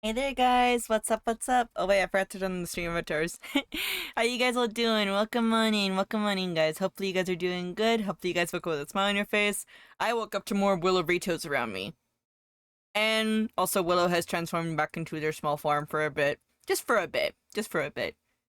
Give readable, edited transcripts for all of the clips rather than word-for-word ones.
Hey there, guys. What's up? What's up? Oh, wait, I forgot to turn on the stream avatars. How you guys all doing? Welcome on in. Welcome on in, guys. Hopefully you guys are doing good. Hopefully you guys woke up with a smile on your face. I woke up to more Willow Ritos around me. And also Willow has transformed back into their small form for a bit. Just for a bit. Just for a bit.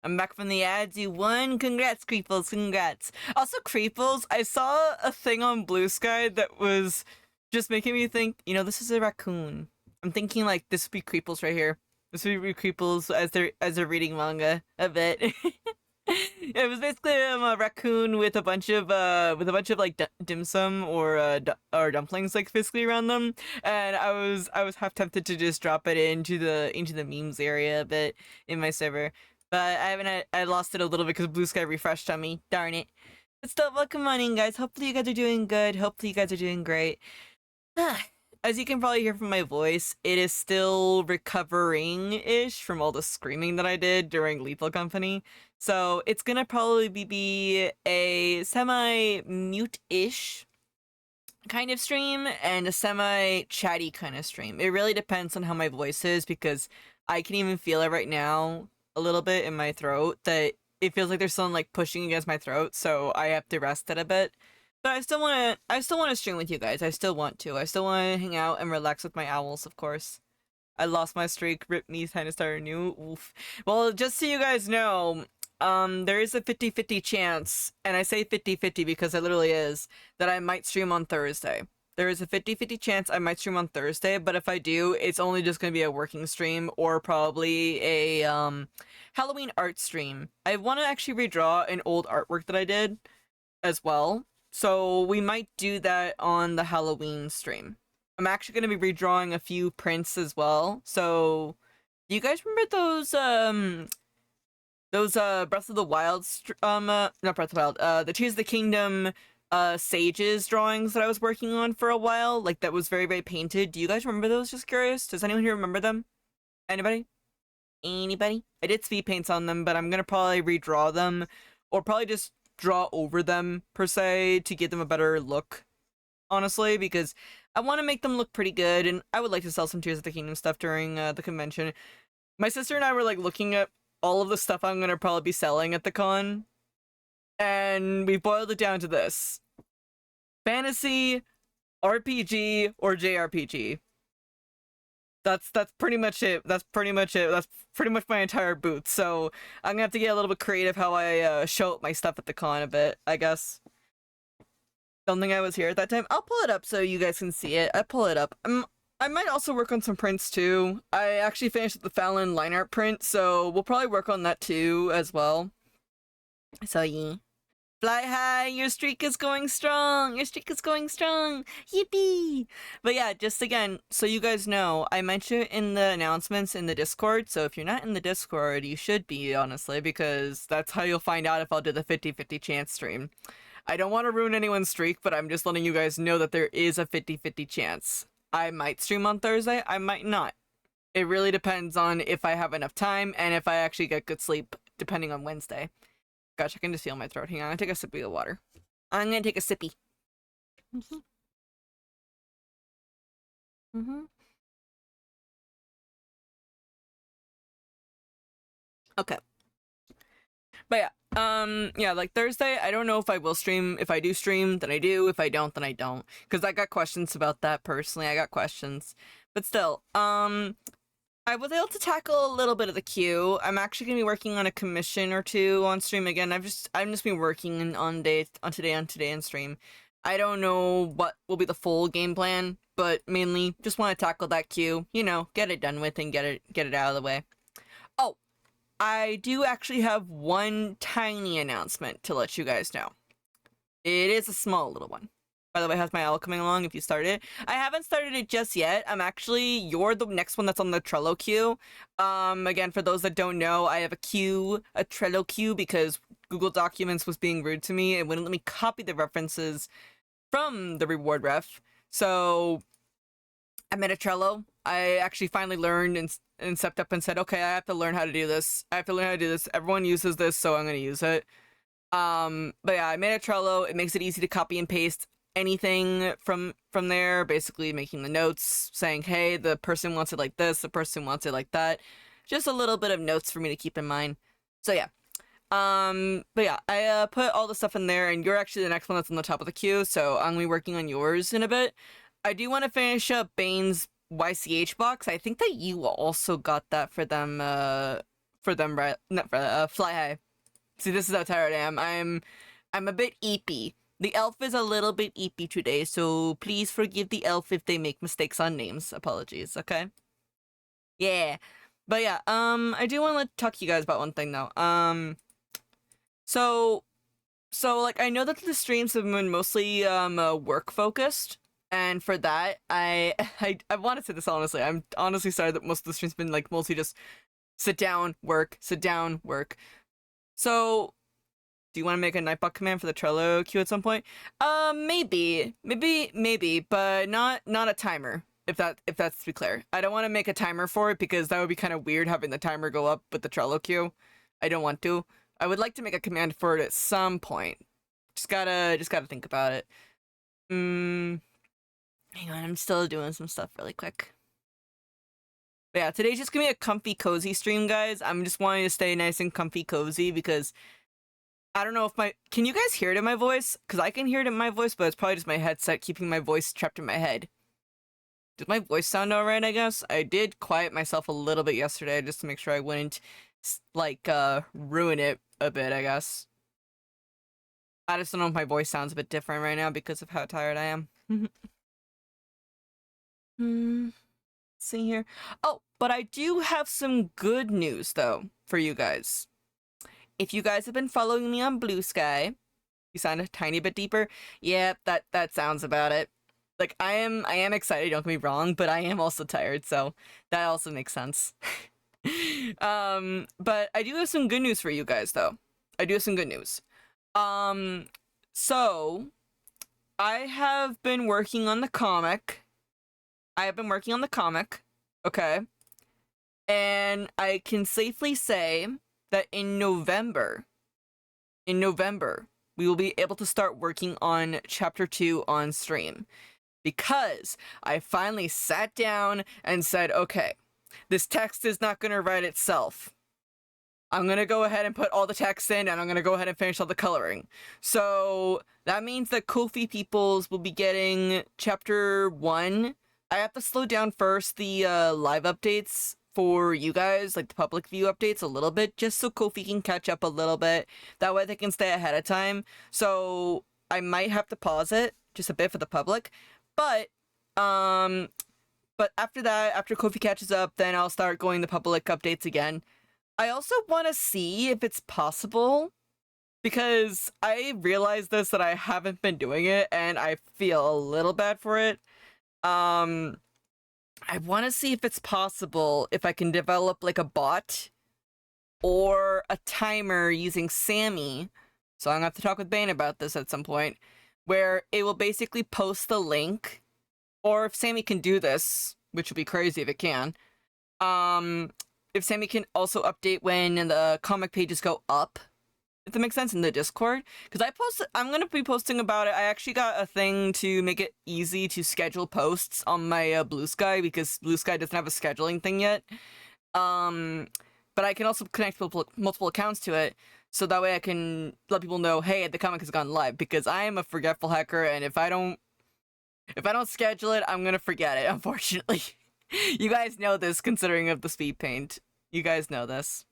I'm back from the ads. You won. Congrats, Creeples. Congrats. Also, Creeples, I saw a thing on Blue Sky that was just making me think, this is a raccoon. I'm thinking like this would be Creeples right here. This would be Creeples as they're reading manga a bit. It was basically a raccoon with a bunch of like dim sum or dumplings like physically around them, and I was half tempted to just drop it into the memes area a bit in my server, but I haven't. I lost it a little bit because Blue Sky refreshed on me. Darn it! But still, welcome on in, guys. Hopefully you guys are doing good. Hopefully you guys are doing great. As you can probably hear from my voice, it is still recovering-ish from all the screaming that I did during Lethal Company. So it's gonna probably be a semi-mute-ish kind of stream and a semi-chatty kind of stream. It really depends on how my voice is, because I can even feel it right now a little bit in my throat, that it feels like there's something like pushing against my throat, so I have to rest it a bit. But I still wanna stream with you guys. I still want to. I still wanna hang out and relax with my owls, of course. I lost my streak, rip me, time to start anew. Oof. Well, just so you guys know, there is a 50-50 chance, and I say 50-50 because it literally is, that I might stream on Thursday. There is a 50-50 chance I might stream on Thursday, but if I do, it's only just gonna be a working stream or probably a Halloween art stream. I want to actually redraw an old artwork that I did as well. So we might do that on the Halloween stream. I'm actually going to be redrawing a few prints as well. So, do you guys remember those Breath of the Wild not Breath of the Wild, the Tears of the Kingdom sages drawings that I was working on for a while, like that was very very painted. Do you guys remember those? Just curious. Does anyone here remember them? Anybody? Anybody? I did speed paints on them, but I'm going to probably redraw them or probably just draw over them per se to give them a better look, honestly, because I want to make them look pretty good, and I would like to sell some Tears of the Kingdom stuff during the convention. My sister and I were like looking at all of the stuff I'm gonna probably be selling at the con, and we boiled it down to this: fantasy, RPG, or JRPG. That's pretty much it. That's pretty much it. That's pretty much my entire booth. So I'm gonna have to get a little bit creative how I show up my stuff at the con a bit, I guess. Don't think I was here at that time. I'll pull it up so you guys can see it. I pull it up. I might also work on some prints too. I actually finished the Fallon line art print, so we'll probably work on that too as well. So yeah. Fly high, your streak is going strong. Your streak is going strong. Yippee! But yeah, just again, so you guys know, I mentioned it in the announcements in the Discord. So if you're not in the Discord, you should be, honestly, because that's how you'll find out if I'll do the 50-50 chance stream. I don't want to ruin anyone's streak, but I'm just letting you guys know that there is a 50-50 chance. I might stream on Thursday, I might not. It really depends on if I have enough time and if I actually get good sleep, depending on Wednesday. Gosh, I can just feel my throat. Hang on, I'm gonna take a sippy of water. I'm gonna take a sippy. Mm-hmm. Okay. But yeah, like Thursday, I don't know if I will stream. If I do stream, then I do. If I don't, then I don't. Because I got questions about that personally. I got questions. But still, I was able to tackle a little bit of the queue. I'm actually gonna be working on a commission or two on stream again. I'm just been working on today on stream. I don't know what will be the full game plan, but mainly just want to tackle that queue. Get it done with and get it out of the way. Oh, I do actually have one tiny announcement to let you guys know. It is a small little one. By the way, how's my owl coming along if you started it? I haven't started it just yet. You're the next one that's on the Trello queue. Again, for those that don't know, I have a Trello queue, because Google Documents was being rude to me and wouldn't let me copy the references from the reward ref. So I made a Trello. I actually finally learned and stepped up and said, okay, I have to learn how to do this. Everyone uses this, so I'm going to use it. But yeah, I made a Trello. It makes it easy to copy and paste anything from there, basically making the notes saying, hey, the person wants it like this, the person wants it like that. Just a little bit of notes for me to keep in mind. So yeah. But yeah, I put all the stuff in there, and you're actually the next one that's on the top of the queue, so I'm gonna be working on yours in a bit. I do want to finish up Bane's YCH box. I think that you also got that for them, right? Not for Fly High. See, this is how tired I am. I'm a bit eepy. The elf is a little bit eepy today, so please forgive the elf if they make mistakes on names. Apologies, okay? Yeah. But yeah, I do want to talk to you guys about one thing though. So like I know that the streams have been mostly work focused, and for that I want to say this honestly. I'm honestly sorry that most of the streams have been like mostly just sit down, work, sit down, work. So do you want to make a Nightbot command for the Trello queue at some point? Maybe, but not a timer. If that's to be clear, I don't want to make a timer for it because that would be kind of weird having the timer go up with the Trello queue. I don't want to. I would like to make a command for it at some point. Just gotta think about it. Hang on, I'm still doing some stuff really quick. But yeah, today's just gonna be a comfy, cozy stream, guys. I'm just wanting to stay nice and comfy, cozy because I don't know if can you guys hear it in my voice? Because I can hear it in my voice, but it's probably just my headset keeping my voice trapped in my head. Did my voice sound alright, I guess? I did quiet myself a little bit yesterday just to make sure I wouldn't, like, ruin it a bit, I guess. I just don't know if my voice sounds a bit different right now because of how tired I am. See here. Oh, but I do have some good news, though, for you guys. If you guys have been following me on Blue Sky, you sound a tiny bit deeper. Yeah, that sounds about it. Like, I am excited, don't get me wrong, but I am also tired, so that also makes sense. But I do have some good news for you guys, though. I do have some good news. So, I have been working on the comic. Okay? And I can safely say that in November, we will be able to start working on Chapter 2 on stream. Because I finally sat down and said, okay, this text is not going to write itself. I'm going to go ahead and put all the text in, and I'm going to go ahead and finish all the coloring. So that means that Ko-fi peoples will be getting Chapter 1. I have to slow down first the live updates for you guys, like the public view updates a little bit, just so Ko-fi can catch up a little bit. That way they can stay ahead of time. So I might have to pause it just a bit for the public. But after that, after Ko-fi catches up, then I'll start going the public updates again. I also want to see if it's possible, because I realized this, that I haven't been doing it, and I feel a little bad for it. I want to see if it's possible if I can develop like a bot or a timer using Sammy. So I'm gonna have to talk with Bane about this at some point, where it will basically post the link, or if Sammy can do this, which would be crazy if it can, if Sammy can also update when the comic pages go up, if that makes sense, in the Discord. Because I'm gonna be posting about it. I actually got a thing to make it easy to schedule posts on my Blue Sky, because Blue Sky doesn't have a scheduling thing yet. But I can also connect multiple accounts to it, so that way I can let people know, hey, the comic has gone live, because I am a forgetful hacker, and if I don't schedule it, I'm gonna forget it, unfortunately. You guys know this, considering of the speed paint. You guys know this.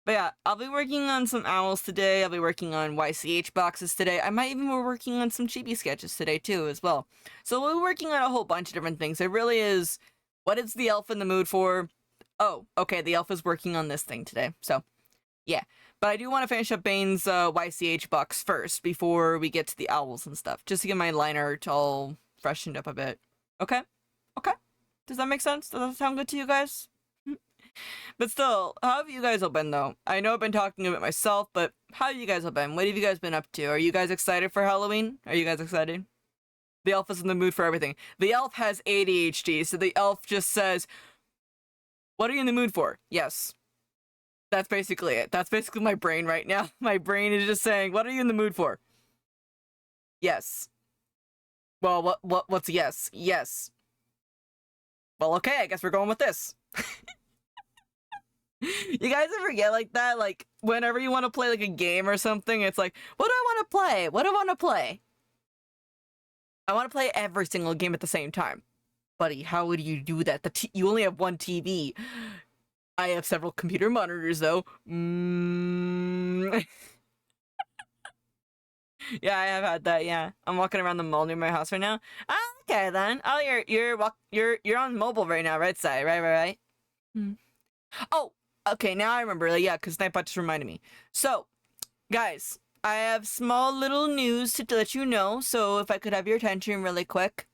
But yeah, I'll be working on some owls today. I'll be working on YCH boxes today. I might even be working on some chibi sketches today too, as well. So we'll be working on a whole bunch of different things. It really is, what is the elf in the mood for? Oh, okay, the elf is working on this thing today. So, yeah. But I do want to finish up Bane's YCH box first, before we get to the owls and stuff, just to get my line art all freshened up a bit. Okay? Okay? Does that make sense? Does that sound good to you guys? But still, how have you guys all been, though? I know I've been talking about myself, but how have you guys all been? What have you guys been up to? Are you guys excited for Halloween? Are you guys excited? The elf is in the mood for everything. The elf has ADHD, so the elf just says, what are you in the mood for? Yes. That's basically it. That's basically my brain right now. My brain is just saying, what are you in the mood for? Yes. Well, what's yes? Yes. Well, okay, I guess we're going with this. You guys ever get like that? Like, whenever you want to play like a game or something, it's like, what do I want to play? What do I want to play? I want to play every single game at the same time. Buddy, how would you do that? You only have one TV. I have several computer monitors, though. Yeah, I have had that. Yeah, I'm walking around the mall near my house right now. Ah, okay then. Oh, you're on mobile right now, right? Side, right. Hmm. Oh, okay. Now I remember. Like, yeah, because Nightbot just reminded me. So, guys, I have small little news to let you know. So, if I could have your attention really quick.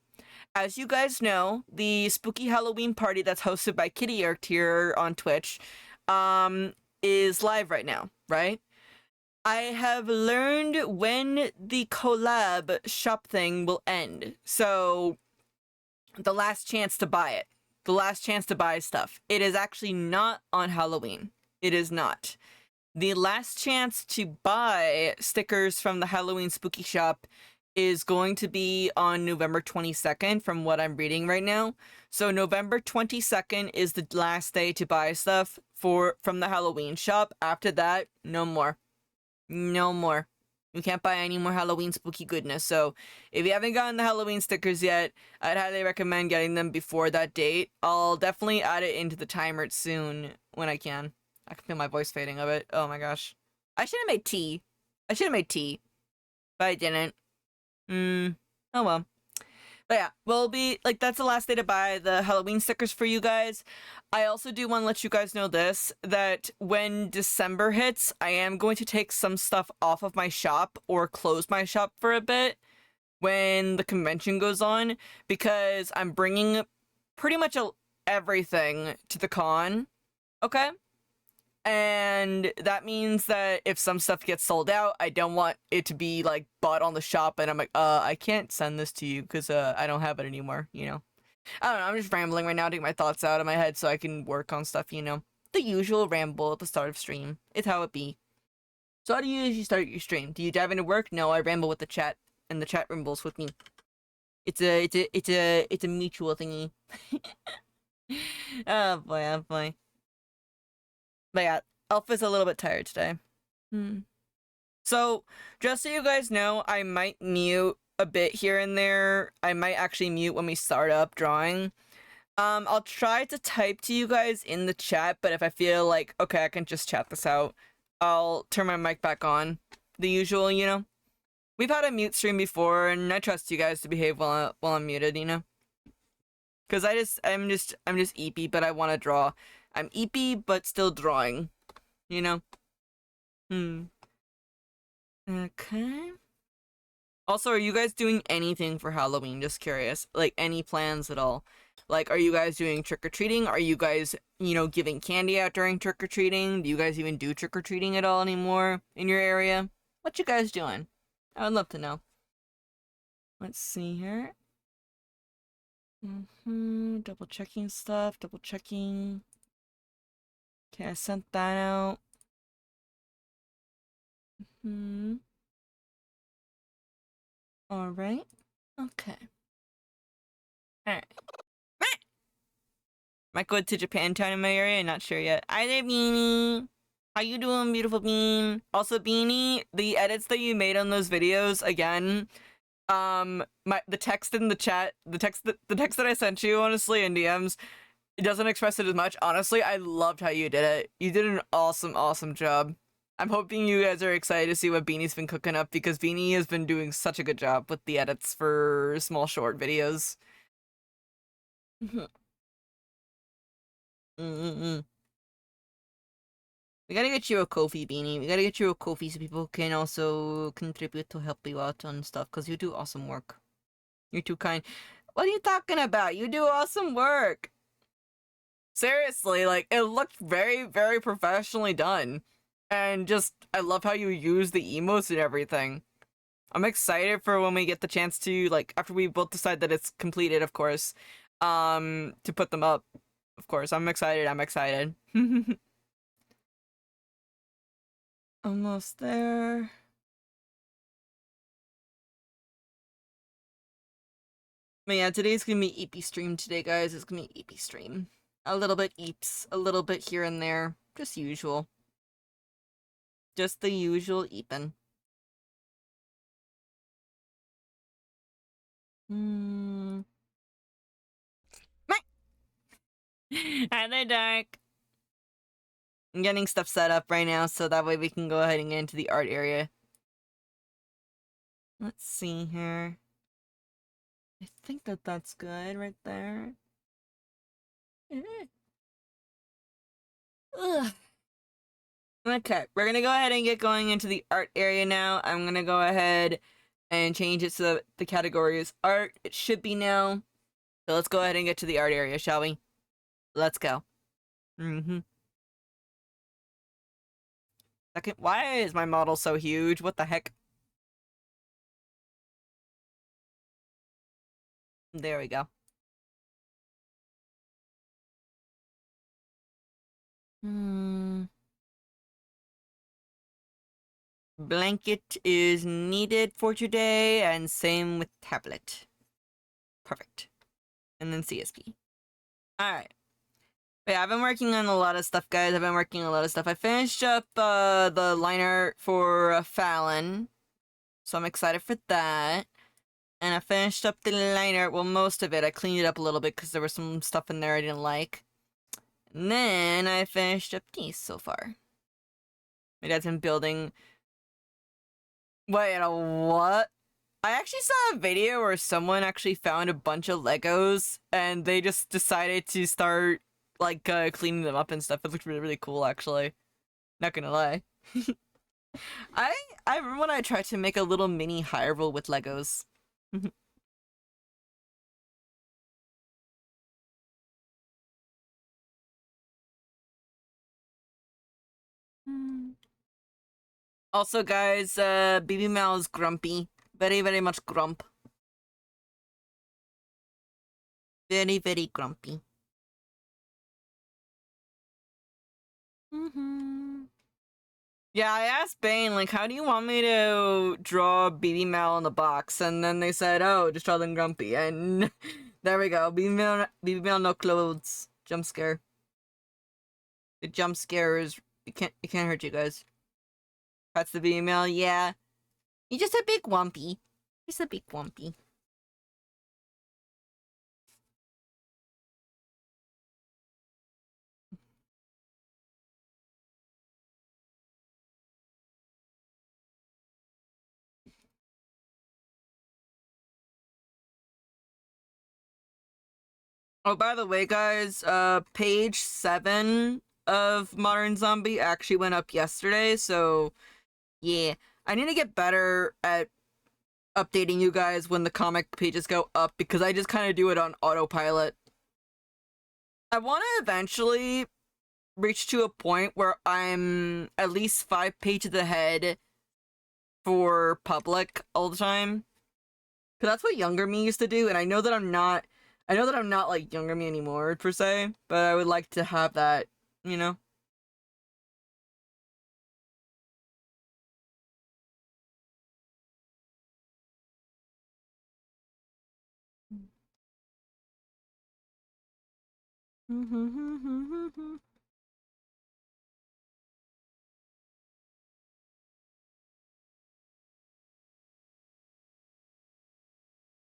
As you guys know, the spooky Halloween party that's hosted by Kitty Arc here on Twitch, is live right now, right? I have learned when the collab shop thing will end. So, the last chance to buy it. The last chance to buy stuff. It is actually not on Halloween. It is not. The last chance to buy stickers from the Halloween spooky shop is going to be on November 22nd from what I'm reading right now. So November 22nd is the last day to buy stuff from the Halloween shop. After that, no more. No more. You can't buy any more Halloween spooky goodness. So if you haven't gotten the Halloween stickers yet, I'd highly recommend getting them before that date. I'll definitely add it into the timer soon when I can. I can feel my voice fading a bit. Oh my gosh. I should have made tea. But I didn't. Oh well. But yeah, we'll be like, that's the last day to buy the Halloween stickers for you guys. I also do want to let you guys know this, that when December hits, I am going to take some stuff off of my shop or close my shop for a bit when the convention goes on, because I'm bringing pretty much everything to the con. Okay? And that means that if some stuff gets sold out, I don't want it to be like bought on the shop and I'm like, I can't send this to you because I don't have it anymore, you know. I don't know, I'm just rambling right now to get my thoughts out of my head so I can work on stuff, you know. The usual ramble at the start of stream. It's how it be. So how do you usually start your stream? Do you dive into work? No, I ramble with the chat and the chat rambles with me. It's a mutual thingy. Oh boy, oh boy. But yeah, Alpha's a little bit tired today. So, just so you guys know, I might mute a bit here and there. I might actually mute when we start up drawing. I'll try to type to you guys in the chat, but if I feel like, okay, I can just chat this out, I'll turn my mic back on. The usual, you know? We've had a mute stream before, and I trust you guys to behave while I'm muted, you know? Because I'm just eepy, but I want to draw. I'm eepy, but still drawing, you know? Okay. Also, are you guys doing anything for Halloween? Just curious. Like, any plans at all? Like, are you guys doing trick-or-treating? Are you guys, you know, giving candy out during trick-or-treating? Do you guys even do trick-or-treating at all anymore in your area? What you guys doing? I would love to know. Let's see here. Double checking stuff. Double checking. Okay, I sent that out. Alright. Okay. Alright. Might go to Japantown in my area, not sure yet. Hi there, Beanie! How you doing, beautiful Bean? Also, Beanie, the edits that you made on those videos, again, the text in the chat, the text that I sent you, honestly, in DMs, it doesn't express it as much. Honestly, I loved how you did it. You did an awesome job. I'm hoping you guys are excited to see what Beanie's been cooking up, because Beanie has been doing such a good job with the edits for small short videos. We gotta get you a Ko-fi, Beanie. We gotta get you a Ko-fi so people can also contribute to help you out on stuff, because you do awesome work. You're too kind. What are you talking about? You do awesome work! Seriously, like, it looked very professionally done. And just, I love how you use the emotes and everything. I'm excited for when we get the chance to, like, after we both decide that it's completed, of course, to put them up. Of course, I'm excited. Almost there. But yeah, today's gonna be EP stream today, guys. It's gonna be EP stream. A little bit eeps, a little bit here and there. Just usual. Just the usual eepin'. Hmm. Hi there, Dark. I'm getting stuff set up right now, so that way we can go ahead and get into the art area. Let's see here. I think that that's good right there. Ugh. Okay, we're gonna go ahead and get going into the art area now. I'm gonna go ahead and change it so that the category is art. It should be now. So let's go ahead and get to the art area, shall we? Let's go. Second, why is my model so huge? What the heck? There we go. Blanket is needed for today, and same with tablet. Perfect. And then CSP. Alright. Yeah, I've been working on a lot of stuff, guys. I've been working on a lot of stuff. I finished up the line art for Fallon, so I'm excited for that. And I finished up the line art, well, most of it. I cleaned it up a little bit because there was some stuff in there I didn't like. And then I finished up these so far. My dad's been building... Wait, what? I actually saw a video where someone actually found a bunch of Legos and they just decided to start like cleaning them up and stuff. It looked really, really cool, actually. Not gonna lie. I I remember when I tried to make a little mini Hyrule with Legos. Also, guys, Baby Mal is grumpy. Very, very much grump. Very, very grumpy. Yeah, I asked Bane, like, how do you want me to draw Baby Mal in the box? And then they said, oh, just draw them grumpy. And there we go. Baby Mal no clothes. Jump scare. The jump scare is, it can't hurt you guys. That's the Baby Mal, yeah. You're just a big wumpy. Just a big wumpy. Oh, by the way, guys, page 7 of Modern Zombie actually went up yesterday, so yeah. I need to get better at updating you guys when the comic pages go up because I just kind of do it on autopilot. I want to eventually reach to a point where I'm at least 5 pages ahead for public all the time. Cause that's what younger me used to do, and I know that I'm not like younger me anymore per se, but I would like to have that, you know?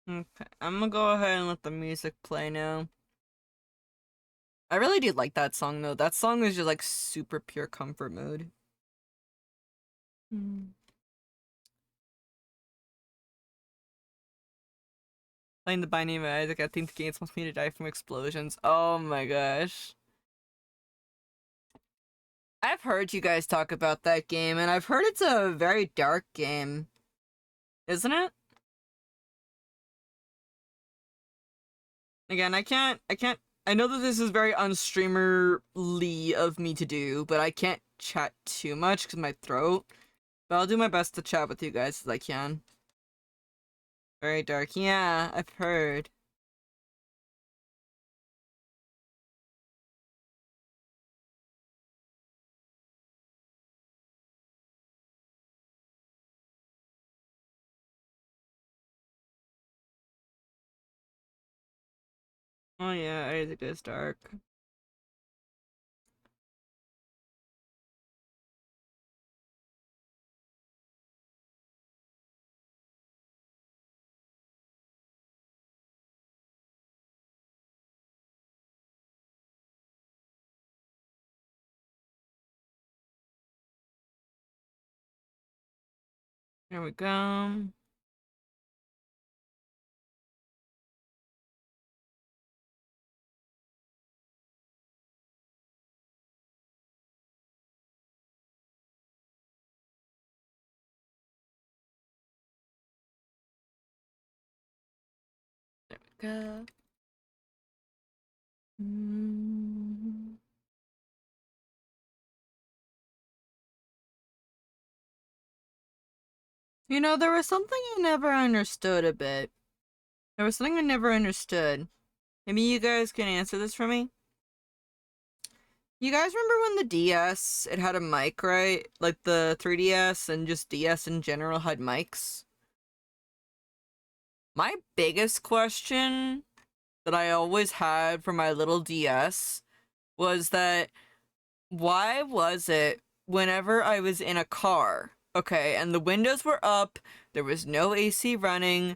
Okay, I'm gonna go ahead and let the music play now. I really do like that song though. That song is just like super pure comfort mood. Playing the Binding of Isaac, I think the game wants me to die from explosions. Oh my gosh. I've heard you guys talk about that game, and I've heard it's a very dark game. Isn't it? Again, I know that this is very unstreamerly of me to do, but I can't chat too much because my throat. But I'll do my best to chat with you guys as I can. Very dark. Yeah, I've heard. Oh yeah, Isaac is dark. There we go. There we go. Mm. You know, there was something I never understood a bit. There was something I never understood. Maybe you guys can answer this for me. You guys remember when the DS, it had a mic, right? Like the 3DS and just DS in general had mics? My biggest question that I always had for my little DS was that why was it whenever I was in a car, okay, and the windows were up, there was no AC running,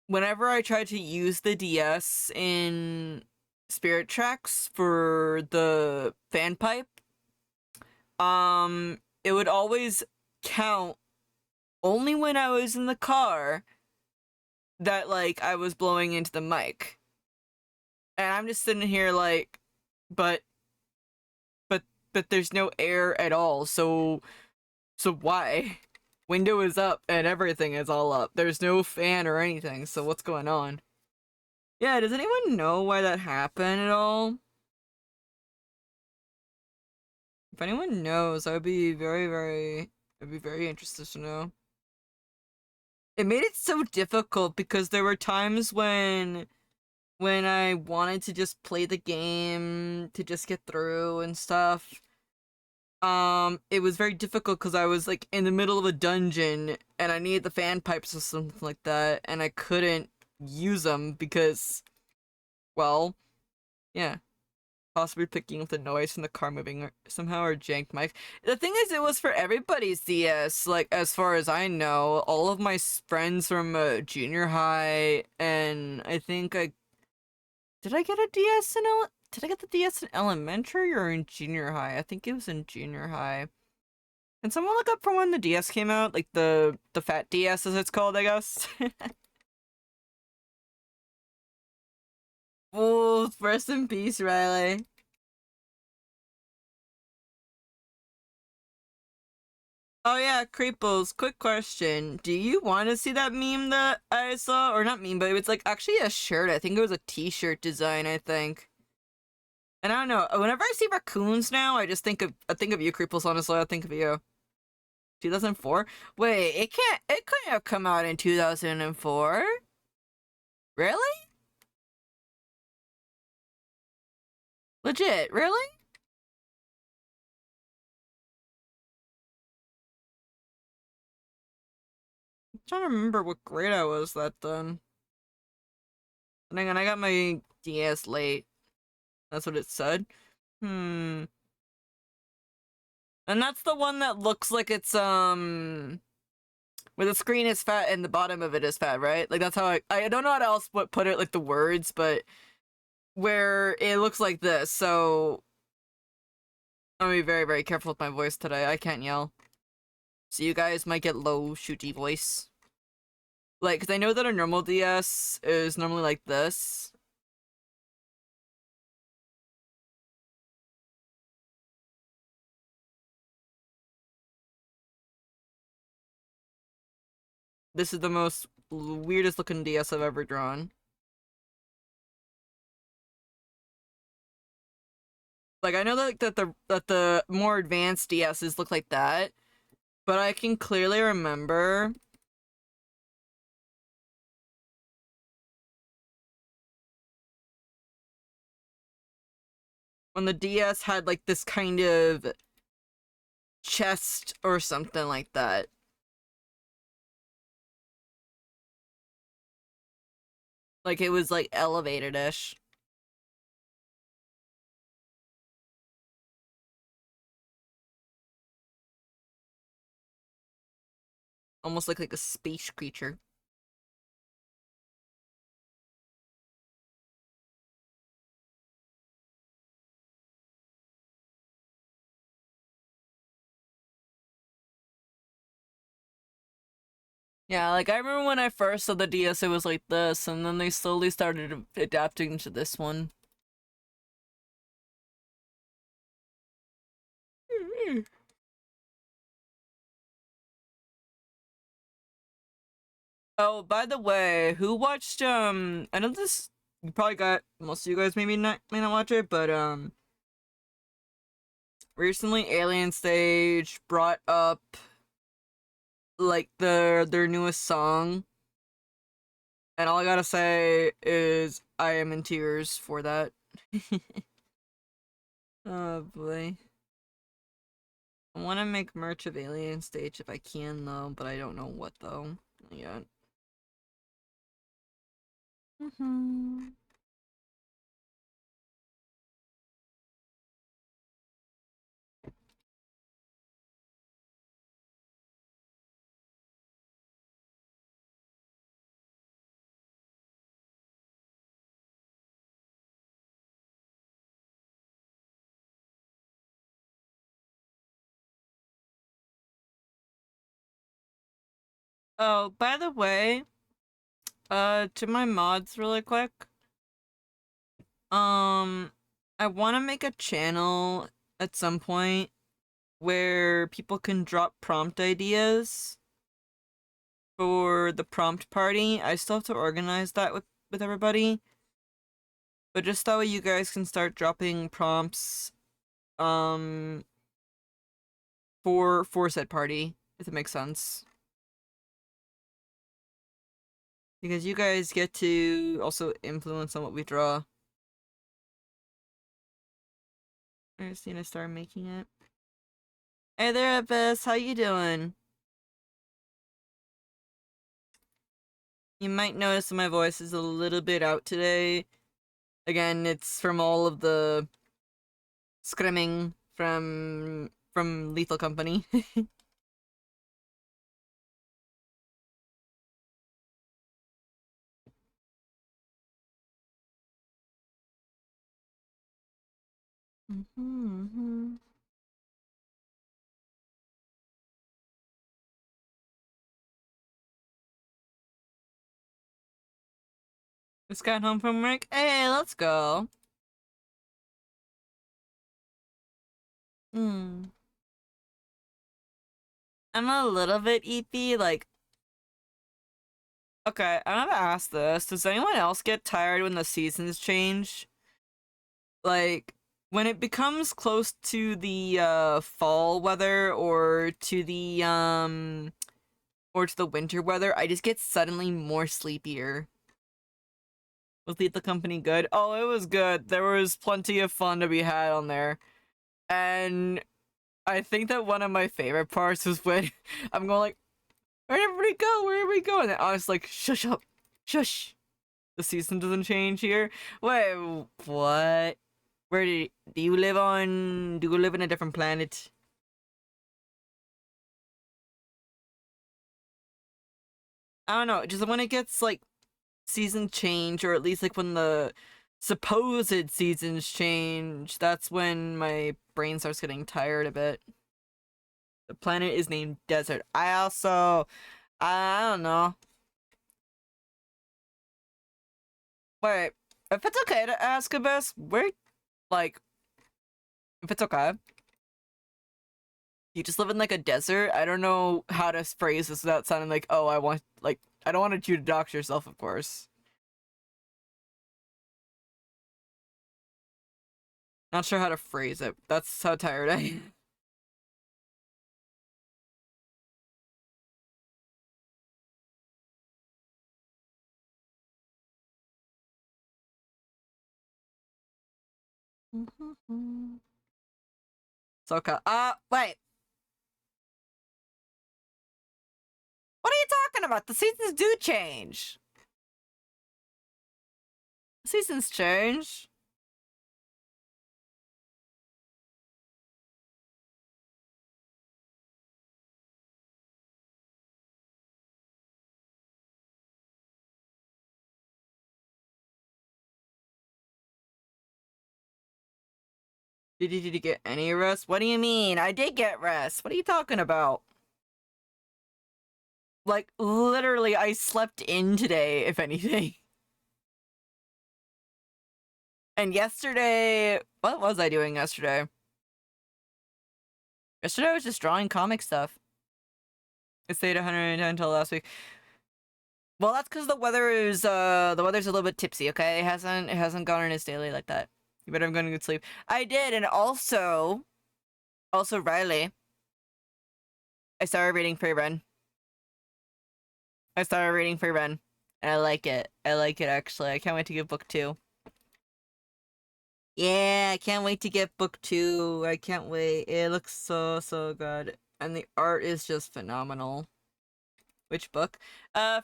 whenever I tried to use the DS in Spirit Tracks for the fan pipe, it would always count only when I was in the car that, like, I was blowing into the mic. And I'm just sitting here like, but, but, but there's no air at all, so why? Window is up and everything is all up. There's no fan or anything, so what's going on? Yeah, does anyone know why that happened at all? If anyone knows, I'd be very interested to know. It made it so difficult because there were times when I wanted to just play the game to just get through and stuff. It was very difficult because I was like in the middle of a dungeon and I needed the fan pipes or something like that, and I couldn't use them because, well, yeah, possibly picking up the noise from the car moving or somehow, or jank mic. The thing is, it was for everybody's DS. Like, as far as I know, all of my friends from junior high, and I think I did I get a DS in did I get the DS in elementary or in junior high? I think it was in junior high. Can someone look up from when the DS came out? Like the fat DS as it's called, I guess. Oh, rest in peace, Riley. Oh yeah, Creeples, quick question. Do you want to see that meme that I saw? Or not meme, but it's like actually a shirt. I think it was a t-shirt design, I think. And I don't know, whenever I see raccoons now, I think of you, Creeples, honestly, I think of you. 2004? Wait, it couldn't have come out in 2004. Really? Legit, really? I'm trying to remember what grade I was that then. And then I got my DS late. That's what it said. Hmm. And that's the one that looks like it's where the screen is fat and the bottom of it is fat, right? Like that's how I don't know how else what put it, like the words, but where it looks like this. So I'm gonna be very, very careful with my voice today. I can't yell. So you guys might get low, shooty voice. Like, because I know that a normal DS is normally like this. This is the most weirdest looking DS I've ever drawn. Like, I know that, like, that the more advanced DSs look like that, but I can clearly remember when the DS had like this kind of chest or something like that. Like it was like elevated-ish. Almost like a space creature. Yeah, like I remember when I first saw the DS, it was like this, and then they slowly started adapting to this one. Oh, by the way, who watched I know this you probably got most of you guys maybe not may not watch it, but recently Alien Stage brought up like their newest song, and all I gotta say is I am in tears for that. Oh boy. I want to make merch of Alien Stage if I can though, but I don't know what though. Not yet. Oh, by the way, to my mods really quick. Um, I want to make a channel at some point where people can drop prompt ideas for the prompt party. I still have to organize that with everybody, but just that way you guys can start dropping prompts um for said party, if it makes sense. Because you guys get to also influence on what we draw. I just need to start making it. Hey there, Abyss, how you doing? You might notice that my voice is a little bit out today. Again, it's from all of the scrimming from Lethal Company. Just got home from work. Hey, let's go. Hmm. I'm a little bit eepy, like, okay, I'm gonna ask this. Does anyone else get tired when the seasons change? Like, when it becomes close to the fall weather or to the winter weather, I just get suddenly more sleepier. Was Lead the Company good? Oh, it was good. There was plenty of fun to be had on there. And I think that one of my favorite parts was when I'm going like, where did everybody go? Where did we go? And I was like, shush up. Shush. The season doesn't change here. Wait, what? Where do you live on? Do you live in a different planet? I don't know. Just when it gets like season change, or at least like when the supposed seasons change, that's when my brain starts getting tired a bit. The planet is named Desert. I don't know. Wait, if it's okay to ask Abyss, like, if it's okay, you just live in like a desert? I don't know how to phrase this without sounding like, oh, I don't want you to dox yourself, of course. Not sure how to phrase it. That's how tired I am. It's okay. Wait. What are you talking about? The seasons do change. Seasons change. Did you get any rest? What do you mean? I did get rest. What are you talking about? Like, literally, I slept in today, if anything. And yesterday, what was I doing yesterday? Yesterday I was just drawing comic stuff. It stayed 110 until last week. Well, that's because the weather's a little bit tipsy, okay? It hasn't gone in its daily like that. You better go to good sleep. I did, and also Riley, I started reading Free Run. And I like it. I like it, actually. I can't wait to get book 2. Yeah, I can't wait to get book 2. I can't wait. It looks so good. And the art is just phenomenal. Which book?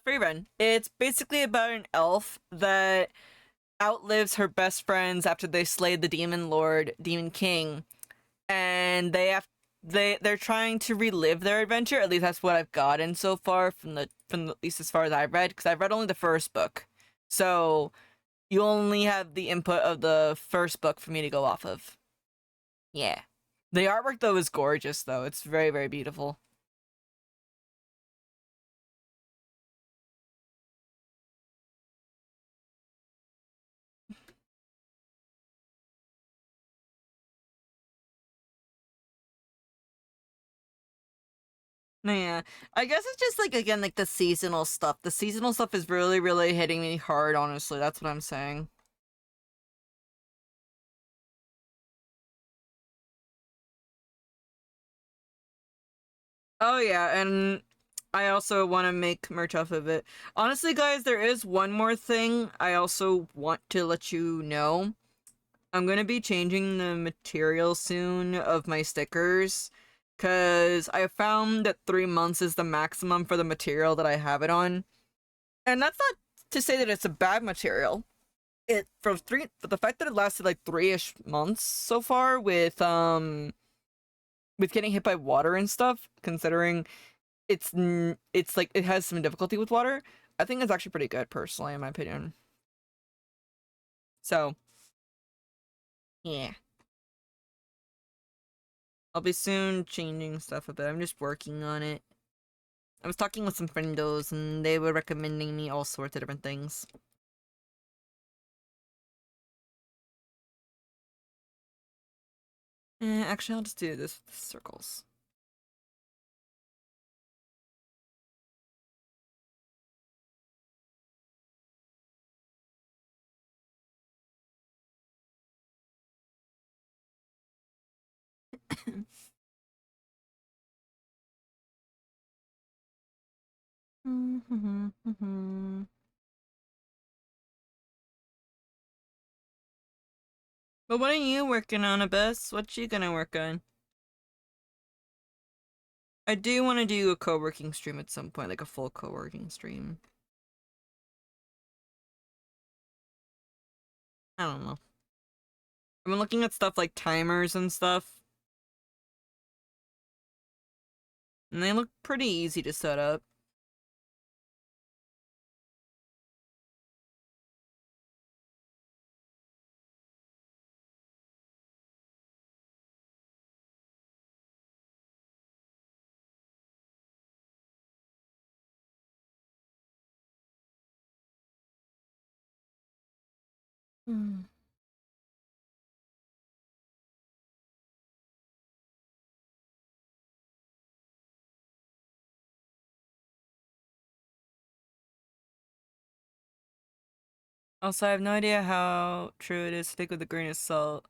Free Run. It's basically about an elf that outlives her best friends after they slayed the Demon King. And they're trying to relive their adventure. At least that's what I've gotten so far from at least as far as I've read, because I've read only the first book. So you only have the input of the first book for me to go off of. Yeah. The artwork though is gorgeous though. It's very, very beautiful. Yeah, I guess it's just like, again, like the seasonal stuff. The seasonal stuff is really, really hitting me hard, honestly. That's what I'm saying. Oh yeah, and I also want to make merch off of it. Honestly, guys, there is one more thing I also want to let you know. I'm gonna be changing the material soon of my stickers, because I found that 3 months is the maximum for the material that I have it on. And that's not to say that it's a bad material. For the fact that it lasted like 3-ish months so far with getting hit by water and stuff, considering it's like it has some difficulty with water, I think it's actually pretty good, personally, in my opinion. So yeah, I'll be soon changing stuff a bit. I'm just working on it. I was talking with some friendos and they were recommending me all sorts of different things. Actually, I'll just do this with the circles. But what are you working on, Abyss? What you gonna work on? I do want to do a co-working stream at some point, like a full co-working stream. I don't know. I've been looking at stuff like timers and stuff, and they look pretty easy to set up. Hmm. Also, I have no idea how true it is to take with a grain of salt.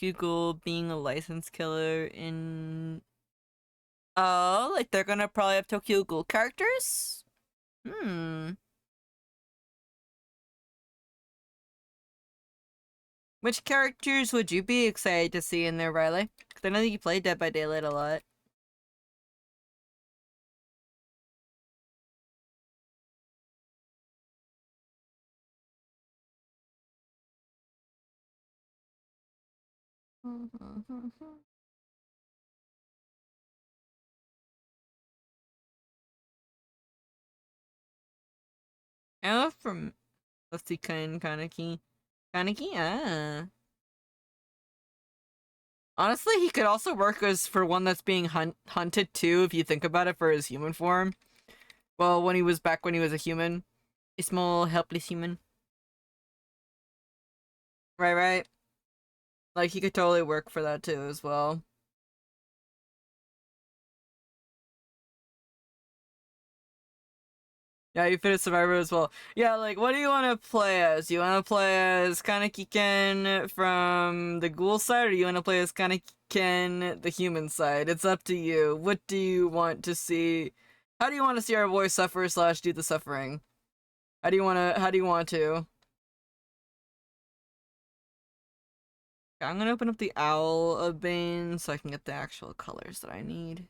Google being a licensed killer in... Oh, like they're gonna probably have Tokyo Ghoul characters? Hmm. Which characters would you be excited to see in there, Riley? Because I know that you play Dead by Daylight a lot. I love from let's see Kaneki. Kaneki, ah. Honestly, he could also work as for one that's being hunted too, if you think about it, for his human form. Well, when he was back when he was a human. A small, helpless human. Right, right. Like, he could totally work for that too, as well. Yeah, you fit a survivor as well. Yeah, like, what do you want to play as? You want to play as Kaneki Ken from the ghoul side, or do you want to play as Kaneki Ken the human side? It's up to you. What do you want to see? How do you want to see our boy suffer slash do the suffering? How do you want to? I'm gonna open up the Owl of Bane so I can get the actual colors that I need.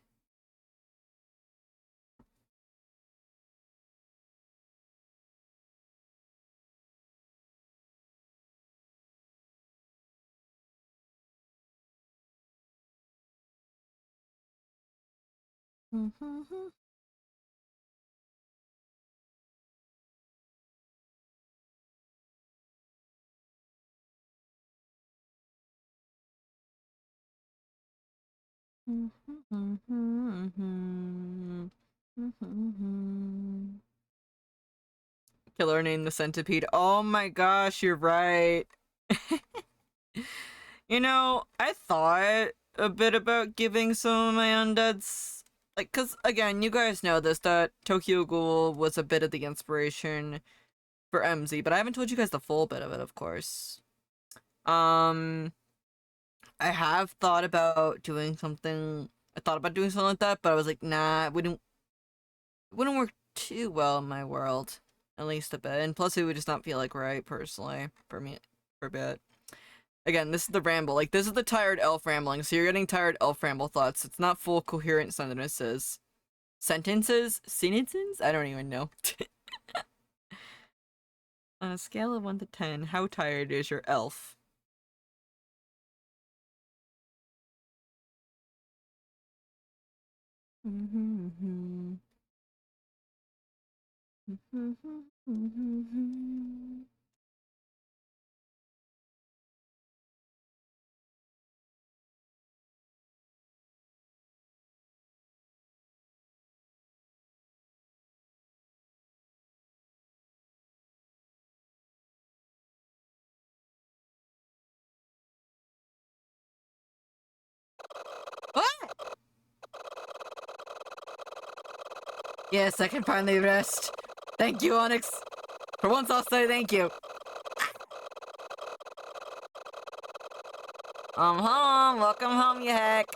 Killer named the Centipede. Oh my gosh, you're right. You know, I thought a bit about giving some of my undeads, like, cause again, you guys know this, that Tokyo Ghoul was a bit of the inspiration for MZ, but I haven't told you guys the full bit of it, of course. I have thought about doing something. I thought about doing something like that, but I was like, nah, it wouldn't work too well in my world, at least a bit. And plus, it would just not feel like right personally for me for a bit. Again, this is the ramble. Like, this is the tired elf rambling, so you're getting tired elf ramble thoughts. It's not full coherent sentences. Sentences? I don't even know. On a scale of 1 to 10, how tired is your elf? What? Yes, I can finally rest. Thank you, Onyx. For once, I'll say thank you. I'm home. Welcome home, you hack.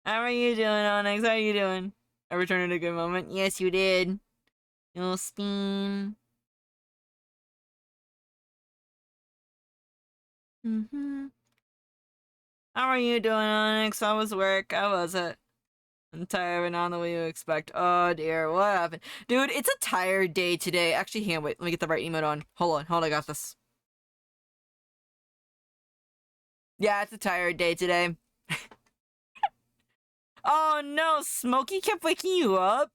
How are you doing, Onyx? How are you doing? I returned at a good moment. Yes, you did. You'll steam. How are you doing, Onyx? How was work? How was it? I'm tired, but not the way you expect. Oh dear, what happened? Dude, it's a tired day today. Actually, hang on, wait. Let me get the right emote on. Hold on, I got this. Yeah, it's a tired day today. Oh no, Smokey kept waking you up?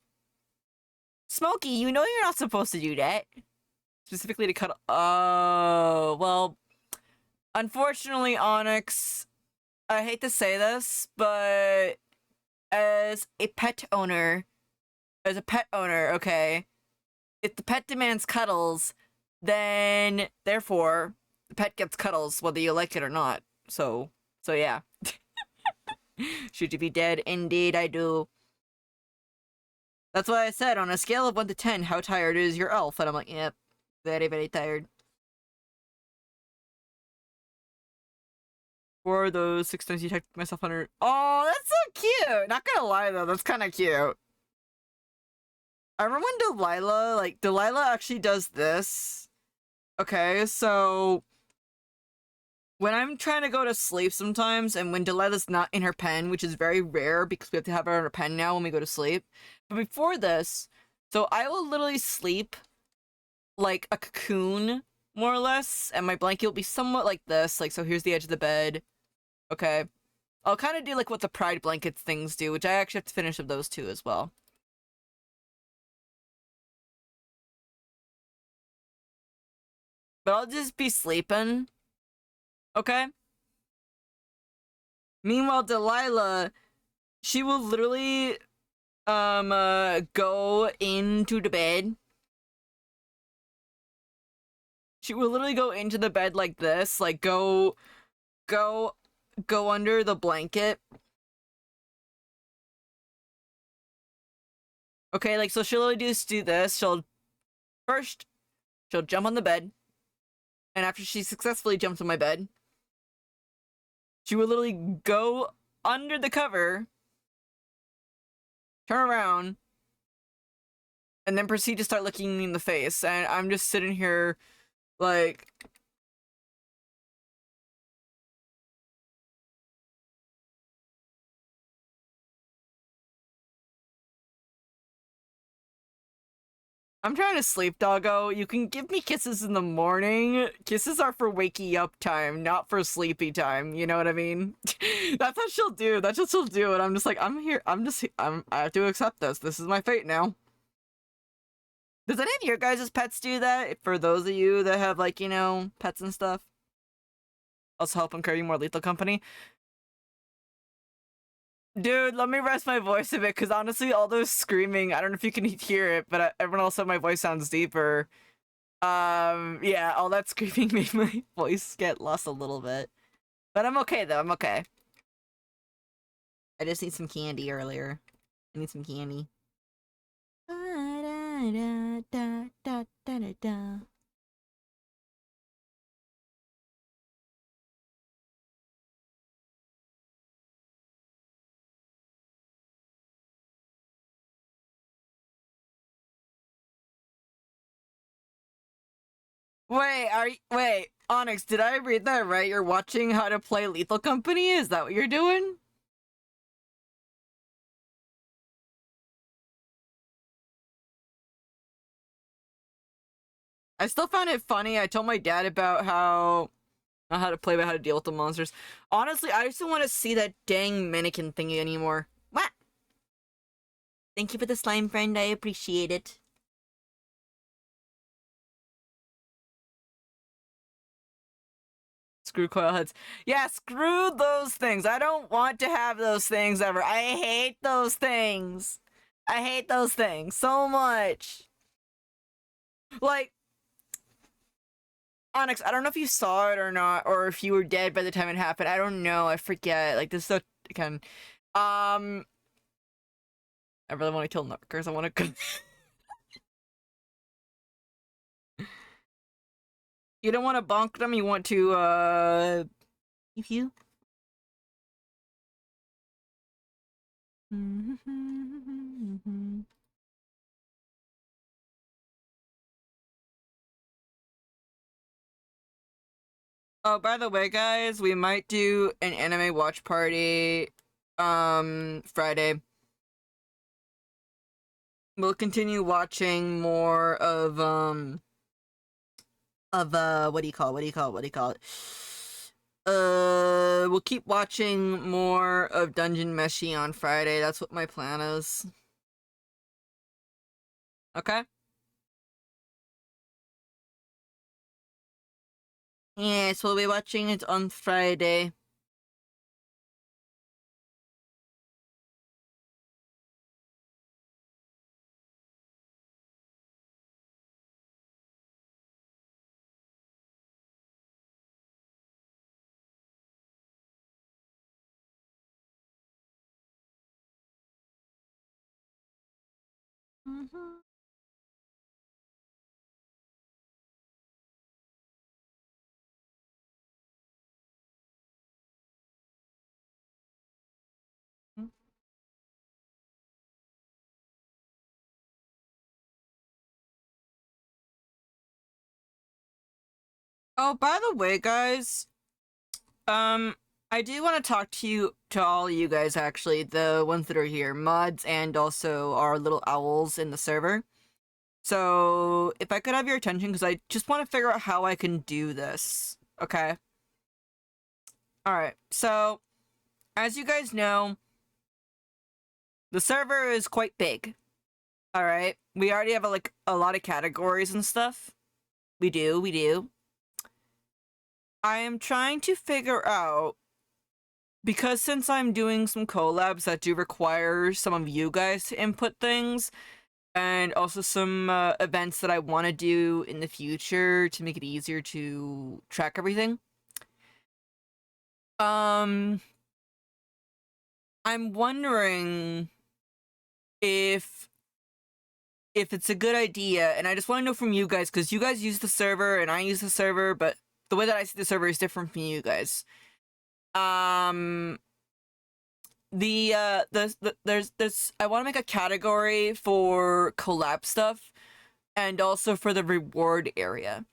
Smokey, you know you're not supposed to do that. Specifically to cut. Oh, well. Unfortunately, Onyx, I hate to say this, but as a pet owner, okay, if the pet demands cuddles, then therefore the pet gets cuddles whether you like it or not. So yeah. Should you be dead? Indeed, I do. That's why I said on a scale of 1 to 10, how tired is your elf? And I'm like, yep, very, very tired. For those 6 times you typed myself under. Oh, that's so cute! Not gonna lie though, that's kind of cute. I remember when Delilah actually does this. Okay, so when I'm trying to go to sleep sometimes, and when Delilah's not in her pen, which is very rare because we have to have her in her pen now when we go to sleep. But before this, so I will literally sleep like a cocoon, more or less, and my blanket will be somewhat like this. Like, so here's the edge of the bed. Okay. I'll kind of do like what the Pride blankets things do, which I actually have to finish with those two as well. But I'll just be sleeping. Okay? Meanwhile, Delilah, she will literally go into the bed. She will literally go into the bed like this, like go under the blanket. Okay, like so she'll literally just do this. She'll jump on the bed, and after she successfully jumps on my bed, she will literally go under the cover, turn around, and then proceed to start looking me in the face. And I'm just sitting here like, I'm trying to sleep, doggo. You can give me kisses in the morning. Kisses are for wakey up time, not for sleepy time. You know what I mean? That's what she'll do. That's what she'll do. And I'm just like, I'm here. I have to accept this. This is my fate now. Does any of your guys' pets do that? For those of you that have, like, you know, pets and stuff? Also help encourage more Lethal Company. Dude, let me rest my voice a bit, because honestly, all those screaming, I don't know if you can hear it, but everyone else said my voice sounds deeper. Yeah, all that screaming made my voice get lost a little bit. But I'm okay, though. I'm okay. I just need some candy earlier. I need some candy. Wait, Onyx, did I read that right? You're watching how to play Lethal Company? Is that what you're doing? I still found it funny. I told my dad about not how to play, but how to deal with the monsters. Honestly, I just don't want to see that dang mannequin thingy anymore. What? Thank you for the slime, friend. I appreciate it. Screw coil heads. Yeah, screw those things. I don't want to have those things ever. I hate those things. I hate those things so much. Like, Onyx, I don't know if you saw it or not, or if you were dead by the time it happened. I don't know. I forget. Like, this is so, again. I really want to kill Narkers. I want to. You don't want to bonk them. You want to, if you. Oh, by the way, guys, we might do an anime watch party, Friday. We'll continue watching more of, what do you call it? We'll keep watching more of Dungeon Meshi on Friday. That's what my plan is. Okay? Yes, we'll be watching it on Friday. Oh, by the way, guys, I do want to talk to all you guys, actually, the ones that are here, mods and also our little owls in the server. So, if I could have your attention, because I just want to figure out how I can do this. Okay? Alright, so, as you guys know, the server is quite big. Alright? We already have, like, a lot of categories and stuff. We do. I am trying to figure out, because since I'm doing some collabs that do require some of you guys to input things, and also some events that I want to do in the future to make it easier to track everything. I'm wondering if it's a good idea, and I just want to know from you guys, because you guys use the server and I use the server, but the way that I see the server is different from you guys. There's I want to make a category for collab stuff and also for the reward area.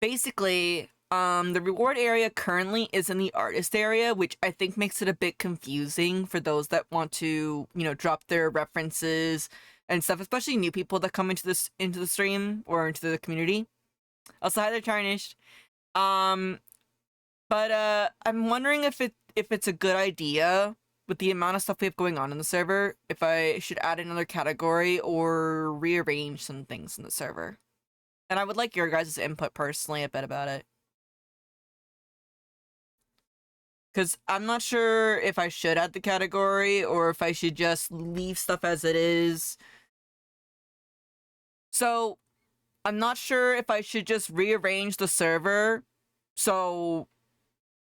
Basically, the reward area currently is in the artist area, which I think makes it a bit confusing for those that want to, you know, drop their references and stuff, especially new people that come into the stream or into the community. Also, hi there, Tarnished. But I'm wondering if it's a good idea with the amount of stuff we have going on in the server, if I should add another category or rearrange some things in the server. And I would like your guys' input personally a bit about it. Because I'm not sure if I should add the category or if I should just leave stuff as it is. So, I'm not sure if I should just rearrange the server. So,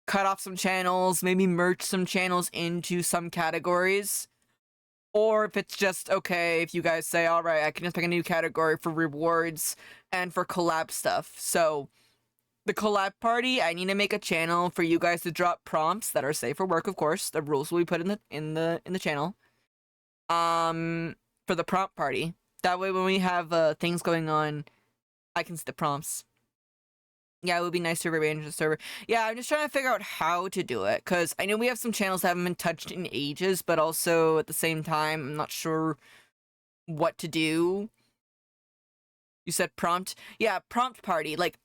cut off some channels, maybe merge some channels into some categories. Or if it's just, okay, if you guys say, alright, I can just pick a new category for rewards and for collab stuff. So, the collab party, I need to make a channel for you guys to drop prompts that are safe for work, of course. The rules will be put in the channel. For the prompt party. That way when we have things going on, I can see the prompts. Yeah, it would be nice to rearrange the server. Yeah, I'm just trying to figure out how to do it, because I know we have some channels that haven't been touched in ages, but also at the same time, I'm not sure what to do. You said prompt? Yeah, prompt party. Like,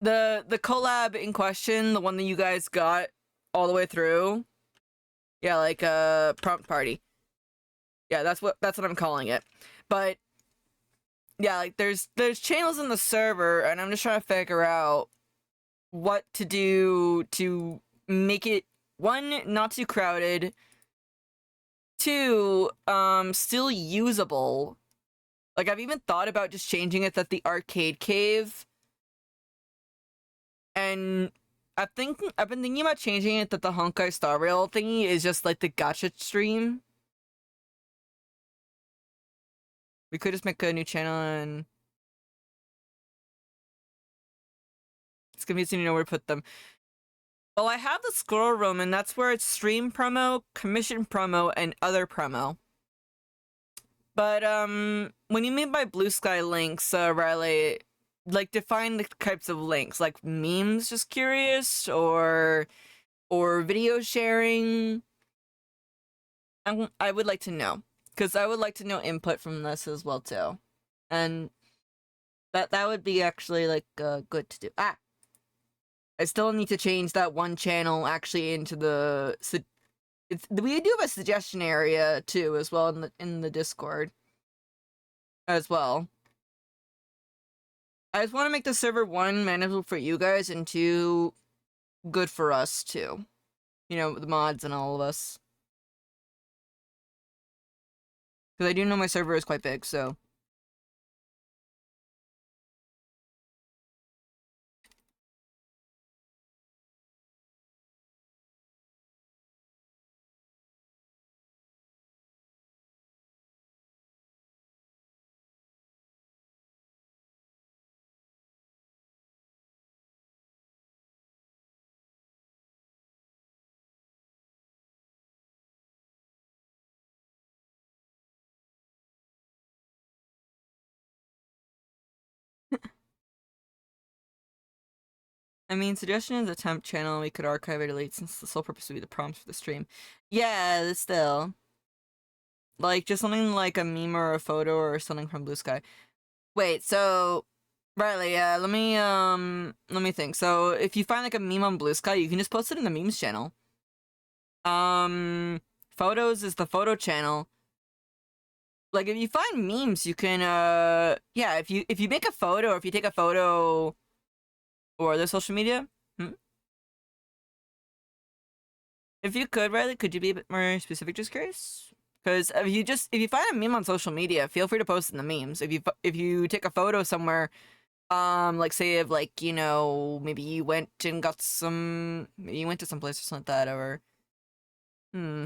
the collab in question, the one that you guys got all the way through. Yeah, like, prompt party. Yeah, that's what I'm calling it. But yeah, like there's channels in the server, and I'm just trying to figure out what to do to make it, one, not too crowded, two, still usable. Like, I've even thought about just changing it that the arcade cave, and I've been thinking about changing it that the Honkai Star Rail thingy is just like the gacha stream. We could just make a new channel and it's confusing to know where to put them. Well, I have the scroll room, and that's where it's stream promo, commission promo, and other promo. But, when you mean by blue sky links, Riley, like, define the types of links. Like, memes, just curious? Or video sharing? I would like to know. Because I would like to know input from this as well, too. And that would be actually, like, good to do. Ah! I still need to change that one channel actually into the... we do have a suggestion area, too, as well, in the Discord. As well. I just want to make the server, one, manageable for you guys, and two, good for us, too. You know, the mods and all of us. Because I do know my server is quite big, so... I mean, suggestion is a temp channel, we could archive it late since the sole purpose would be the prompts for the stream. Yeah, still. Like, just something like a meme or a photo or something from Blue Sky. Wait, so Riley, let me think. So if you find like a meme on Blue Sky, you can just post it in the memes channel. Photos is the photo channel. Like if you find memes, you can yeah, if you make a photo or if you take a photo or other social media, hmm? If you could, Riley, could you be a bit more specific? Just curious. Because if you find a meme on social media, feel free to post it in the memes. If you take a photo somewhere, like say if like you know maybe you went and got some, maybe you went to some place or something like that, or hmm,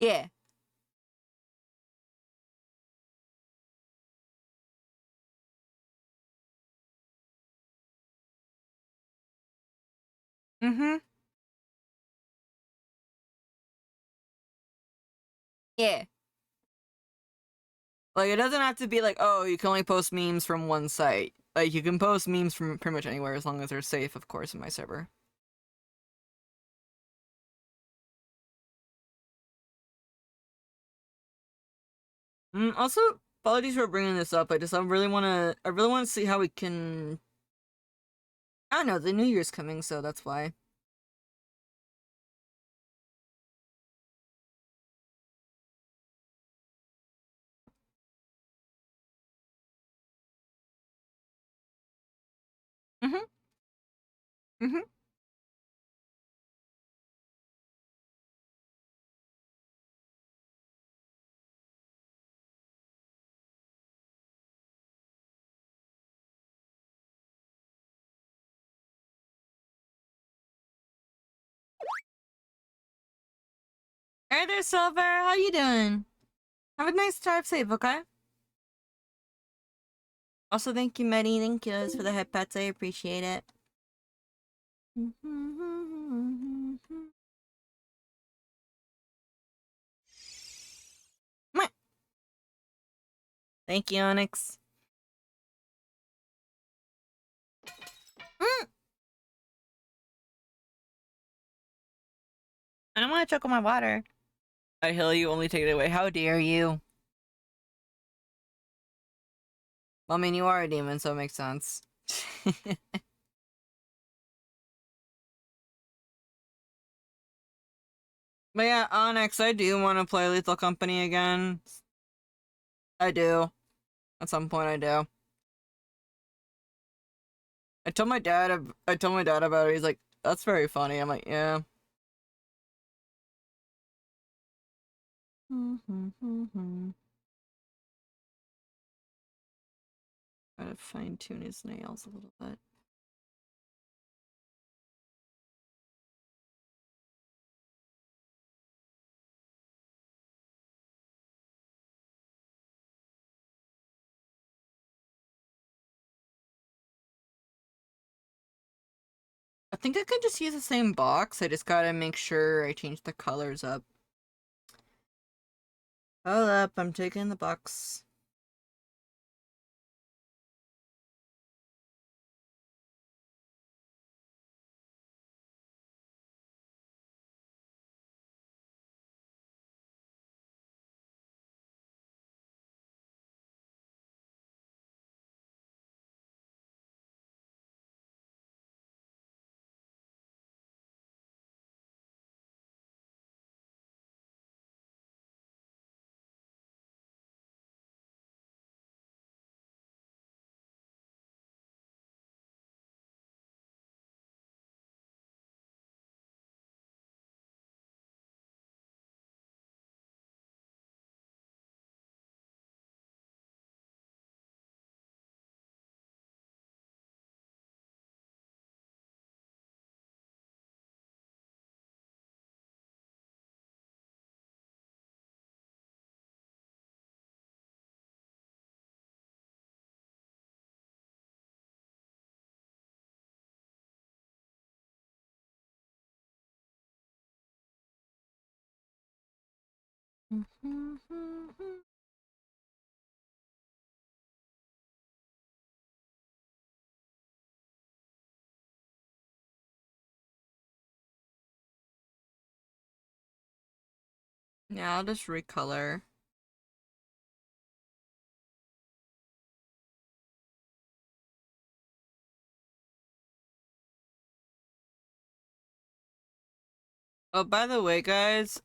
yeah, mm-hmm, yeah. Like it doesn't have to be like oh you can only post memes from one site. Like you can post memes from pretty much anywhere as long as they're safe, of course, in my server. Also, apologies for bringing this up. I really want to see how we can. I don't know. The New Year's coming, so that's why. Mhm. Mhm. Hey there, Silver. How you doing? Have a nice drive safe, okay? Also, thank you, Medi. Thank you for the head pets. I appreciate it. Mwah. Thank you, Onyx. Mm. I don't want to choke on my water. I heal you, only take it away. How dare you? Well, I mean, you are a demon, so it makes sense. But yeah, Onyx, I do want to play Lethal Company again. I do. At some point, I do. I told my dad about it. He's like, "That's very funny." I'm like, "Yeah." Gotta fine tune his nails a little bit. I think I could just use the same box. I just gotta make sure I change the colors up. Hold up, I'm taking the box. Yeah, I'll just recolor. Oh, by the way, guys,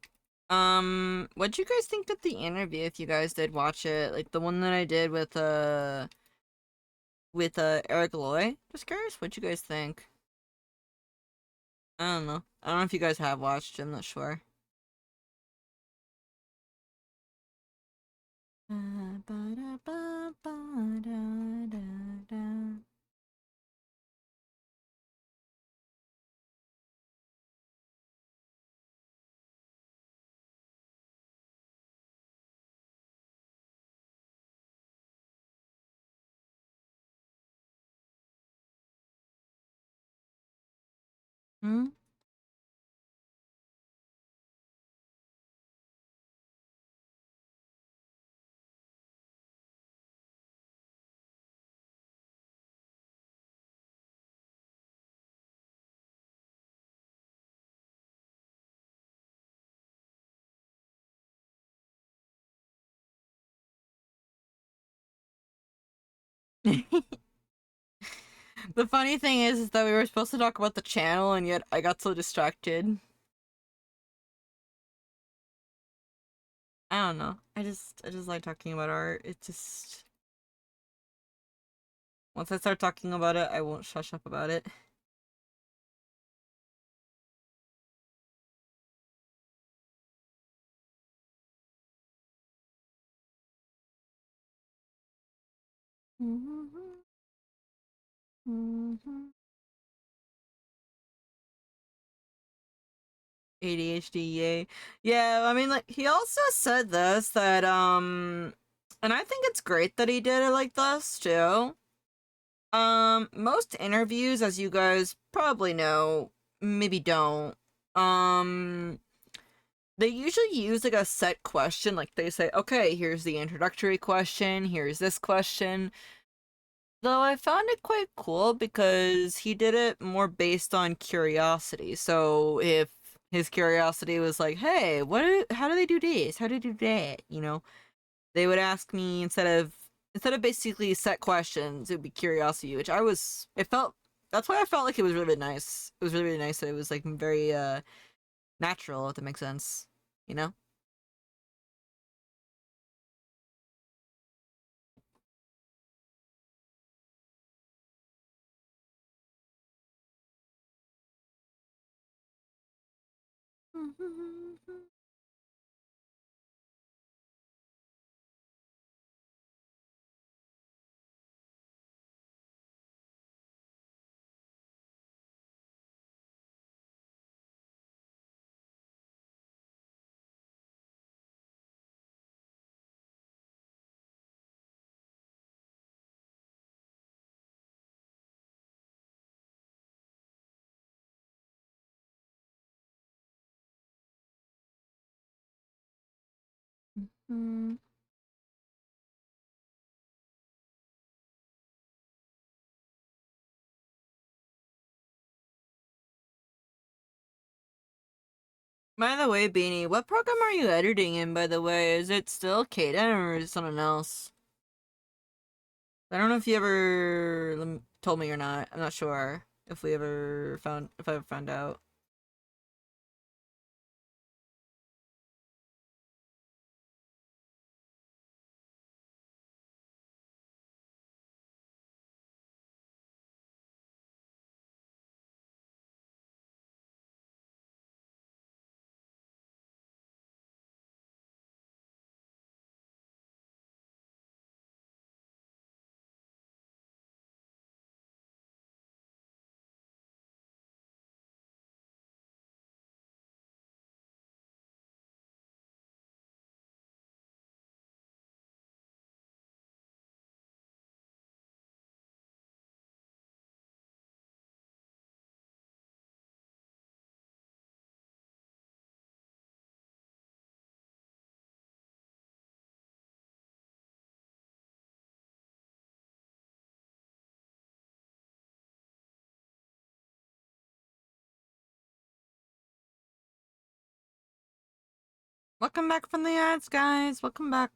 what'd you guys think of the interview if you guys did watch it? Like the one that I did with Eric Loy? Just curious, what'd you guys think? I don't know. I don't know if you guys have watched, I'm not sure. Hmm? The funny thing is that we were supposed to talk about the channel and yet I got so distracted. I don't know. I just like talking about art. It just once I start talking about it, I won't shush up about it. ADHD, yay. Yeah, I mean like he also said this that and I think it's great that he did it like this too. Most interviews, as you guys probably know, maybe don't. Um they usually use like a set question, like they say, okay, here's the introductory question, here's this question. Though I found it quite cool because he did it more based on curiosity. So if his curiosity was like, "Hey, how do they do this? How do they do that?" They would ask me instead of basically set questions, it would be curiosity, which I was. It felt that's why I felt like it was really nice. It was really, really nice that it was like very natural, if that makes sense. You know. By the way, Beanie, what program are you editing in, by the way? Is it still Kaden or is it something else? I don't know if you ever told me or not. I'm not sure if I ever found out. Welcome back from the ads, guys. Welcome back.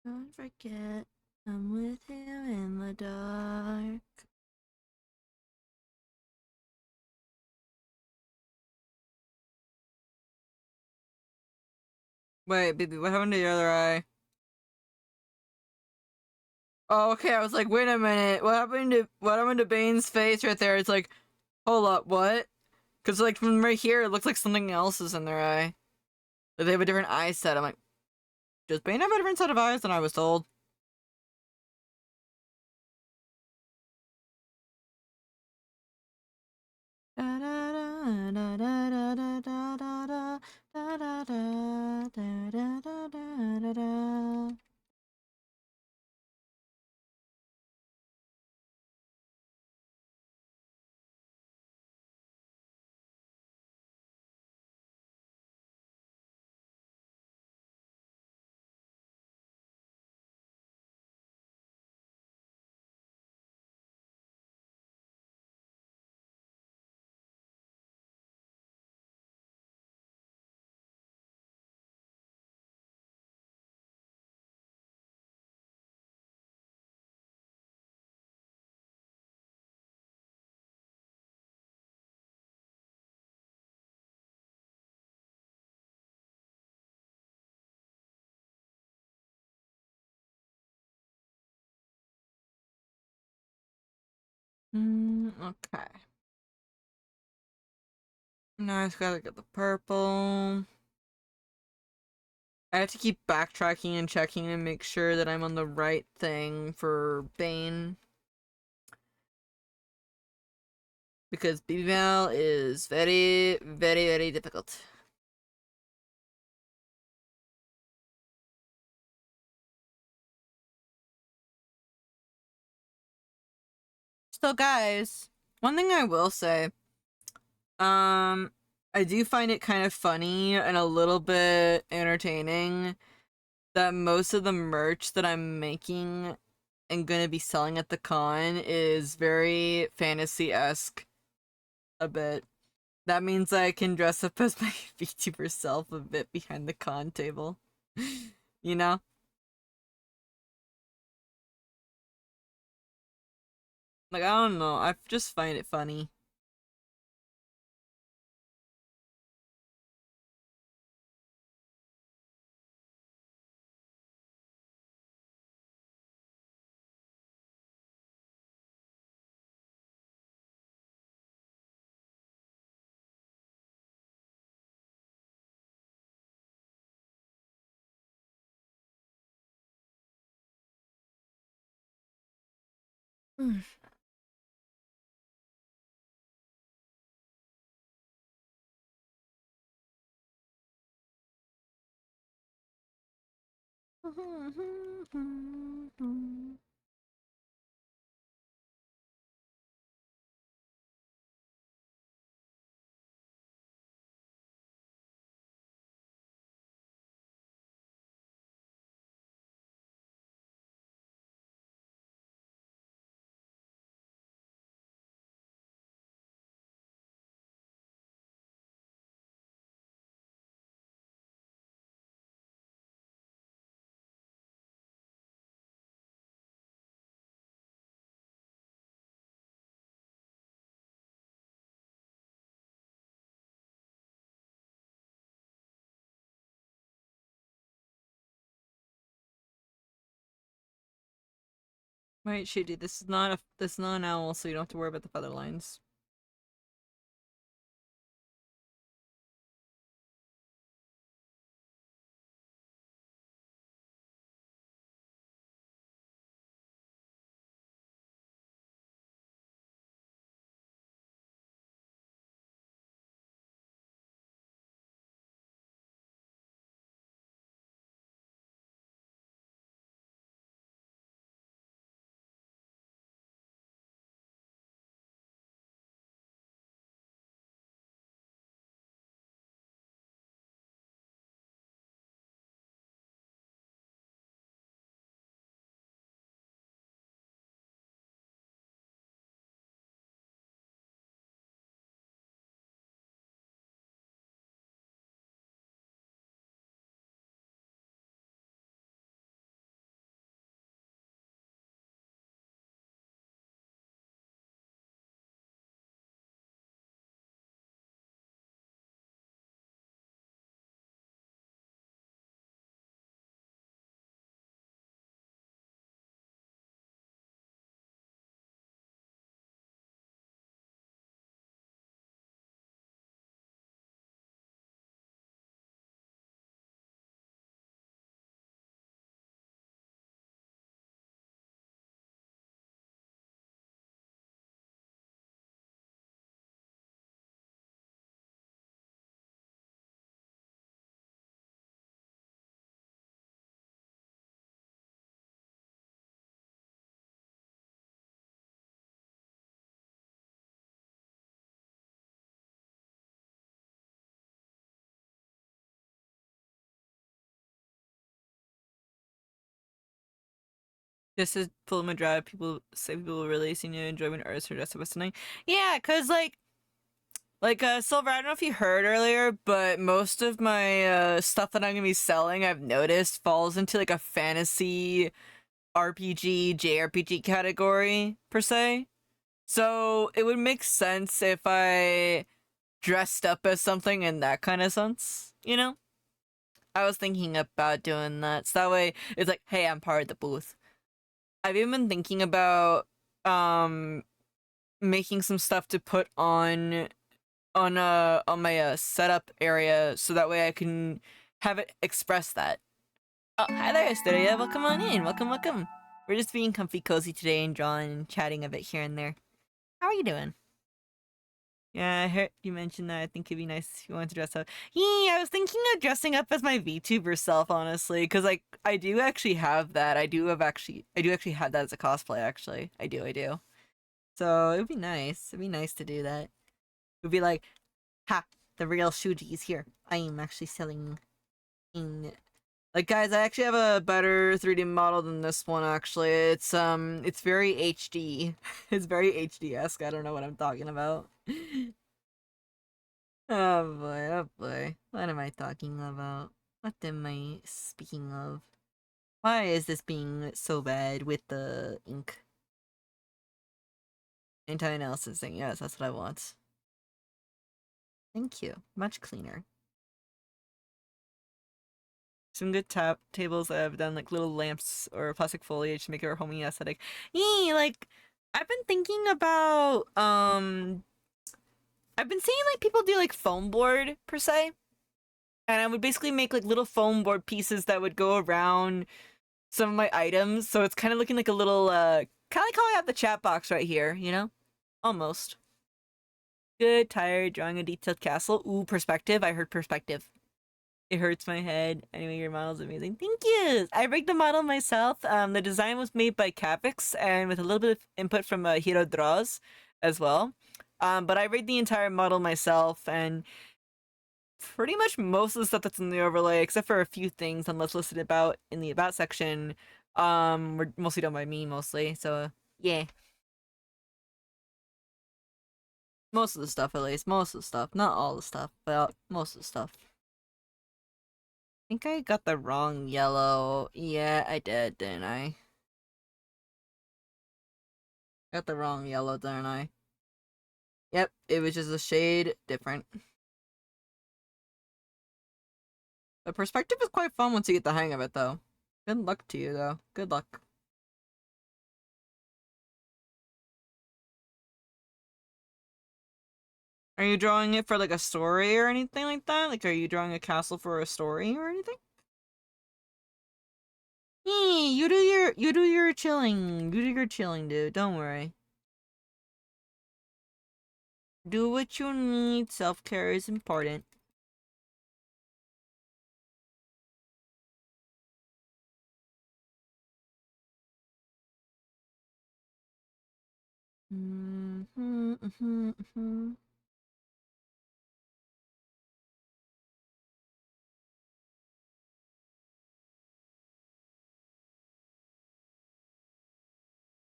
Don't forget, I'm with you in the dark. Wait, baby, what happened to your other eye? Oh, okay, I was like, wait a minute, what happened to Bane's face right there? It's like, hold up, what? Cause like from right here, it looks like something else is in their eye. Like they have a different eye set. I'm like, does Bane have a different set of eyes than I was told? Okay. Now I just gotta get the purple. I have to keep backtracking and checking and make sure that I'm on the right thing for Bane. Because BBL is very, very, very difficult. So guys, one thing I will say, um, I do find it kind of funny and a little bit entertaining that most of the merch that I'm making and gonna be selling at the con is very fantasy-esque a bit. That means I can dress up as my VTuber self a bit behind the con table. You know? Like, I don't know. I just find it funny. Right, Shady, this is not an owl, so you don't have to worry about the feather lines. This is Full Moon Drive. People say people really seem to enjoy when artists are dressed up as something. Yeah, cause Silver, I don't know if you heard earlier, but most of my stuff that I'm gonna be selling, I've noticed, falls into like a fantasy RPG, JRPG category per se. So it would make sense if I dressed up as something in that kind of sense, you know? I was thinking about doing that. So that way it's like, hey, I'm part of the booth. I've even been thinking about um making some stuff to put on my setup area so that way I can have it express that. Oh, hi there, Asteria. Welcome on in. Welcome, welcome. We're just being comfy cozy today and drawing and chatting a bit here and there. How are you doing? Yeah, I heard you mentioned that. I think it'd be nice if you wanted to dress up. Yeah, I was thinking of dressing up as my VTuber self, honestly, because like I do actually have that. I do actually have that as a cosplay. Actually, I do. So it'd be nice. It'd be nice to do that. It'd be like, ha, the real Shuji is here. I am actually selling in. Like, guys, I actually have a better 3D model than this one. Actually, it's very HD. It's very HD-esque. I don't know what I'm talking about. Oh boy, oh boy. What am I talking about? What am I speaking of? Why is this being so bad with the ink? Anti-analysis thing. Yes, that's what I want. Thank you. Much cleaner. Some good tables that have done like little lamps or plastic foliage to make it homey aesthetic. Like I've been thinking about I've been seeing like people do like foam board per se. And I would basically make like little foam board pieces that would go around some of my items. So it's kind of looking like a little kind of like how I have the chat box right here, you know? Almost. Good, tired, drawing a detailed castle. Ooh, perspective. I heard perspective. It hurts my head. Anyway, your model's amazing. Thank you. I rigged the model myself. The design was made by Capix and with a little bit of input from Hero Draws as well. But I rigged the entire model myself, and pretty much most of the stuff that's in the overlay, except for a few things on what's listed about in the about section, were mostly done by me mostly. So yeah, most of the stuff at least, most of the stuff, not all the stuff, but most of the stuff. I think I got the wrong yellow. Yeah, I did, didn't I? Got the wrong yellow, didn't I? Yep, it was just a shade different. The perspective is quite fun once you get the hang of it, though. Good luck to you, though. Good luck. Are you drawing it for like a story or anything like that? Like, are you drawing a castle for a story or anything? You do your chilling. You do your chilling, dude. Don't worry. Do what you need. Self-care is important.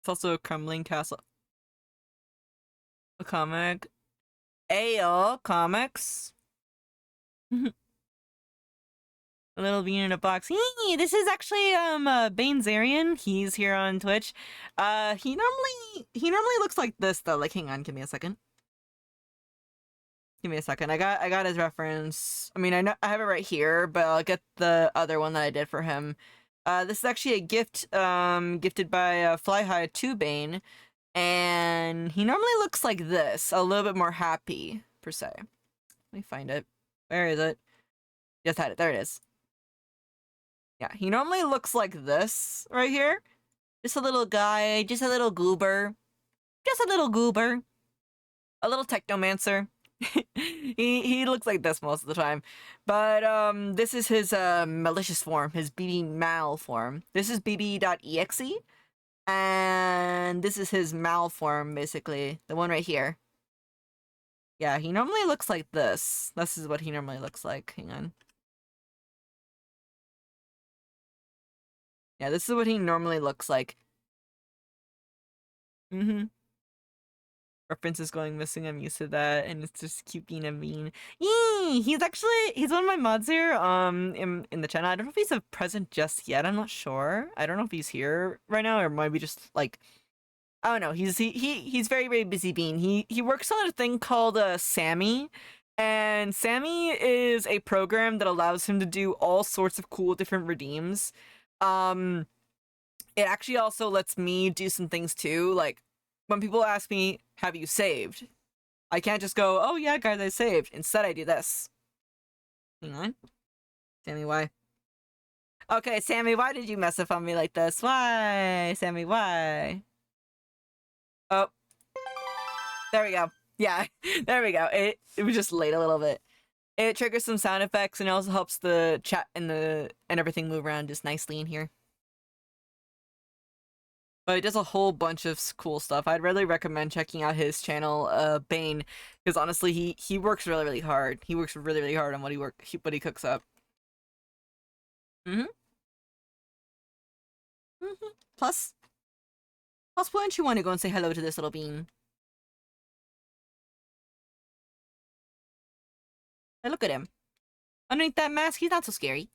It's also a crumbling castle. A comic. Ayo, comics. A little bean in a box. This is actually Bane Zarian. He's here on Twitch. He normally looks like this though. Like, hang on, give me a second. Give me a second. I got his reference. I mean, I know I have it right here, but I'll get the other one that I did for him. This is actually a gift gifted by Fly High to Bane, and he normally looks like this, a little bit more happy per se. Let me find it. Where is it? Just had it. There it is. Yeah, he normally looks like this right here. Just a little guy, just a little goober. Just a little goober. A little technomancer. he looks like this most of the time. But this is his malicious form, his BB mal form. This is BB.exe. And this is his mal form, basically. The one right here. Yeah, he normally looks like this. This is what he normally looks like. Hang on. Yeah, this is what he normally looks like. Reference is going missing. I'm used to that, and it's just cute being a bean. Yee! He's one of my mods here. In the channel. I don't know if he's present just yet. I'm not sure. I don't know if he's here right now, or maybe just like, I don't know. He's very, very busy bean. He works on a thing called Sammy. And Sammy is a program that allows him to do all sorts of cool different redeems. It actually also lets me do some things too. Like, when people ask me, have you saved? I can't just go, oh yeah, guys, I saved. Instead, I do this. Hang on. Sammy, why? Okay, Sammy, why did you mess up on me like this? Why? Sammy, why? Oh. There we go. Yeah, there we go. It was just late a little bit. It triggers some sound effects, and it also helps the chat and everything move around just nicely in here. But it does a whole bunch of cool stuff. I'd really recommend checking out his channel, Bane, because honestly, he works really, really hard. He works really, really hard on what he cooks up. Plus, why don't you want to go and say hello to this little bean? Hey, look at him. Underneath that mask, he's not so scary.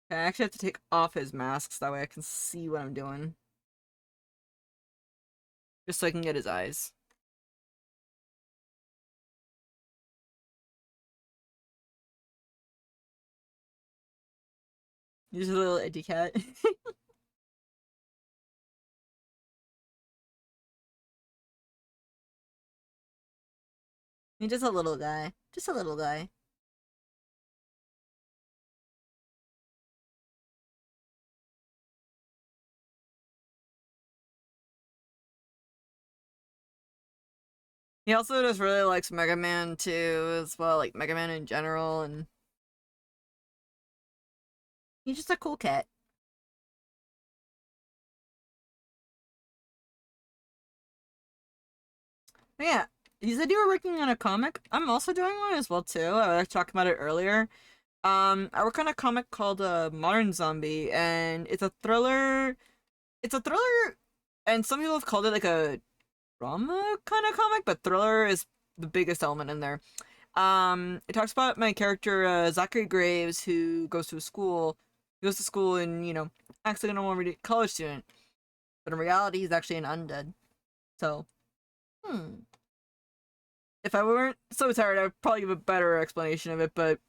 I actually have to take off his masks, that way I can see what I'm doing. Just so I can get his eyes. He's a little itty cat. He's just a little guy. Just a little guy. He also just really likes Mega Man too, as well, like Mega Man in general, and he's just a cool cat. But yeah, you said you were working on a comic. I'm also doing one as well too. I was talking about it earlier. I work on a comic called Modern Zombie, and it's a thriller. It's a thriller, and some people have called it like a drama kind of comic, but thriller is the biggest element in there. It talks about my character, Zachary Graves, who goes to a school. He goes to school and, acts like a normal college student. But in reality, he's actually an undead. So, If I weren't so tired, I'd probably give a better explanation of it, but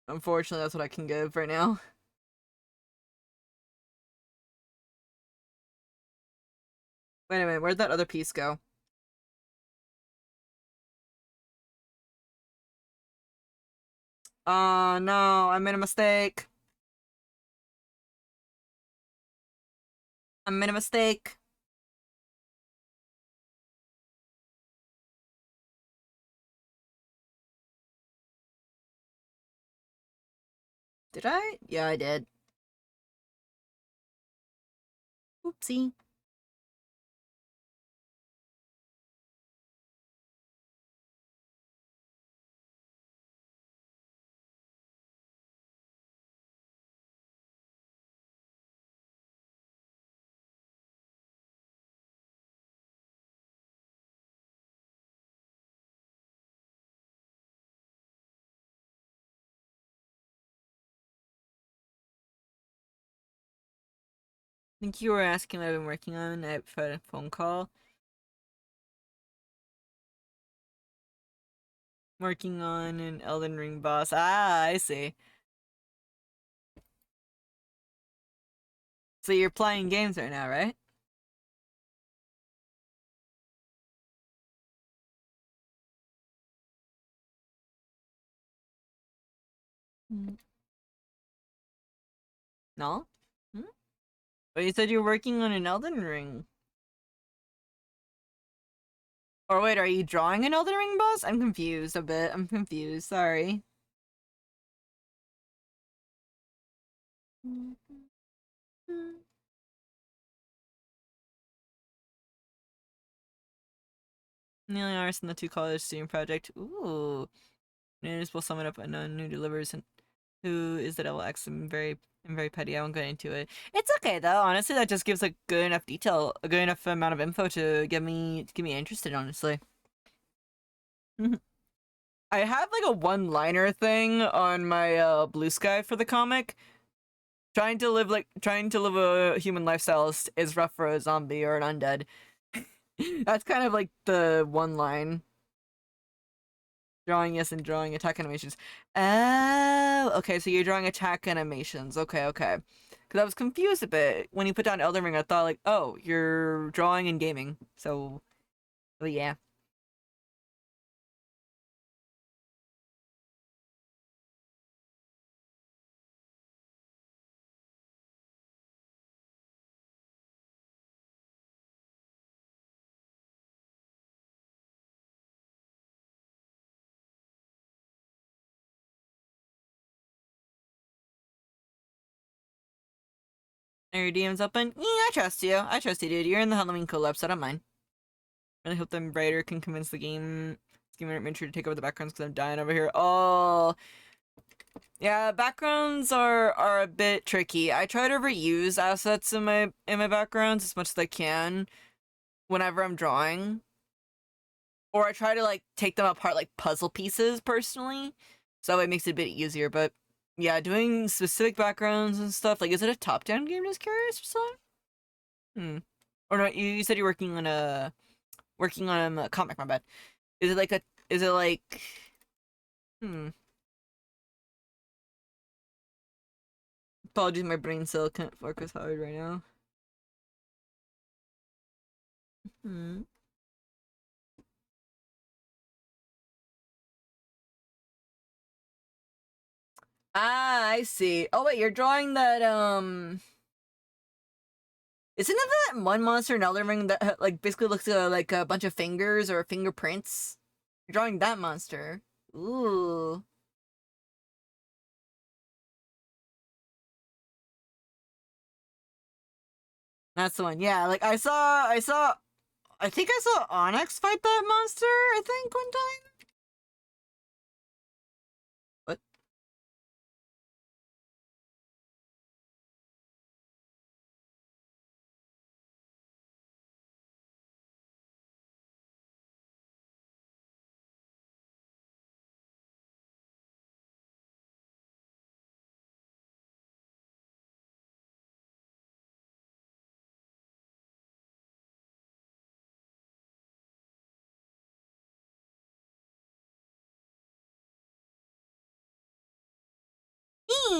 Unfortunately, that's what I can give right now. Wait a minute, where'd that other piece go? Oh no, I made a mistake. I made a mistake. Did I? Yeah, I did. Oopsie. I think you were asking what I've been working on. I've had a phone call. Working on an Elden Ring boss. Ah, I see. So you're playing games right now, right? Mm. No? Hmm? But you said you're working on an Elden Ring. Or wait, are you drawing an Elden Ring boss? I'm confused a bit. I'm confused. Sorry. Nearly artist in the two college student project. Ooh. News will summon up unknown who delivers and who is the devil X. I'm very petty. I won't get into it. It's okay though. Honestly, that just gives a good enough detail, a good enough amount of info to get me interested. Honestly, I have like a one-liner thing on my Blue Sky for the comic. Trying to live a human lifestyle is rough for a zombie or an undead. That's kind of like the one line. Drawing, yes, and drawing attack animations. Oh, okay, so you're drawing attack animations. Okay, okay. Because I was confused a bit. When you put down Elden Ring, I thought, like, oh, you're drawing and gaming. So, but yeah. Are your DMs open? Yeah, I trust you. I trust you, dude. You're in the Halloween collab, so I don't mind. Really hope the writer can convince the game administrator to take over the backgrounds because I'm dying over here. Oh, yeah, backgrounds are a bit tricky. I try to reuse assets in my backgrounds as much as I can whenever I'm drawing. Or I try to like take them apart like puzzle pieces personally. So it makes it a bit easier. But yeah, doing specific backgrounds and stuff, like is it a top-down game, just curious or something? Hmm. Or no, you said you're working on a comic, my bad. Is it like a is it like hmm. Apologies, my brain cell can't focus hard right now. Hmm. Ah, I see. Oh wait, you're drawing that isn't it that one monster in Elden Ring that like basically looks like a bunch of fingers or fingerprints? You're drawing that monster. Ooh. That's the one. Yeah, like I think I saw Onyx fight that monster, I think, one time. What?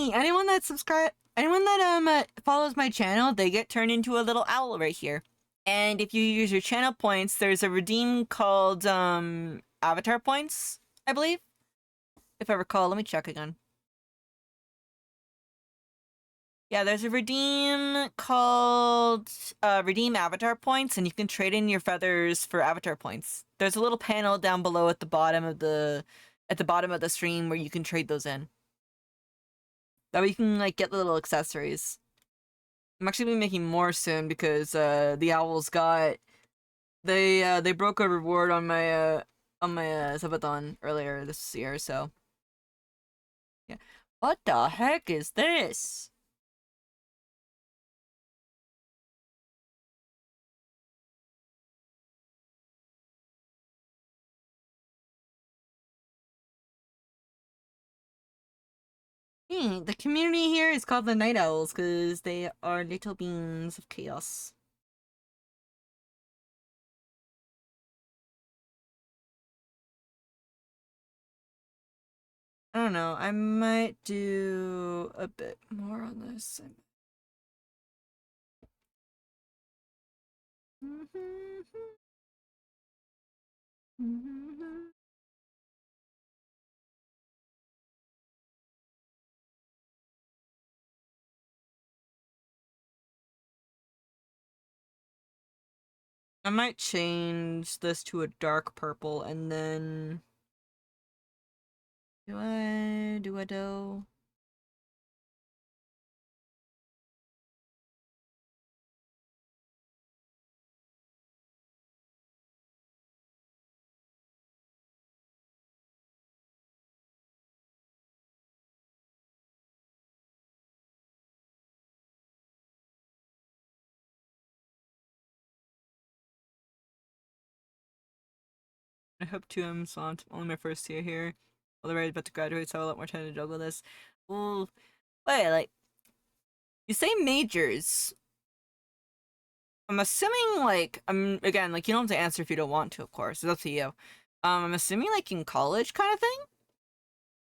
me. Anyone that follows my channel, they get turned into a little owl right here. And if you use your channel points, there's a redeem called avatar points, I believe. If I recall, let me check again. Yeah, there's a redeem called redeem avatar points, and you can trade in your feathers for avatar points. There's a little panel down below at the bottom of the stream where you can trade those in. That way you can like get the little accessories. I'm actually gonna be making more soon because the owls got they broke a reward on my subathon earlier this year, so yeah. What the heck is this? The community here is called the Night Owls because they are little beings of chaos. I don't know, I might do a bit more on this. I might change this to a dark purple and then do I do? I hope 2M slot. Only my first year here. Already about to graduate, so I have a lot more time to juggle this. Well, wait, like, you say majors. I'm assuming, like, again, like, you don't have to answer if you don't want to, of course. It's up to you. I'm assuming, like, in college kind of thing?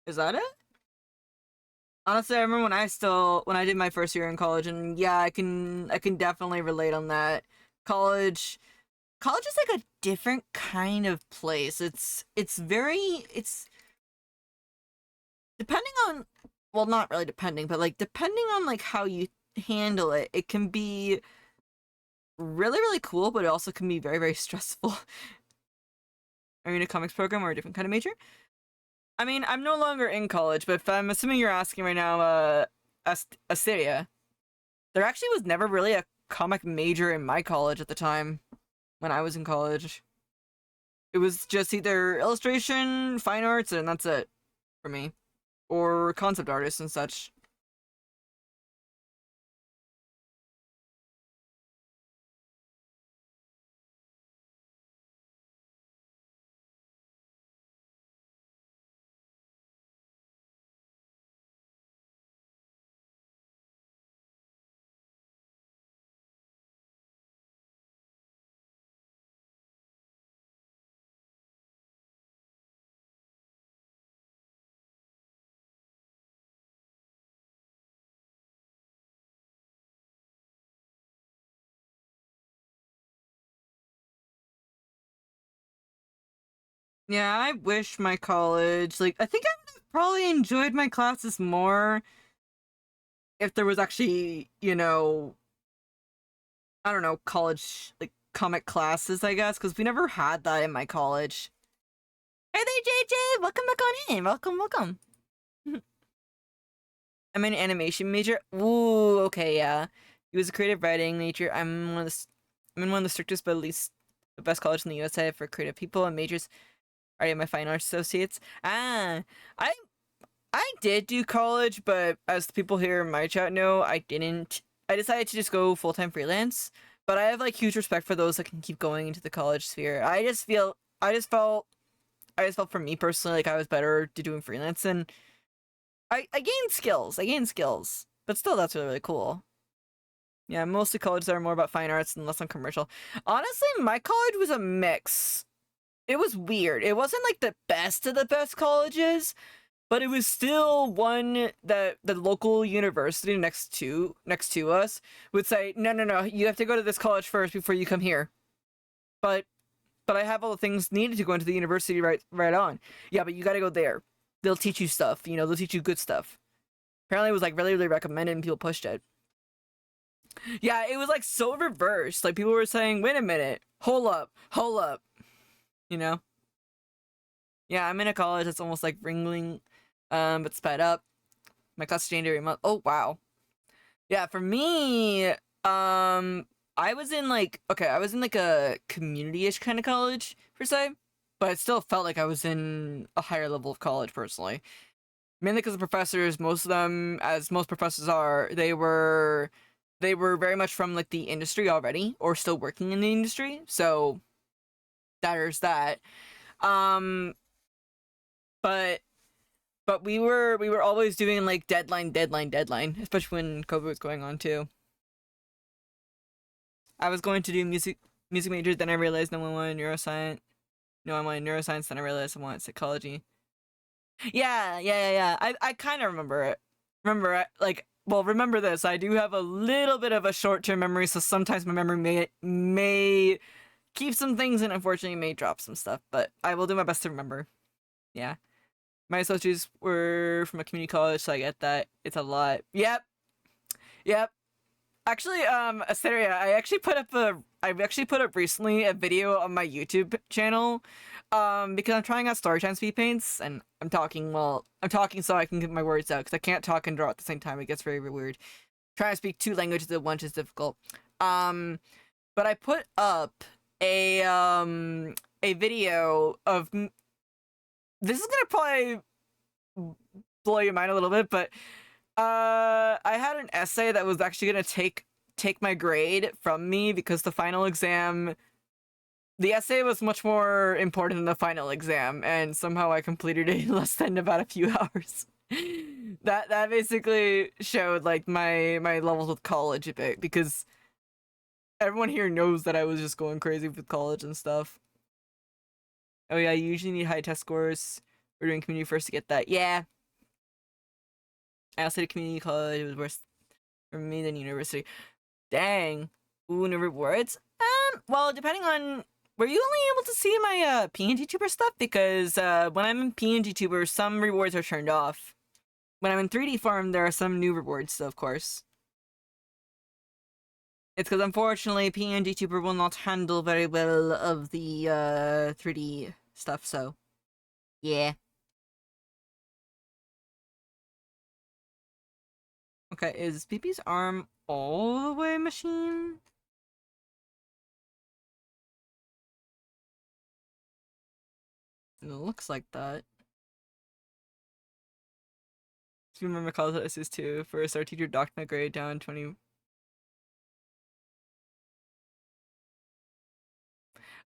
Is that it? Honestly, I remember when I did my first year in college, and yeah, I can definitely relate on that. College is like a different kind of place. It's depending on, well, not really depending, but like depending on like how you handle it, it can be really, really cool, but it also can be very, very stressful. Are you in a comics program or a different kind of major? I mean, I'm no longer in college, but if I'm assuming you're asking right now, Asteria, there actually was never really a comic major in my college at the time when I was in college. It was just either illustration, fine arts, and that's it for me. Or concept artists and such. Yeah, I wish my college, like, I think I would have probably enjoyed my classes more if there was actually, you know, I don't know, college, like, comic classes, I guess, because we never had that in my college. Hey there, JJ! Welcome back on in! Welcome. I'm an animation major. Ooh, okay, yeah. He was a creative writing major. I'm in one of the strictest but least the best college in the USA for creative people and majors. I have my fine arts associates. I did do college, but as the people here in my chat know, I didn't. I decided to just go full-time freelance. But I have like huge respect for those that can keep going into the college sphere. I just felt for me personally like I was better to doing freelance, and I gained skills. But still, that's really, really cool. Yeah, mostly colleges are more about fine arts and less on commercial. Honestly, my college was a mix. It was weird. It wasn't like the best of the best colleges, but it was still one that the local university next to us would say, no, no, no, you have to go to this college first before you come here. But I have all the things needed to go into the university right on. Yeah, but you got to go there. They'll teach you stuff. You know, they'll teach you good stuff. Apparently, it was like really, really recommended, and people pushed it. Yeah, it was like so reversed. Like people were saying, "Wait a minute, hold up, hold up," you know. Yeah, I'm in a college that's almost like Ringling, but sped up. My class changed every month. Oh wow. Yeah, for me, I was in like I was in like a community-ish kind of college per se, but it still felt like I was in a higher level of college personally. Mainly because the professors, most of them, as most professors are, they were very much from like the industry already or still working in the industry. So there's that. Um, but we were always doing like deadline, especially when COVID was going on too. I was going to do music major, then I realized no one wanted neuroscience. No one wanted neuroscience, then I realized I wanted psychology. Yeah. I kind of remember it. Like, well, remember this. I do have a little bit of a short-term memory, so sometimes my memory may keep some things and unfortunately may drop some stuff, but I will do my best to remember. Yeah. My associates were from a community college, so I get that. It's a lot. Yep. Actually, Asteria, I've actually put up recently a video on my YouTube channel, because I'm trying out Storytime speed paints, and I'm talking so I can get my words out, because I can't talk and draw at the same time. It gets very, very weird. Trying to speak two languages at once is difficult. But I put up a video of this is gonna probably blow your mind a little bit, but I had an essay that was actually gonna take my grade from me because the final exam, the essay was much more important than the final exam, and somehow I completed it in less than about a few hours. That basically showed like my levels with college a bit, because everyone here knows that I was just going crazy with college and stuff. Oh yeah, you usually need high test scores. We're doing community first to get that. Yeah. I also did community college. It was worse for me than university. Dang. Ooh, no rewards? Well, depending on... Were you only able to see my PNG Tuber stuff? Because when I'm in PNG Tuber, some rewards are turned off. When I'm in 3D Farm, there are some new rewards, of course. It's because unfortunately PNG Tuber will not handle very well of the 3D stuff, so... Yeah. Okay, is BB's arm all the way machine? It looks like that. Do you remember college essays too? First, our teacher docked my grade down 20.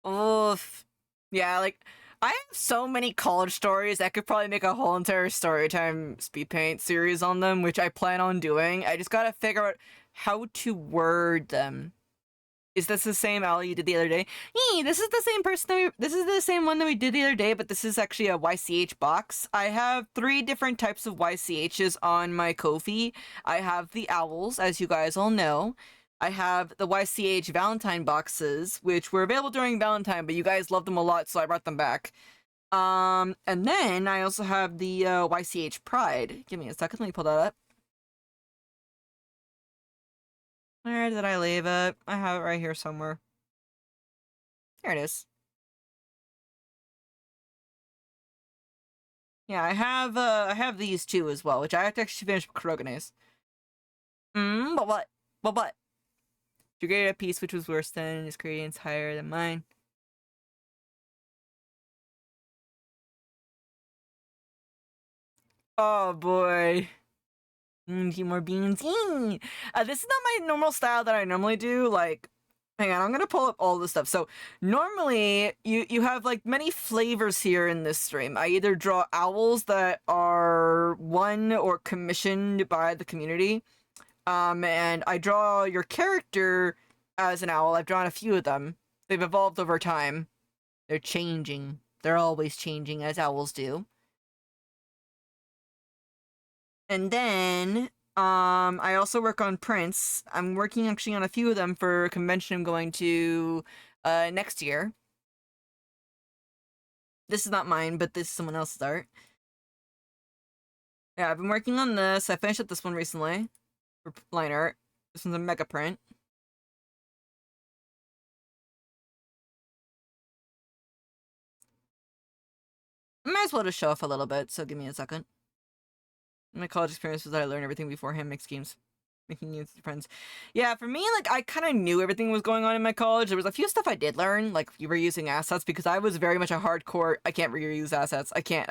Oof. Yeah, like, I have so many college stories. I could probably make a whole entire Storytime speed paint series on them, which I plan on doing. I just gotta figure out how to word them. Is this the same alley you did the other day? This is the same person this is the same one that we did the other day, but this is actually a YCH box. I have 3 different types of YCHs on my Ko-fi. I have the owls, as you guys all know. I have the YCH Valentine boxes, which were available during Valentine, but you guys loved them a lot, so I brought them back. And then I also have the YCH Pride. Give me a second, let me pull that up. Where did I leave it? I have it right here somewhere. Here it is. Yeah, I have these two as well, which I have to actually finish Kuroganes. But what? But you graded a piece which was worse than his gradient's higher than mine. Oh boy. Few more beans. This is not my normal style that I normally do. Like, hang on, I'm gonna pull up all this stuff. So normally you have like many flavors here in this stream. I either draw owls that are won or commissioned by the community. And I draw your character as an owl. I've drawn a few of them. They've evolved over time. They're changing. They're always changing, as owls do. And then I also work on prints. I'm working actually on a few of them for a convention I'm going to next year. This is not mine, but this is someone else's art. Yeah, I've been working on this. I finished up this one recently for line art. This one's a mega print. I might as well just show off a little bit, so give me a second. My college experience was that I learned everything beforehand, make schemes, making new friends. Yeah, for me, like, I kind of knew everything was going on in my college. There was a few stuff I did learn, like reusing assets, because I was very much a hardcore, I can't reuse assets. I can't.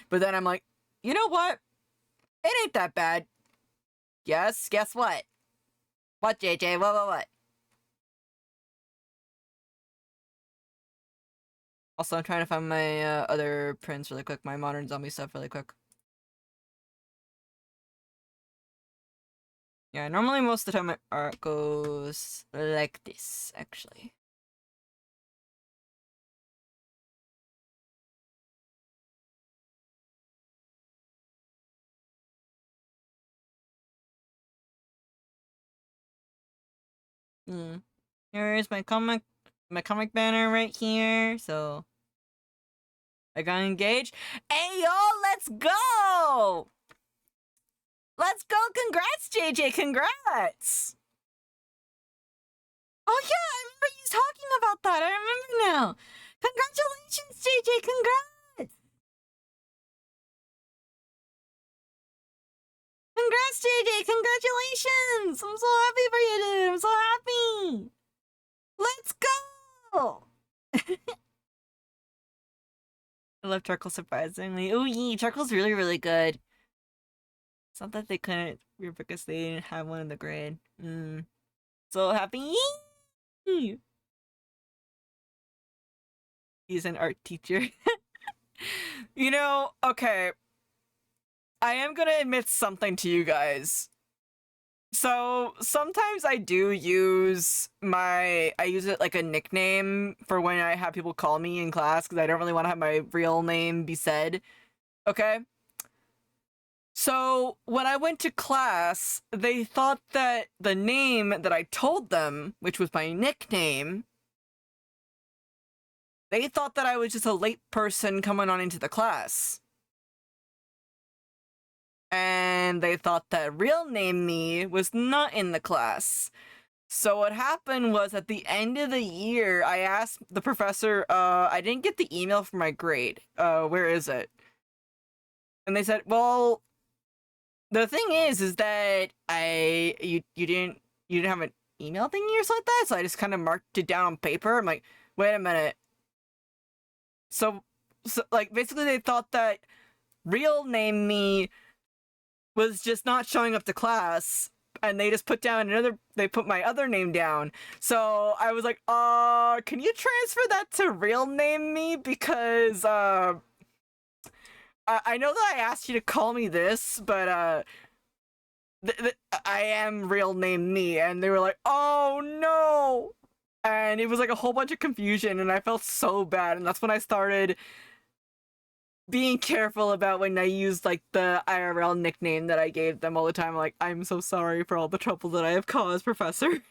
But then I'm like, you know what? It ain't that bad. Yes, guess what? What, JJ? What? Also, I'm trying to find my other prints really quick, my modern zombie stuff really quick. Yeah, normally most of the time my art goes like this, actually. Here's my comic banner right here, so I got engaged. Hey y'all, let's go! Let's go! Congrats, JJ! Congrats! Oh yeah, I remember you talking about that. I remember now. Congratulations, JJ! Congrats! Congrats, JJ! Congratulations! I'm so happy for you, dude. I'm so happy. Let's go! I love charcoal surprisingly. Oh yeah, charcoal's really, really good. It's not that they couldn't because they didn't have one in the grade. So happy. He's an art teacher. You know, okay. I am gonna admit something to you guys. So sometimes I do use I use it like a nickname for when I have people call me in class because I don't really want to have my real name be said. Okay? So when I went to class, they thought that the name that I told them, which was my nickname, they thought that I was just a late person coming on into the class. And they thought that real name me was not in the class. So what happened was at the end of the year, I asked the professor, I didn't get the email for my grade. Where is it? And they said, well, the thing is that you didn't have an email thingy or something like that, so I just kind of marked it down on paper. I'm like, wait a minute. So like, basically they thought that real name me was just not showing up to class, and they just put my other name down. So I was like, can you transfer that to real name me? Because, I know that I asked you to call me this, but, I am real name me. And they were like, oh no! And it was like a whole bunch of confusion, and I felt so bad, and that's when I started being careful about when I used like the IRL nickname that I gave them all the time. Like, I'm so sorry for all the trouble that I have caused, Professor.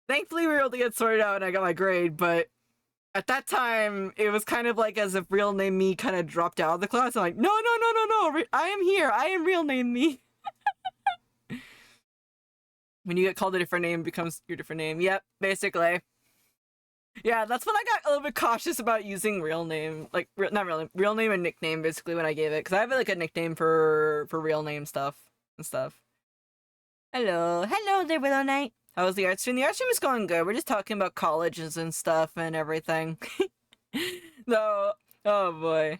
Thankfully, we were able to get sorted out and I got my grade, but at that time, it was kind of like as if real name me kind of dropped out of the class. I'm like, no, I am here. I am real name me. When you get called a different name, it becomes your different name. Yep, basically. Yeah, that's when I got a little bit cautious about using real name, like not real name and nickname basically when I gave it, because I have like a nickname for real name stuff and stuff. Hello there, Willow Knight. How was the art stream? The art stream is going good. We're just talking about colleges and stuff and everything. No, oh boy,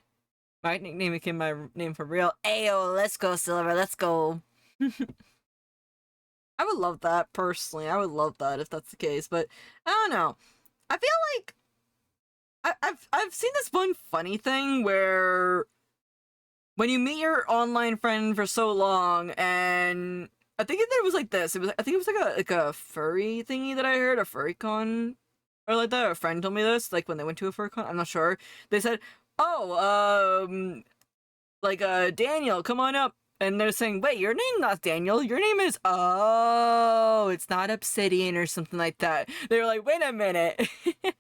my nickname became my name for real. Ayo, let's go, Silver. Let's go. I would love that personally. I would love that if that's the case, but I don't know. I feel like I've seen this one funny thing where when you meet your online friend for so long, and I think it was like this. I think it was like a furry thingy that I heard, a furry con or like that. A friend told me this, like when they went to a furry con. I'm not sure. They said, "Oh, like Daniel, come on up. And they're saying, wait, your name not Daniel, your name is, oh, it's not Obsidian or something like that. They were like, wait a minute. It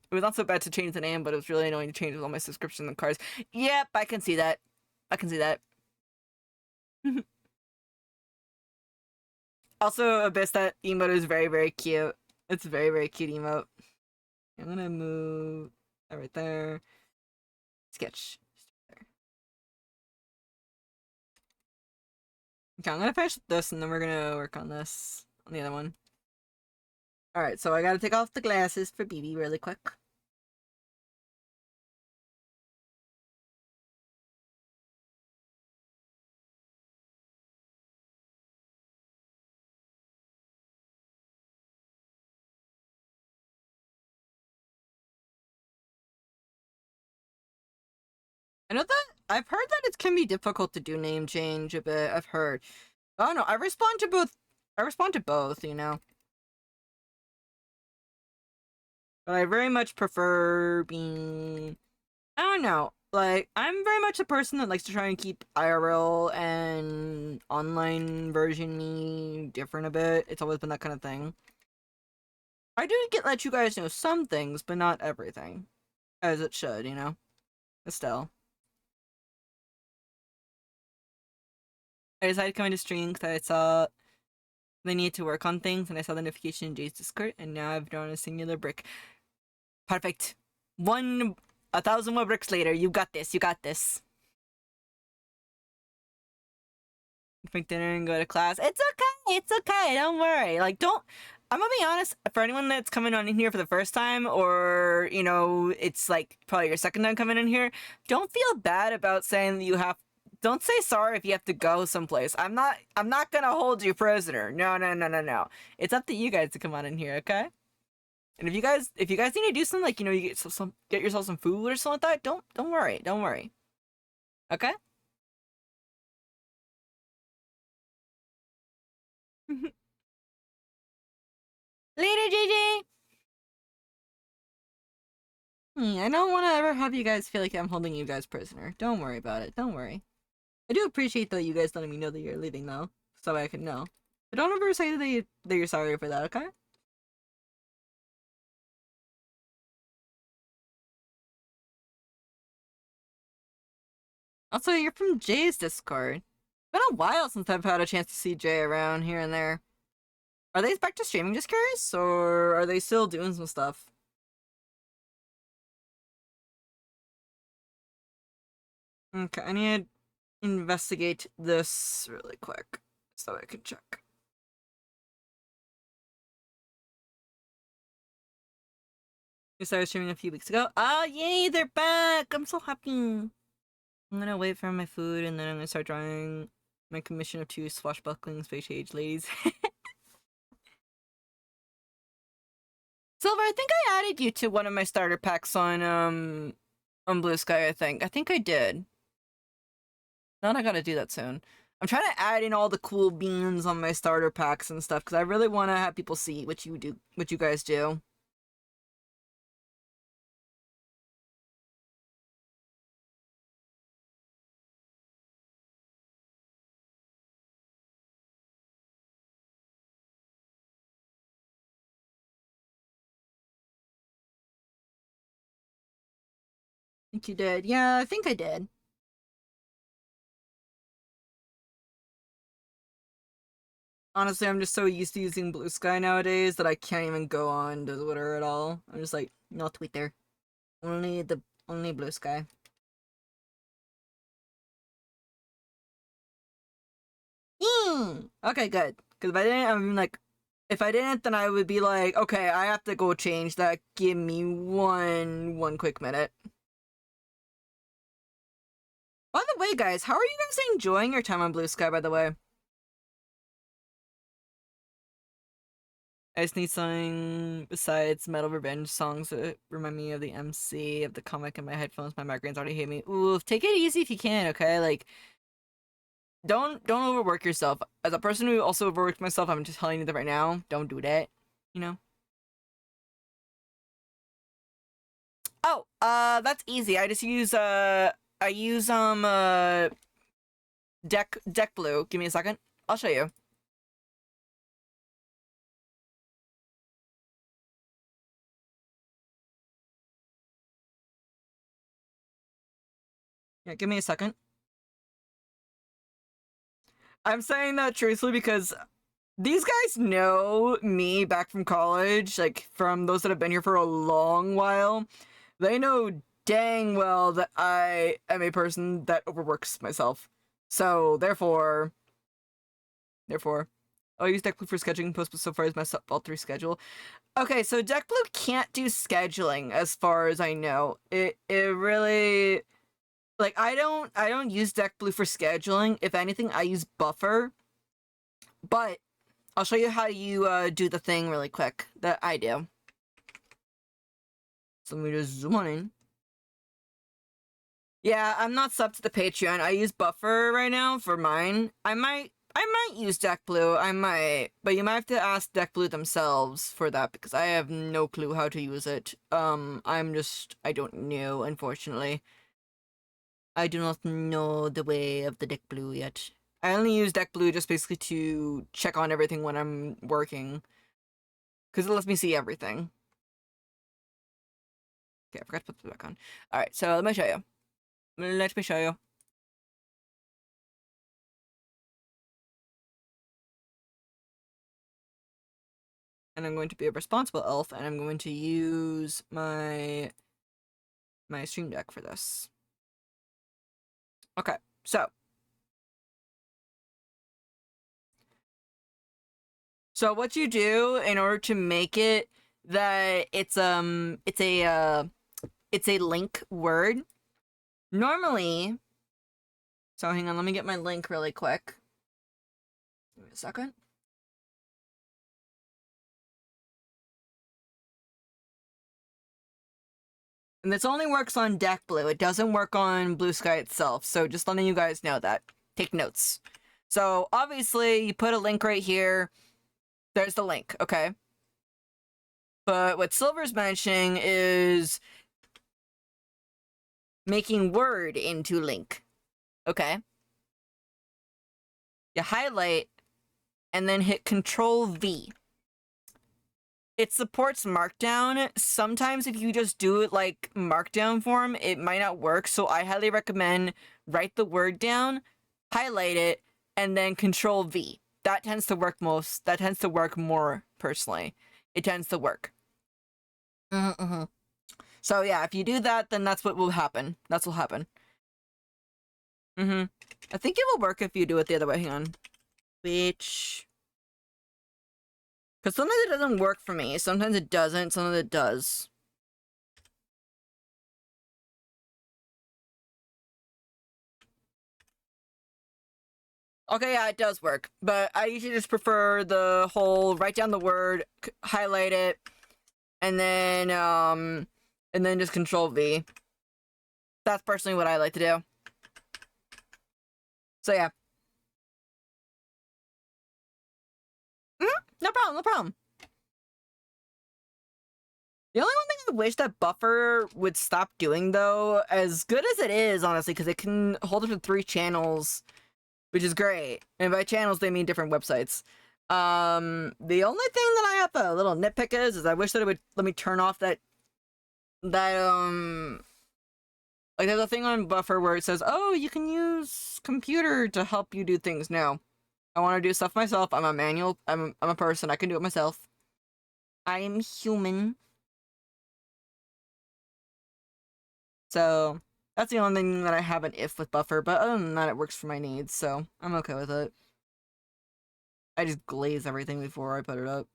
was not so bad to change the name, but it was really annoying to change all my subscriptions and cards. Yep, I can see that. I can see that. Also, Abyss, that emote is very, very cute. It's a very, very cute emote. I'm gonna move that right there. Sketch. Okay, I'm gonna finish this and then we're gonna work on this, on the other one. Alright, so I gotta take off the glasses for BB really quick. I know that I've heard that it can be difficult to do name change a bit. I've heard. I don't know. I respond to both. I respond to both, you know. But I very much prefer being. I don't know. Like, I'm very much a person that likes to try and keep IRL and online version me different a bit. It's always been that kind of thing. I do let you guys know some things, but not everything. As it should, you know? Estelle. I decided to come into stream because I saw they need to work on things, and I saw the notification in Jay's Discord, and now I've drawn a singular brick. Perfect. 1,000 more bricks later. You got this. You got this. Drink dinner and go to class. It's okay. It's okay. Don't worry. Like, don't. I'm gonna be honest. For anyone that's coming on in here for the first time, or you know, it's like probably your second time coming in here, don't feel bad about saying that you have. Don't say sorry if you have to go someplace. I'm not gonna hold you prisoner. No, no, no, no, no. It's up to you guys to come on in here, okay? And if you guys need to do something like, you know, you get yourself some food or something like that, don't worry. Don't worry. Okay? Later, JJ. I don't want to ever have you guys feel like I'm holding you guys prisoner. Don't worry about it. Don't worry. I do appreciate though you guys letting me know that you're leaving though, so I can know. But don't ever say that you're sorry for that, okay? Also, you're from Jay's Discord. It's been a while since I've had a chance to see Jay around here and there. Are they back to streaming, just curious? Or are they still doing some stuff? Okay, I need to investigate this really quick so I can check. You started streaming a few weeks ago? Oh, yay, they're back! I'm so happy. I'm gonna wait for my food and then I'm gonna start drawing my commission of 2 swashbuckling space age ladies. Silver, I think I added you to one of my starter packs on Blue Sky, I think. I think I did. Now I gotta do that soon. I'm trying to add in all the cool beans on my starter packs and stuff, because I really want to have people see what you guys do. I think you did. Yeah, I think I did. Honestly, I'm just so used to using Blue Sky nowadays that I can't even go on to Twitter at all. I'm just like, no Twitter. Only Blue Sky. Okay, good. Because if I didn't, I'm like, if I didn't, then I would be like, okay, I have to go change that. Give me one quick minute. By the way, guys, how are you guys enjoying your time on Blue Sky, by the way? I just need something besides Metal Revenge songs that remind me of the MC, of the comic in my headphones. My migraines already hate me. Ooh, take it easy if you can, okay? Like, don't overwork yourself. As a person who also overworks myself, I'm just telling you that right now. Don't do that. You know? Oh, that's easy. I just use, I use, deck blue. Give me a second. I'll show you. Yeah, give me a second. I'm saying that truthfully because these guys know me back from college, like from those that have been here for a long while. They know dang well that I am a person that overworks myself. So, therefore, I'll use Deck Blue for scheduling. Post so far as messed up all 3 schedule. Okay, so Deck Blue can't do scheduling as far as I know. It really like I don't use Deck Blue for scheduling. If anything, I use Buffer. But I'll show you how you do the thing really quick that I do. So let me just zoom on in. Yeah, I'm not subbed to the Patreon. I use Buffer right now for mine. I might use Deck Blue. I might, but you might have to ask Deck Blue themselves for that because I have no clue how to use it. I don't know, unfortunately. I do not know the way of the Deck Blue yet. I only use Deck Blue just basically to check on everything when I'm working. Because it lets me see everything. Okay, I forgot to put this back on. Alright, so let me show you. Let me show you. And I'm going to be a responsible elf, and I'm going to use my Stream Deck for this. Okay, so what you do in order to make it that it's a link word. Normally, so hang on, let me get my link really quick. Give me a second. And this only works on Deck Blue. It doesn't work on Blue Sky itself. So just letting you guys know that. Take notes. So obviously you put a link right here. There's the link, okay? But what Silver's mentioning is making word into link. Okay? You highlight and then hit Control V. It supports Markdown. Sometimes if you just do it like Markdown form, it might not work. So I highly recommend write the word down, highlight it, and then Control V. That tends to work more personally. It tends to work. So yeah, if you do that, then that's what will happen. That's what will happen. I think it will work if you do it the other way. Hang on. Which... Because sometimes it doesn't work for me. Sometimes it doesn't. Sometimes it does. Okay, yeah, it does work. But I usually just prefer the whole write down the word, highlight it, and then just Control V. That's personally what I like to do. So yeah. No problem, no problem. The only one thing I wish that Buffer would stop doing, though, as good as it is, honestly, because it can hold up to 3 channels, which is great. And by channels, they mean different websites. The only thing that I have a little nitpick is I wish that it would let me turn off like there's a thing on Buffer where it says, oh, you can use computer to help you do things. No. I want to do stuff myself. I'm a person. I can do it myself. I am human. So, that's the only thing that I have an if with Buffer, but other than that, it works for my needs, so I'm okay with it. I just glaze everything before I put it up.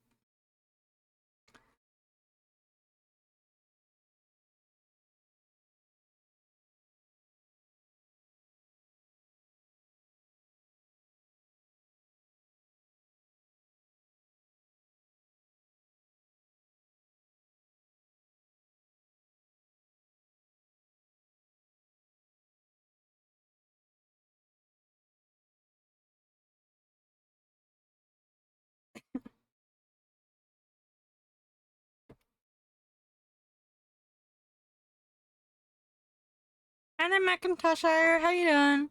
Hi there, Macintoshire. How you doing?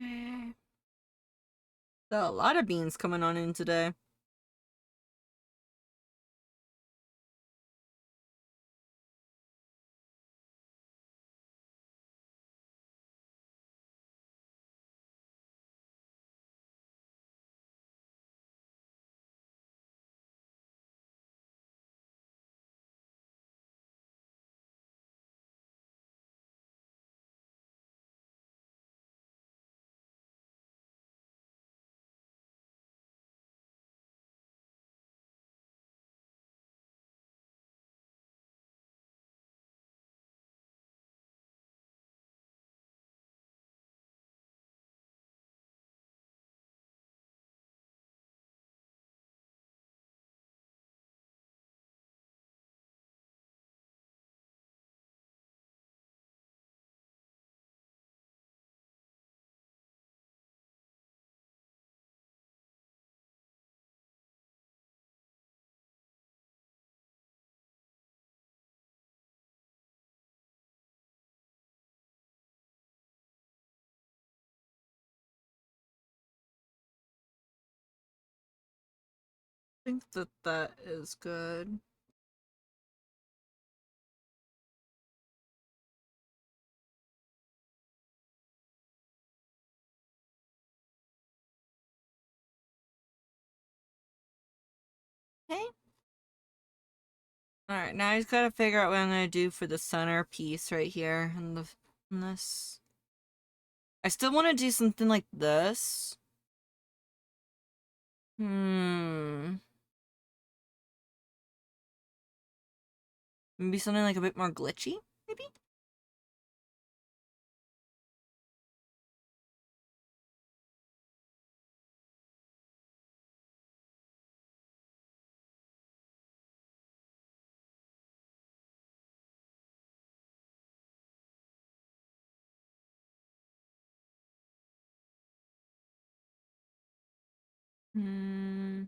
Okay. Got a lot of beans coming on in today. I think that is good. Okay. Alright, now I just gotta figure out what I'm gonna do for the center piece right here and this. I still want to do something like this. Maybe something like a bit more glitchy, maybe? Hmm.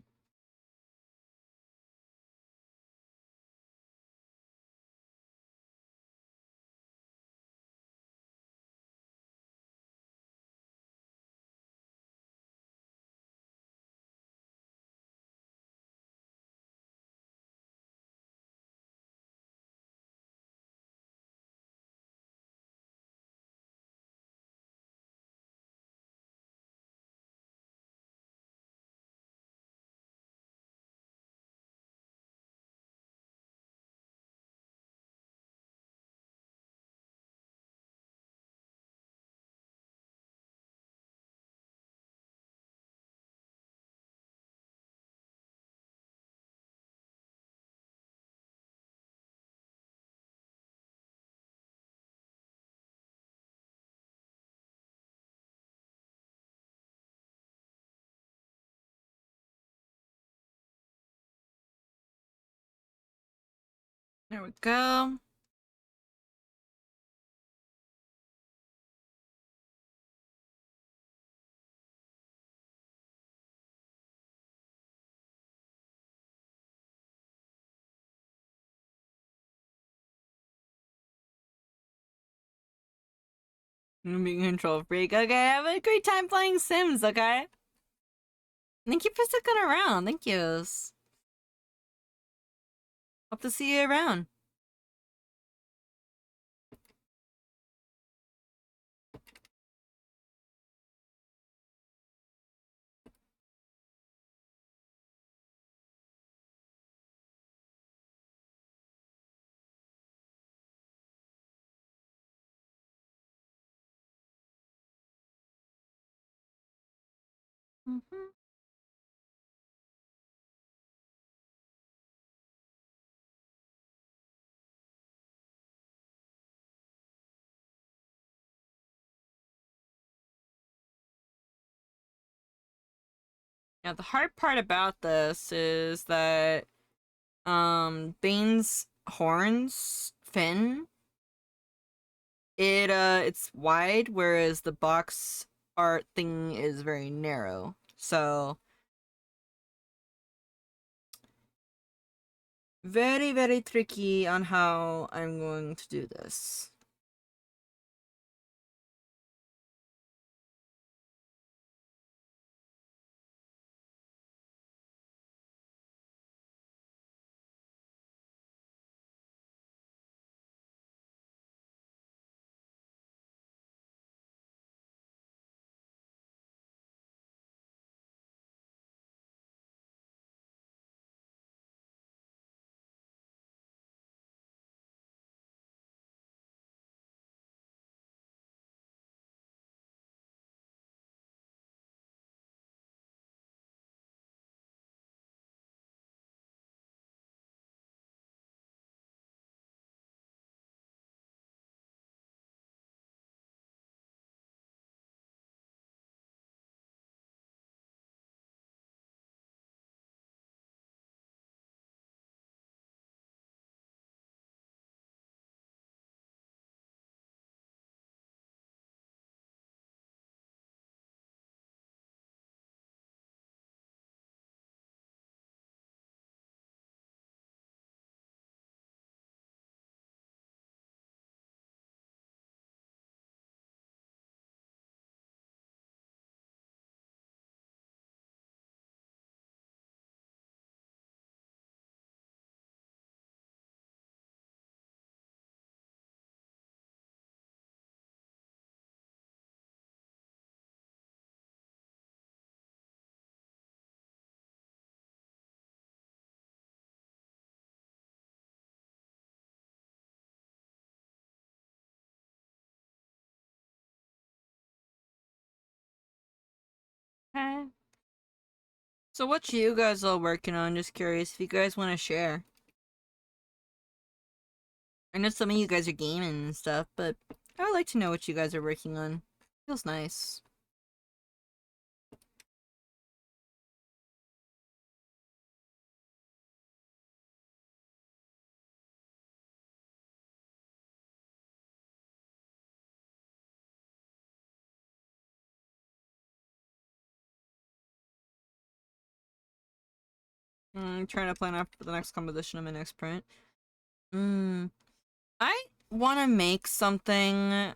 There we go. I'm being a control freak. Okay, have a great time playing Sims, okay? Thank you for sticking around. Thank yous. Hope to see you around. Now the hard part about this is that Bane's horns fin, it's wide, whereas the box art thing is very narrow. So very, very tricky on how I'm going to do this. Okay. So what you guys all working on? Just curious if you guys want to share. I know some of you guys are gaming and stuff, but I would like to know what you guys are working on. Feels nice. Trying to plan out for the next composition of my next print. I want to make something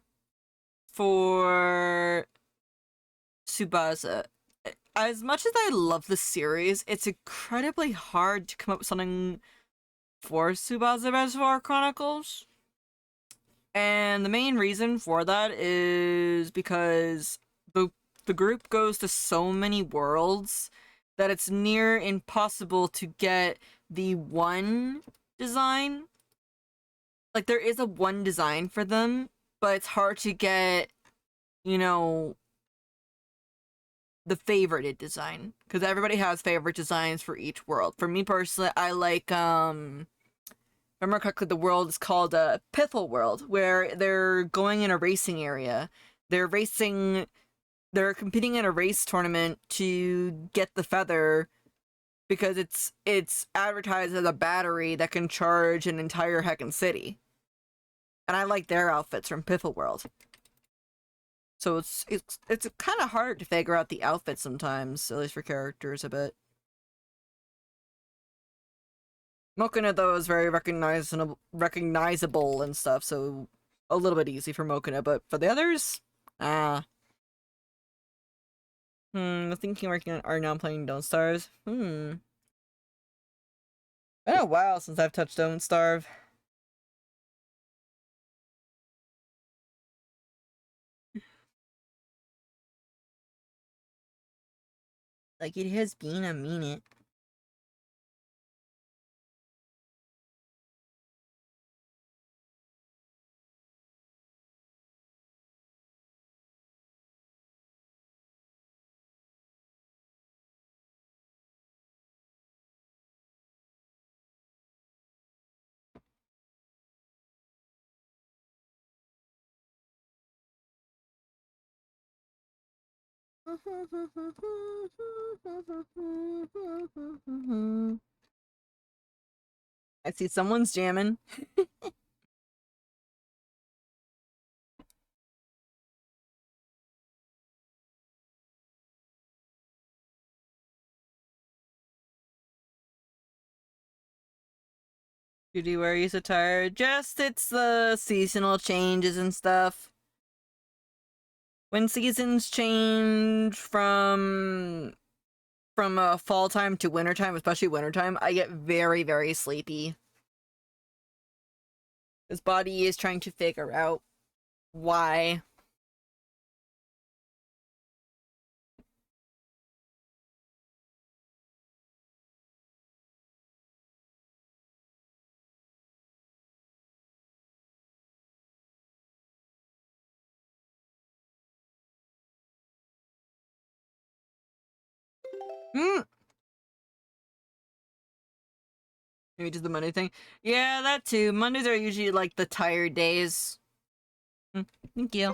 for Tsubasa. As much as I love the series, it's incredibly hard to come up with something for Tsubasa Reservoir Chronicles. And the main reason for that is because the group goes to so many worlds that it's near impossible to get the one design. Like, there is a one design for them, but it's hard to get, you know, the favorited design. Because everybody has favorite designs for each world. For me personally, I like, if I remember correctly, the world is called Pithel World, where they're going in a racing area. They're racing, they're competing in a race tournament to get the feather because it's advertised as a battery that can charge an entire heckin' city. And I like their outfits from Pithel World. So it's kind of hard to figure out the outfits sometimes, at least for characters a bit. Mokina, though, is very recognizable and stuff, so a little bit easy for Mokina, but for the others, I'm thinking working on art now I'm playing Don't Starve. Been a while since I've touched Don't Starve. Like, it has been a minute. I see someone's jamming. Judy, where you so tired? Just, it's the seasonal changes and stuff. When seasons change from fall time to winter time, especially winter time, I get very, very sleepy. His body is trying to figure out why. Maybe just the Monday thing. Yeah, that too. Mondays are usually like the tired days. Thank you.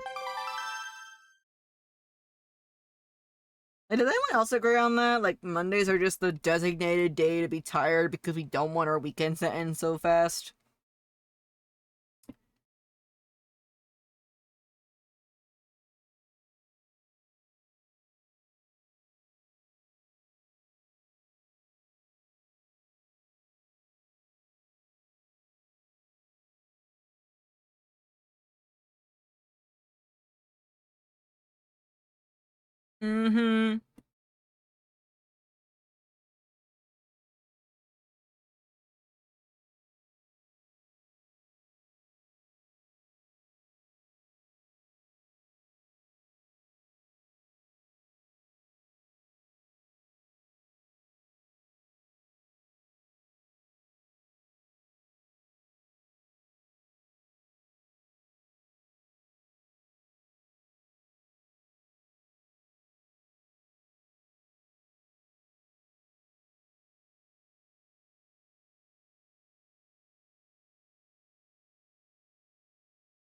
And does anyone else agree on that? Like, Mondays are just the designated day to be tired because we don't want our weekends to end so fast? Mm-hmm.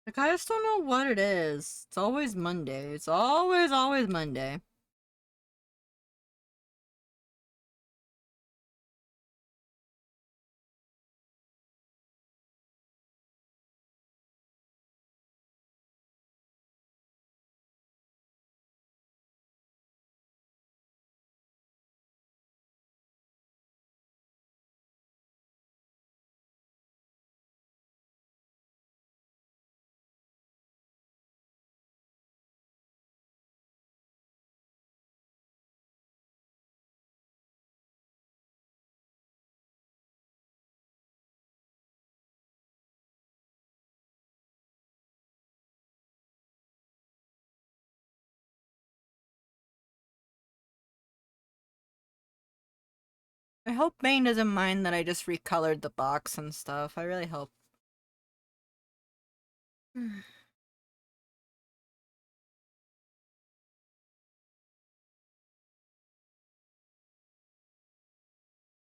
Like, I just don't know what it is. It's always Monday. It's always Monday. I hope Bane doesn't mind that I just recolored the box and stuff. I really hope.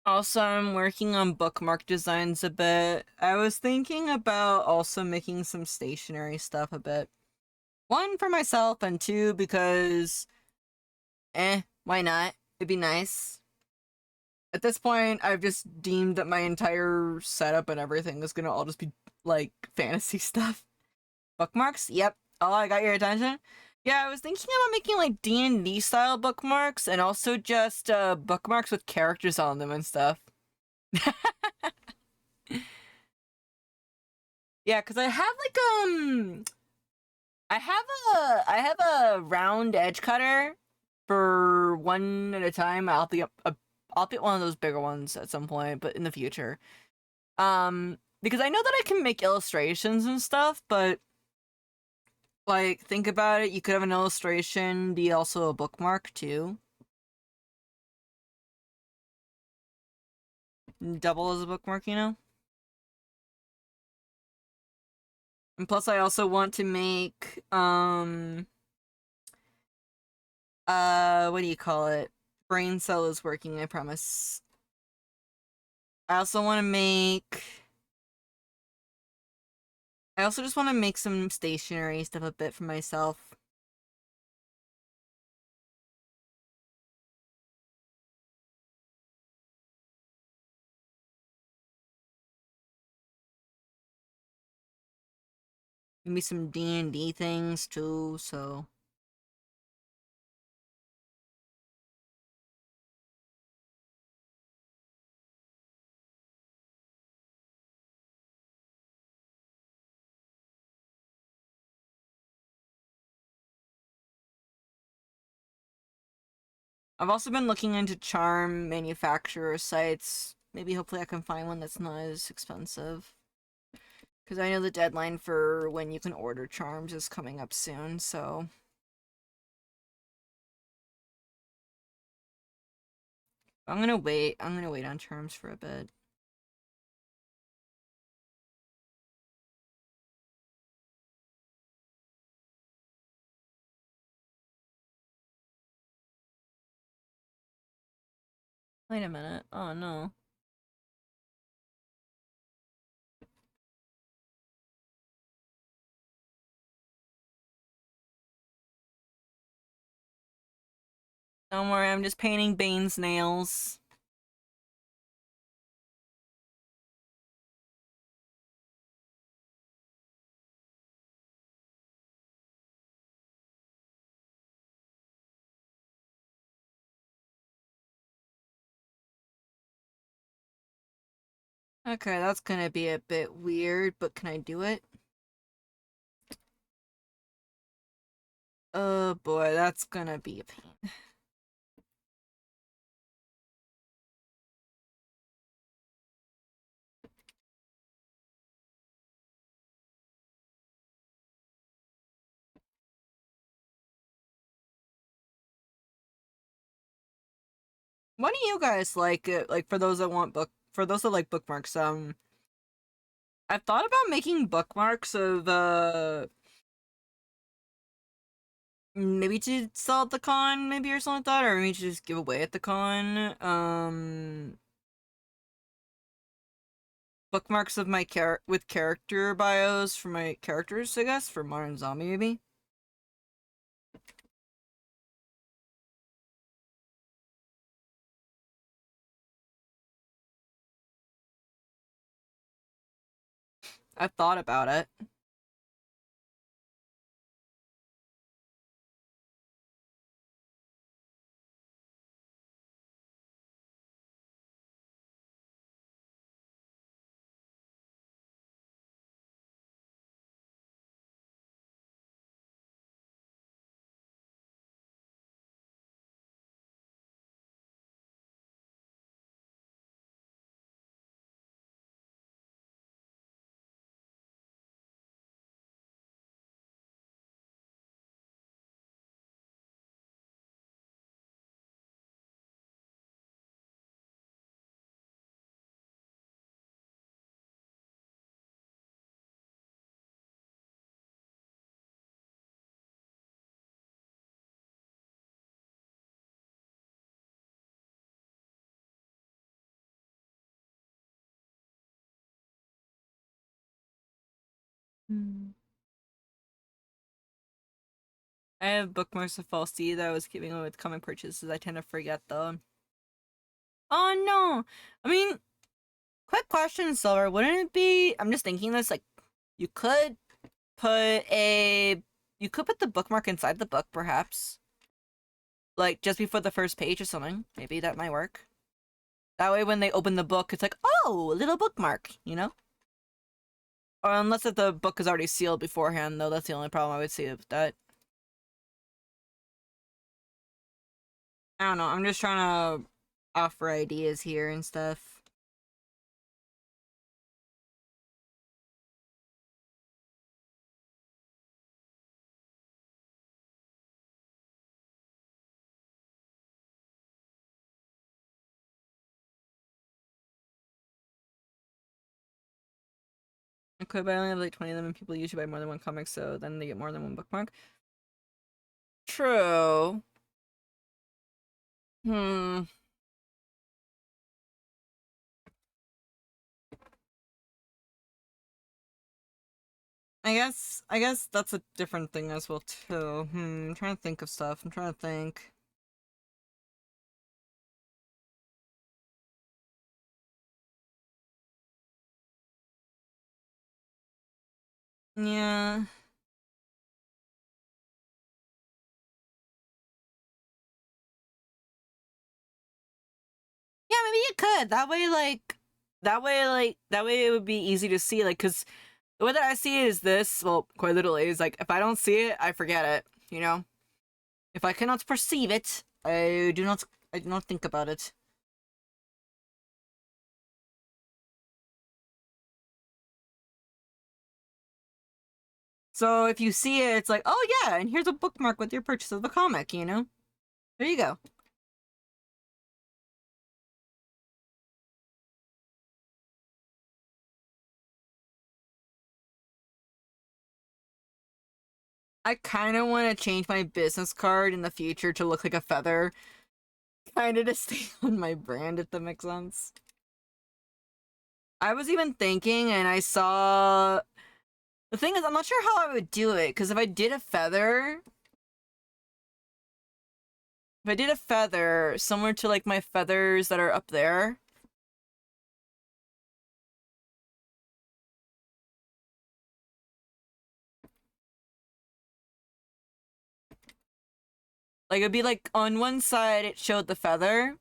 Also, I'm working on bookmark designs a bit. I was thinking about also making some stationery stuff a bit. One, for myself, and two, because, why not? It'd be nice. At this point, I've just deemed that my entire setup and everything is gonna all just be, like, fantasy stuff. Bookmarks? Yep. Oh, I got your attention? Yeah, I was thinking about making, like, D&D style bookmarks, and also just, bookmarks with characters on them and stuff. Yeah, because I have a round edge cutter for one at a time. I'll get one of those bigger ones at some point, but in the future. Because I know that I can make illustrations and stuff, but like think about it, you could have an illustration be also a bookmark too. Double as a bookmark, you know? And plus I also want to make what do you call it? Brain cell is working, I promise. I also want to make I also just want to make some stationery stuff a bit for myself. Maybe some D&D things too, so I've also been looking into charm manufacturer sites. Maybe hopefully I can find one that's not as expensive. Because I know the deadline for when you can order charms is coming up soon, so I'm gonna wait. I'm gonna wait on charms for a bit. Wait a minute. Oh no. Don't worry, I'm just painting Bane's nails. Okay, that's gonna be a bit weird, but can I do it? Oh boy, that's gonna be a pain. What do you guys like? Like for those that want for those that like bookmarks, I've thought about making bookmarks of maybe to sell at the con, maybe or something like that, or maybe to just give away at the con. bookmarks of my character bios for my characters, I guess, for Modern Zombie maybe. I've thought about it. Hmm. I have bookmarks of Falsey that I was keeping with comic purchases. I tend to forget though. Oh no! I mean, quick question, Silver. Wouldn't it be? I'm just thinking this. Like, you could put a, you could put the bookmark inside the book, perhaps. Like just before the first page or something. Maybe that might work. That way, when they open the book, it's like, oh, a little bookmark. You know? Or unless if the book is already sealed beforehand, though. That's the only problem I would see with that. I don't know. I'm just trying to offer ideas here and stuff. I could, but I only have like 20 of them, and people usually buy more than one comic, so then they get more than one bookmark. True. Hmm. I guess that's a different thing as well too. I'm trying to think of stuff. I'm trying to think. Yeah. Yeah, maybe you could. That way it would be easy to see. Like, cause the way that I see it is this. Well, quite literally, is like if I don't see it, I forget it. You know, if I cannot perceive it, I do not. I do not think about it. So if you see it, it's like, oh yeah, and here's a bookmark with your purchase of the comic. You know, there you go. I kind of want to change my business card in the future to look like a feather, kind of to stay on my brand, if that makes sense. I was even thinking, and I saw. The thing is, I'm not sure how I would do it, because if I did a feather similar to like my feathers that are up there, like it'd be like on one side it showed the feather.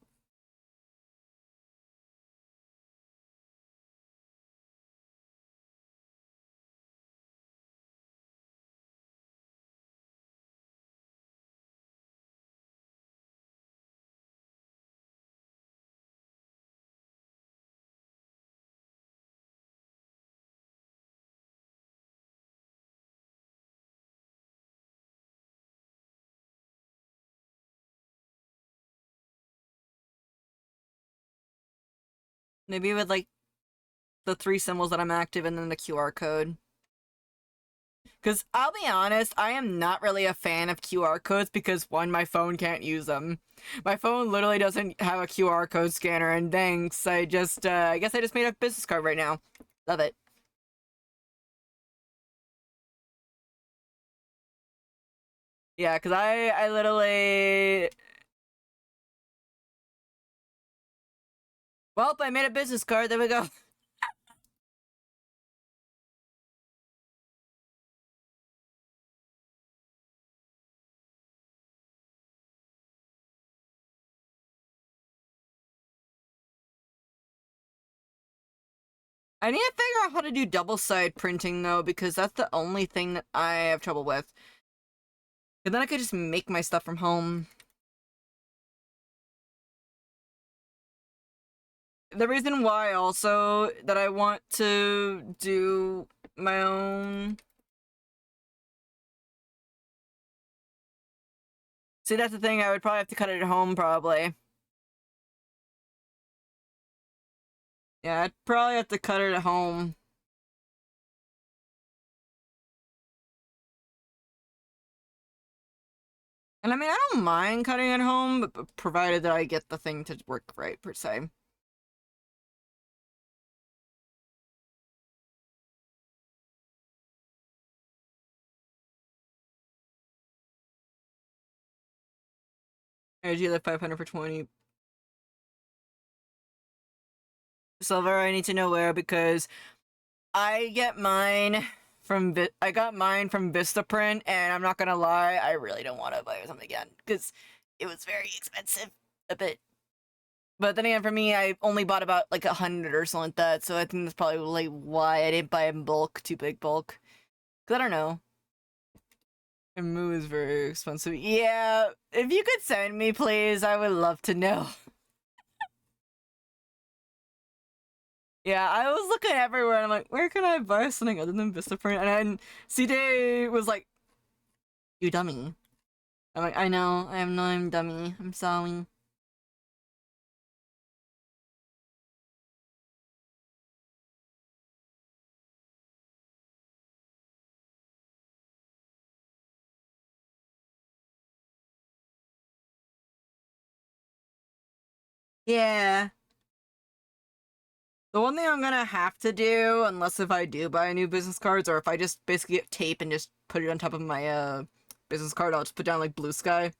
Maybe with like the three symbols that I'm active and then the QR code. Because I'll be honest, I am not really a fan of QR codes because one, my phone can't use them. My phone literally doesn't have a QR code scanner, and thanks, I guess I just made a business card right now. Love it. Yeah, because I literally... Well, I made a business card. There we go. I need to figure out how to do double-side printing, though, because that's the only thing that I have trouble with. And then I could just make my stuff from home. The reason why, also, that I want to do my own... See, that's the thing, I would probably have to cut it at home, probably. Yeah, I'd probably have to cut it at home. And I mean, I don't mind cutting at home, but provided that I get the thing to work right, per se. Energy like 500 for 20. Silver, I need to know where, because I get mine from I got mine from Vistaprint, and I'm not gonna lie, I really don't want to buy something again because it was very expensive, a bit. But then again, for me, I only bought about like 100 or something like that, so I think that's probably like why I didn't buy in bulk, too big bulk. Cause I don't know. And Moo is very expensive. Yeah, if you could send me, please, I would love to know. Yeah, I was looking everywhere, and I'm like, where can I buy something other than Vistaprint? And then CJ was like, you dummy. I'm like, I know, I'm dummy. I'm sorry. Yeah. The one thing I'm gonna have to do, unless if I do buy new business cards, or if I just basically get tape and just put it on top of my business card, I'll just put down like Blue Sky.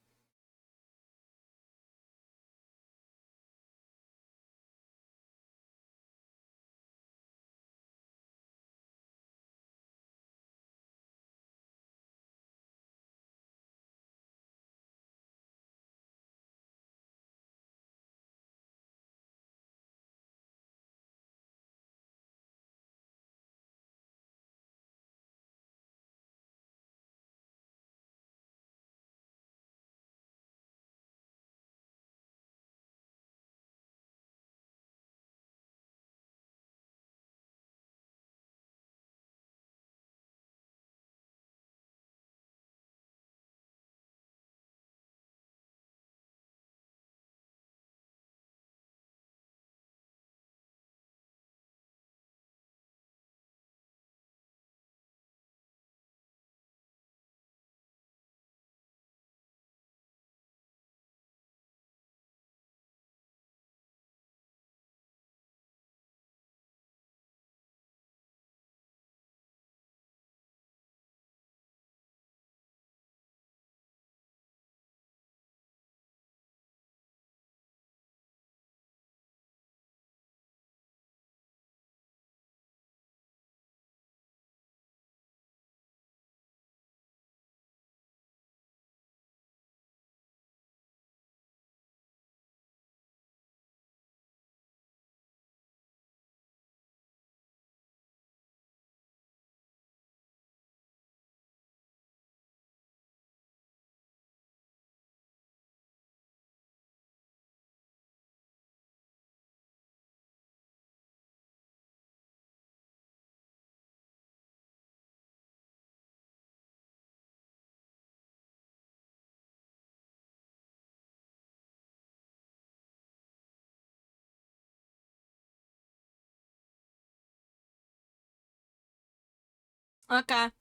Okay.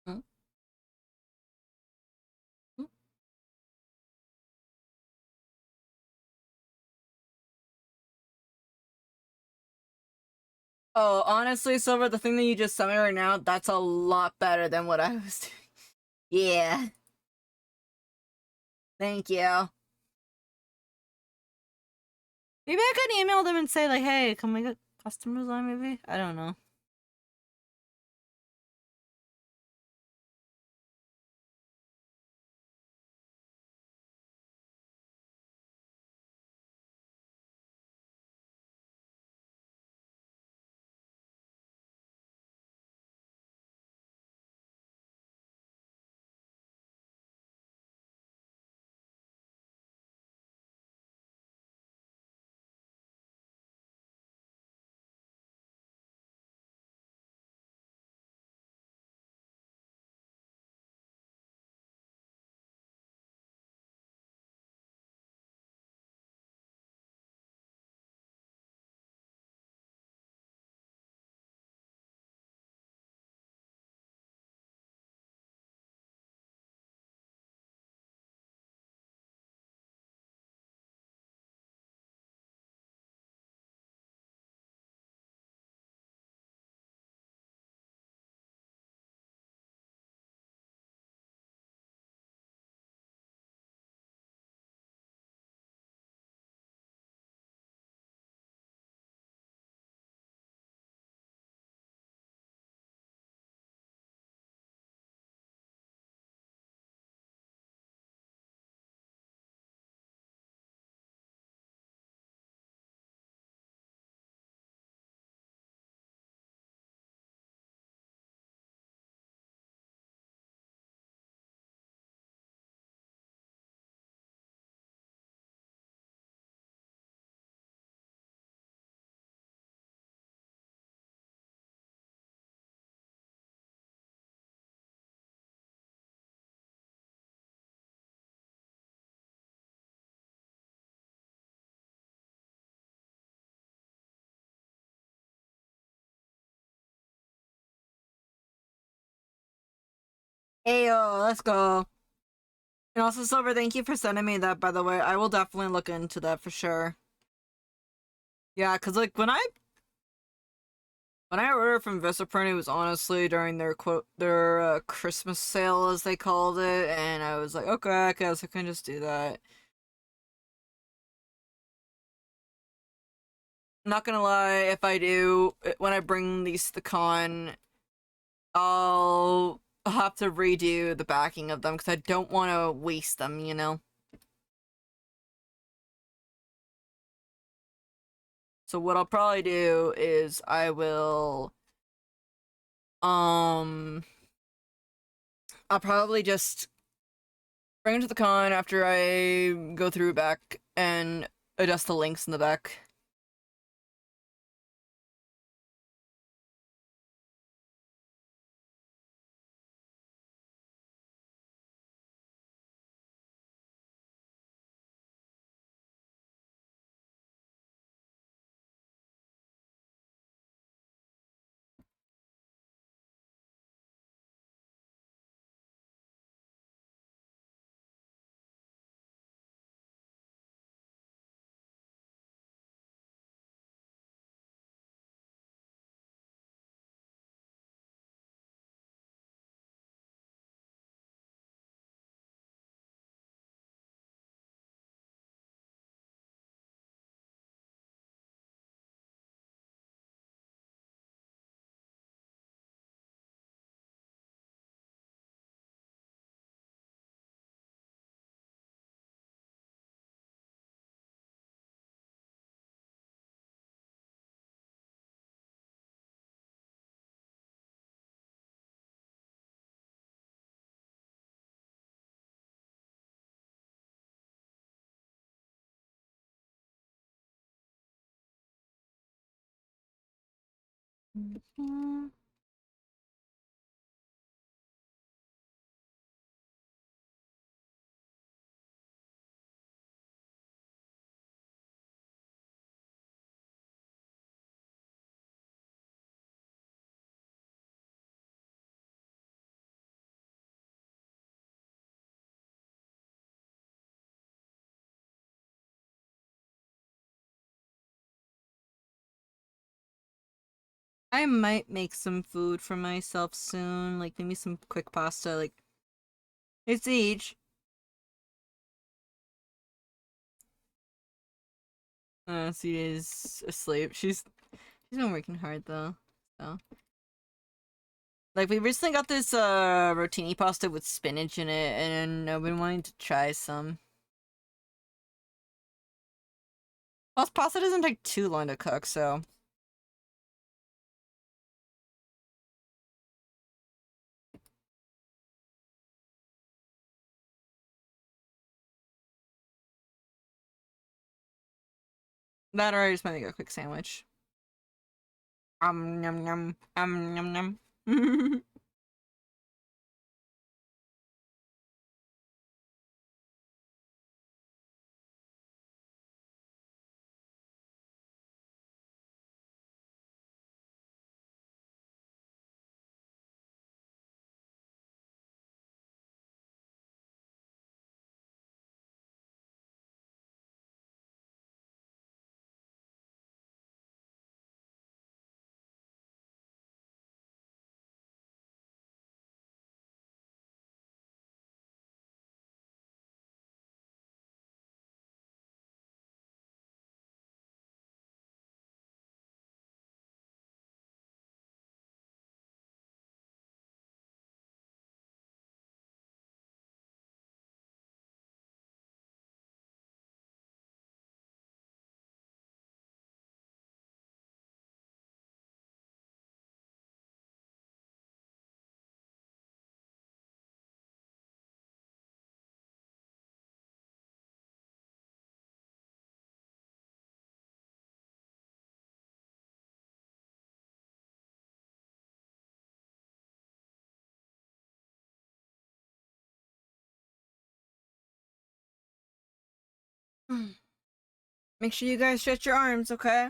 Mm, mm. Oh, honestly, Silver, the thing that you just sent me right now, that's a lot better than what I was doing. Yeah. Thank you. Maybe I could email them and say, like, hey, can we get customers on, maybe? I don't know. Ayo, let's go. And also, Silver, thank you for sending me that, by the way. I will definitely look into that for sure. Yeah, because, like, when I ordered from Vistaprint, it was honestly during their Christmas sale, as they called it, and I was like, okay, I guess I can just do that. I'm not gonna lie, if I do, when I bring these to the con, I'll have to redo the backing of them, because I don't want to waste them, you know? So what I'll probably do is um, I'll probably just bring them to the con after I go through back and adjust the links in the back. Mhm. I might make some food for myself soon, like maybe some quick pasta, like it's each. She is asleep. She's been working hard though. So like we recently got this rotini pasta with spinach in it, and I've been wanting to try some. Plus, pasta doesn't take too long to cook, so that or I just might make a quick sandwich. Yum yum yum yum. Make sure you guys stretch your arms, okay?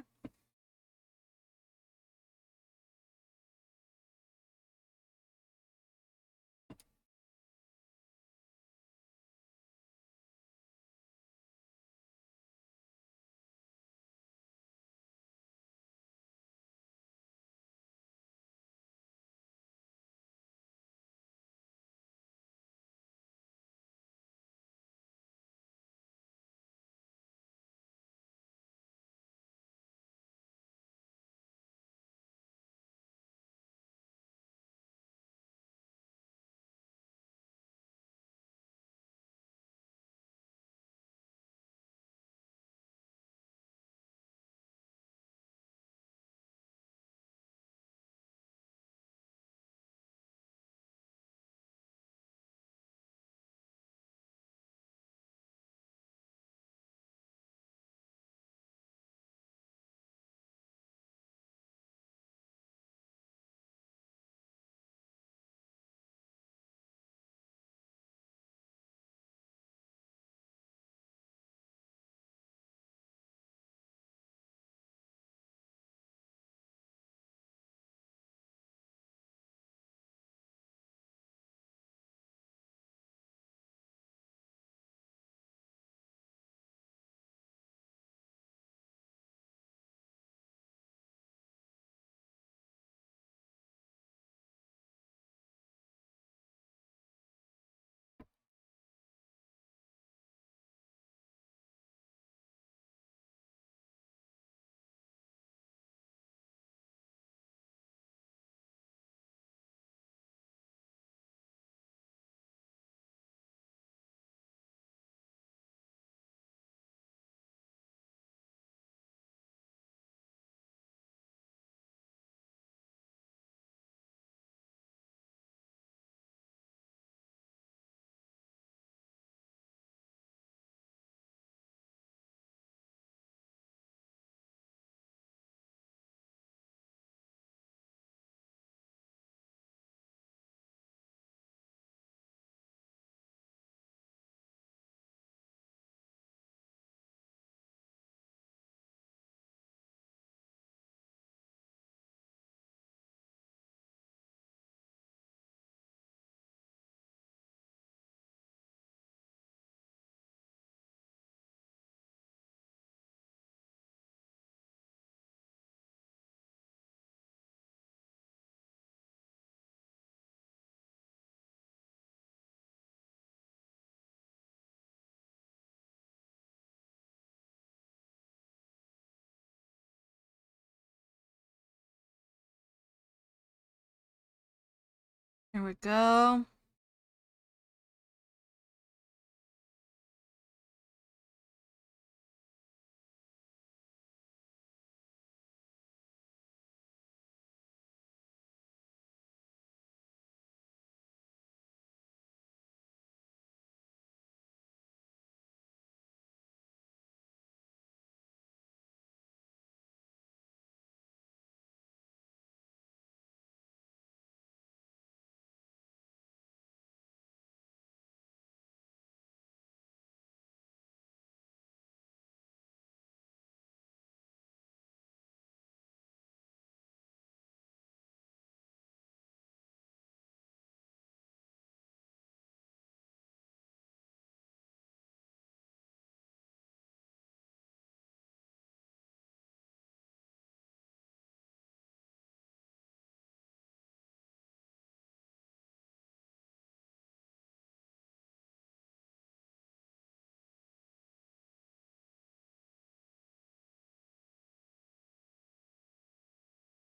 There we go.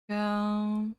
Go.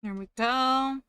There we go.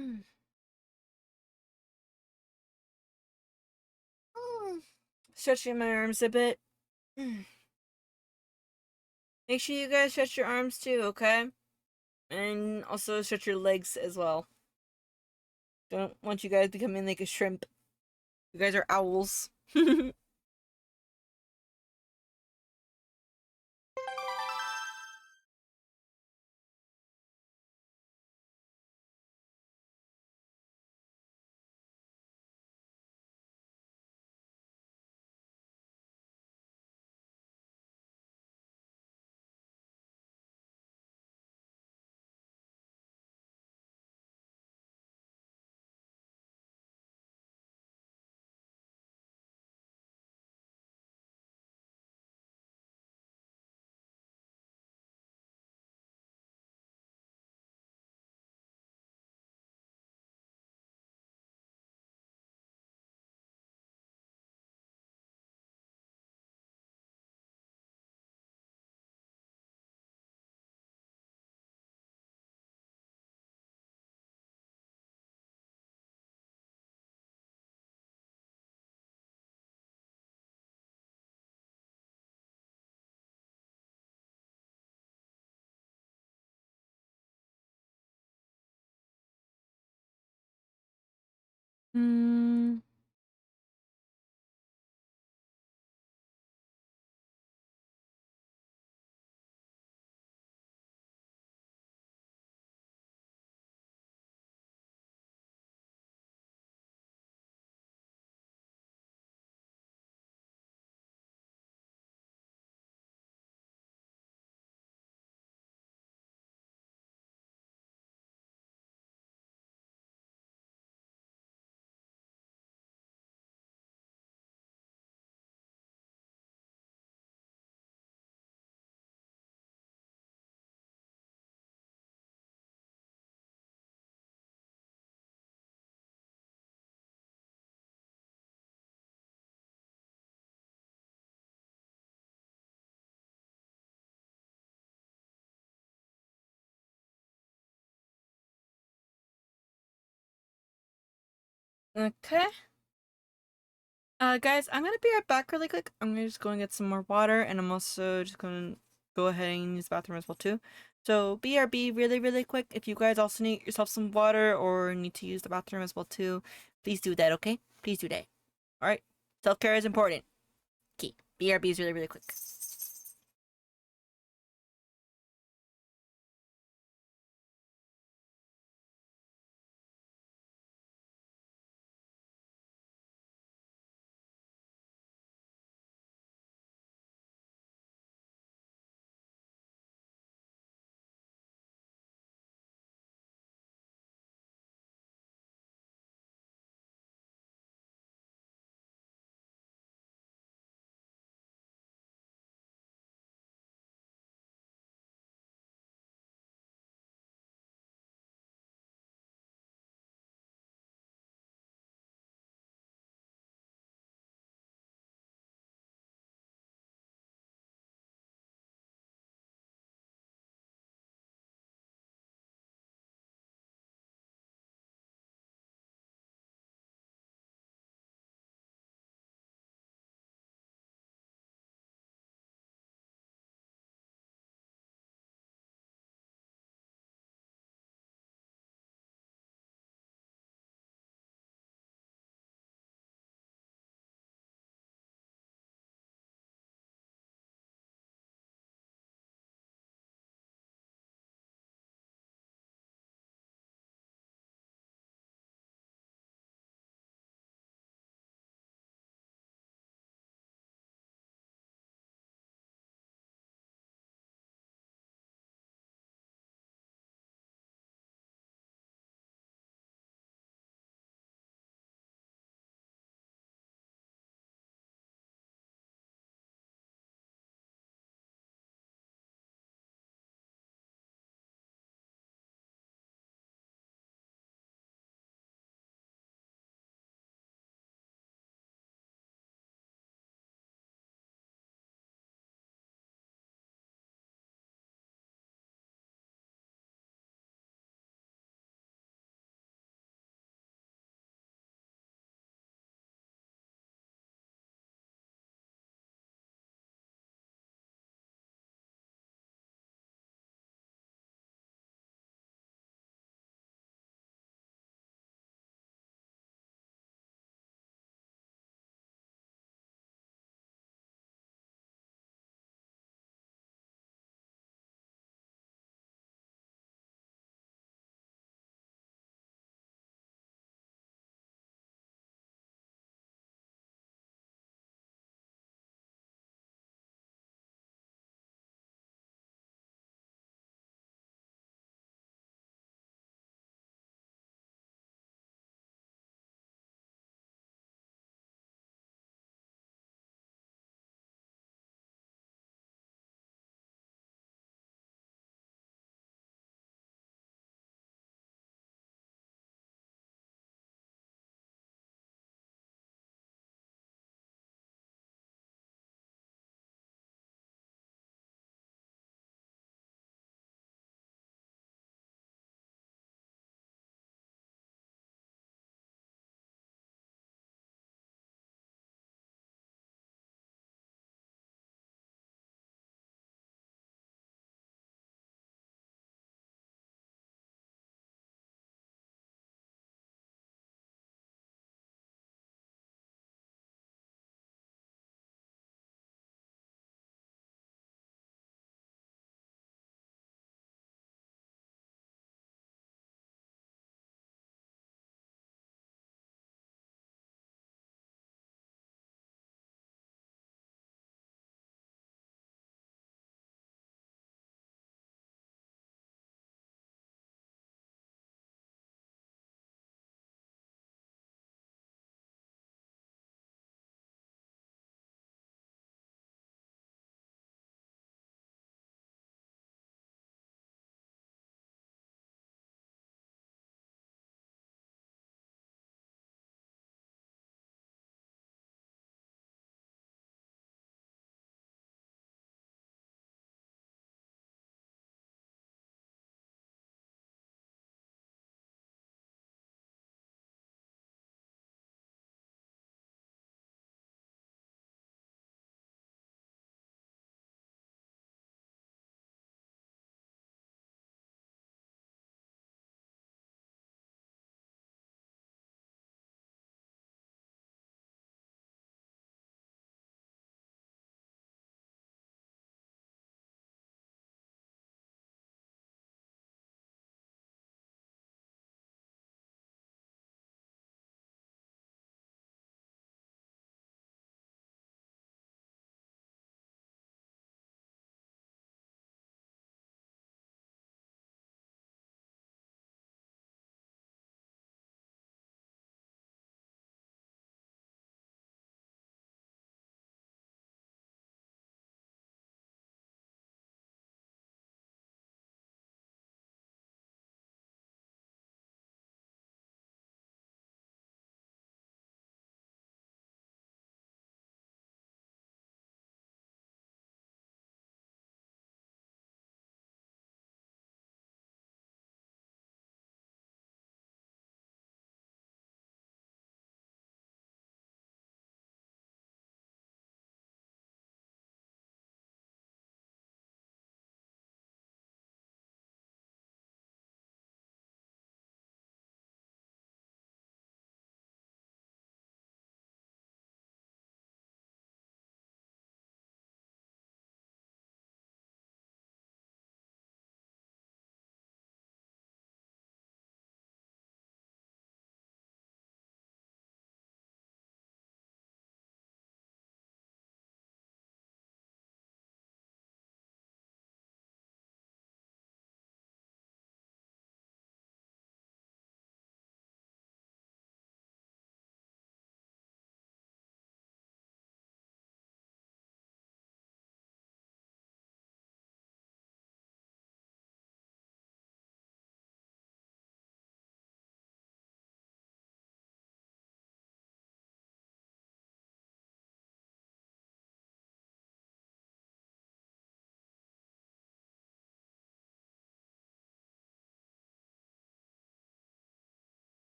Hmm. Stretching my arms a bit. Make sure you guys stretch your arms too, okay? And also stretch your legs as well. Don't want you guys becoming like a shrimp. You guys are owls. Hmm. Okay. Guys, I'm gonna be right back really quick. I'm gonna just go and get some more water, and I'm also just gonna go ahead and use the bathroom as well too. So BRB really, really quick. If you guys also need yourself some water or need to use the bathroom as well too, please do that, okay? Please do that. Alright? Self-care is important. Key. BRB is really, really quick.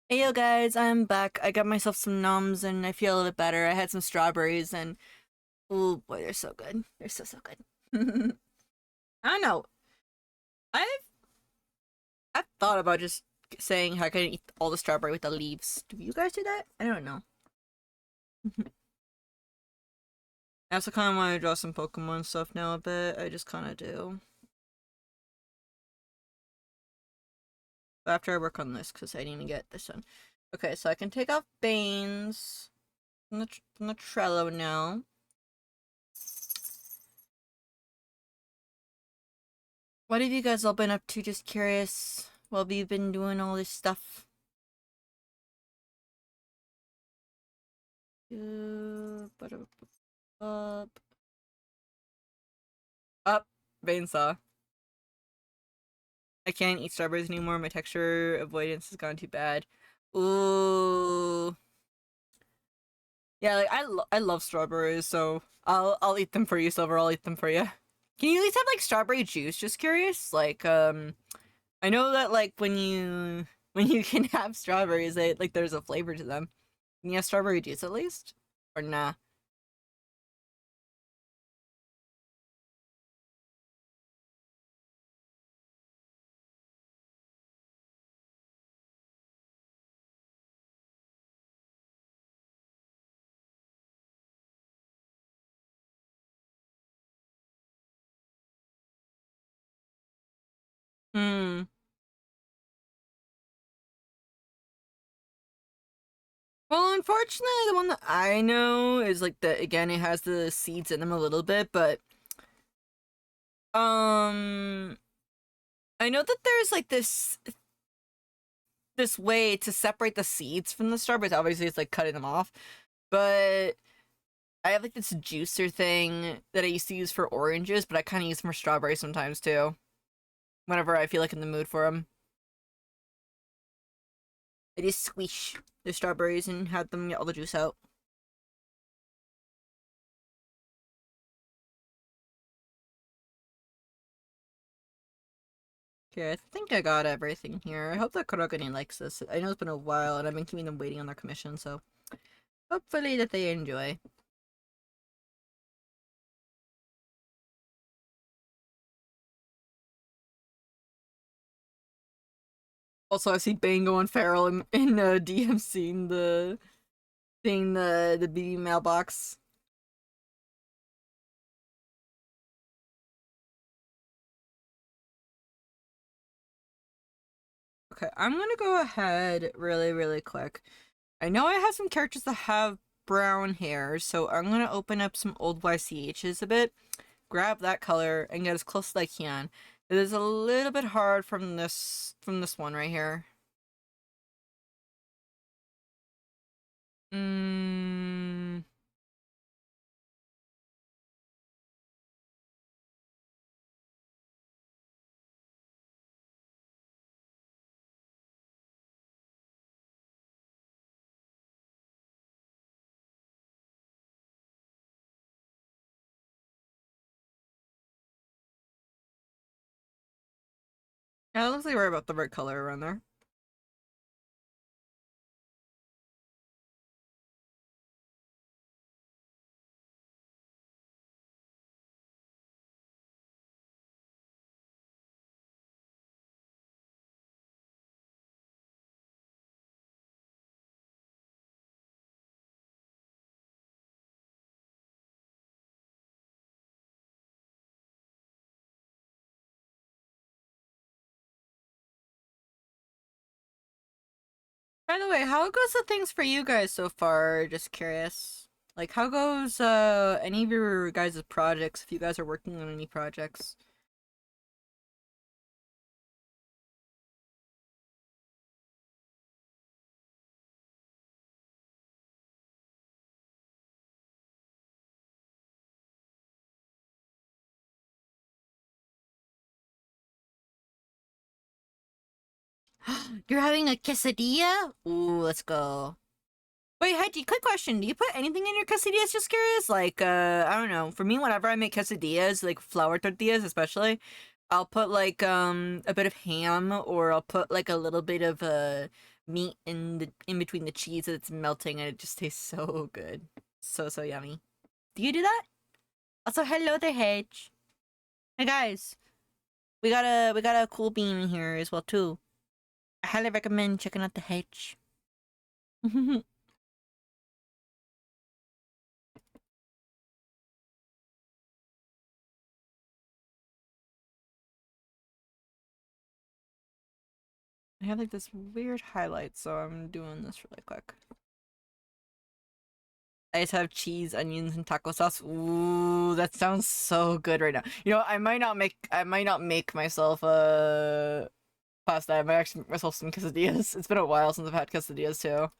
Hey yo guys, I'm back. I got myself some Nums and I feel a little bit better. I had some strawberries and oh boy, they're so good. They're so good. I don't know. I've I've thought about just saying how can I eat all the strawberry with the leaves. Do you guys do that? I don't know. I also kind of want to draw some Pokemon stuff now a bit. I just kind of do. After I work on this, because I need to get this done. Okay, so I can take off Banes from the Trello now. What have you guys all been up to? Just curious. While we've been doing all this stuff. Up. Up. Vein-saw. I can't eat strawberries anymore. My texture avoidance has gone too bad. Ooh. Yeah, like I love strawberries, so I'll eat them for you, Silver. I'll eat them for you. Can you at least have like strawberry juice? Just curious. Like I know that like when you can have strawberries, they like there's a flavor to them. Can you have strawberry juice at least? Or nah? Hmm. Well, unfortunately, the one that I know is like the again, it has the seeds in them a little bit, but um, I know that there's like this way to separate the seeds from the strawberries. Obviously, it's like cutting them off, but I have like this juicer thing that I used to use for oranges, but I kind of use them for strawberries sometimes too. Whenever I feel like in the mood for them, I just squish the strawberries and have them get all the juice out. Okay, I think I got everything here. I hope that Kurogane likes this. I know it's been a while and I've been keeping them waiting on their commission, so hopefully that they enjoy. Also, I see Bango and Feral in DM seeing the BB mailbox. Okay, I'm gonna go ahead really quick. I know I have some characters that have brown hair, so I'm gonna open up some old YCHs a bit, grab that color, and get as close as I can. It is a little bit hard from this one right here. Mm, yeah, it looks like we're about the right color around there. By the way, how goes the things for you guys so far? Just curious. Like, how goes any of your guys' projects? If you guys are working on any projects. You're having a quesadilla? Ooh, let's go. Wait, Heidi, quick question. Do you put anything in your quesadillas? Just curious. Like, I don't know. For me, whenever I make quesadillas, like flour tortillas especially, I'll put like a bit of ham or I'll put like a little bit of meat in between the cheese that's melting, and it just tastes so good. So yummy. Do you do that? Also, hello there, Hedge. Hey guys, we got a cool bean here as well too. I highly recommend checking out the Hedge. I have like this weird highlight, so I'm doing this really quick. I just have cheese, onions, and taco sauce. Ooh, that sounds so good right now. You know, I might not make myself pasta. I might actually make myself some quesadillas. It's been a while since I've had quesadillas too.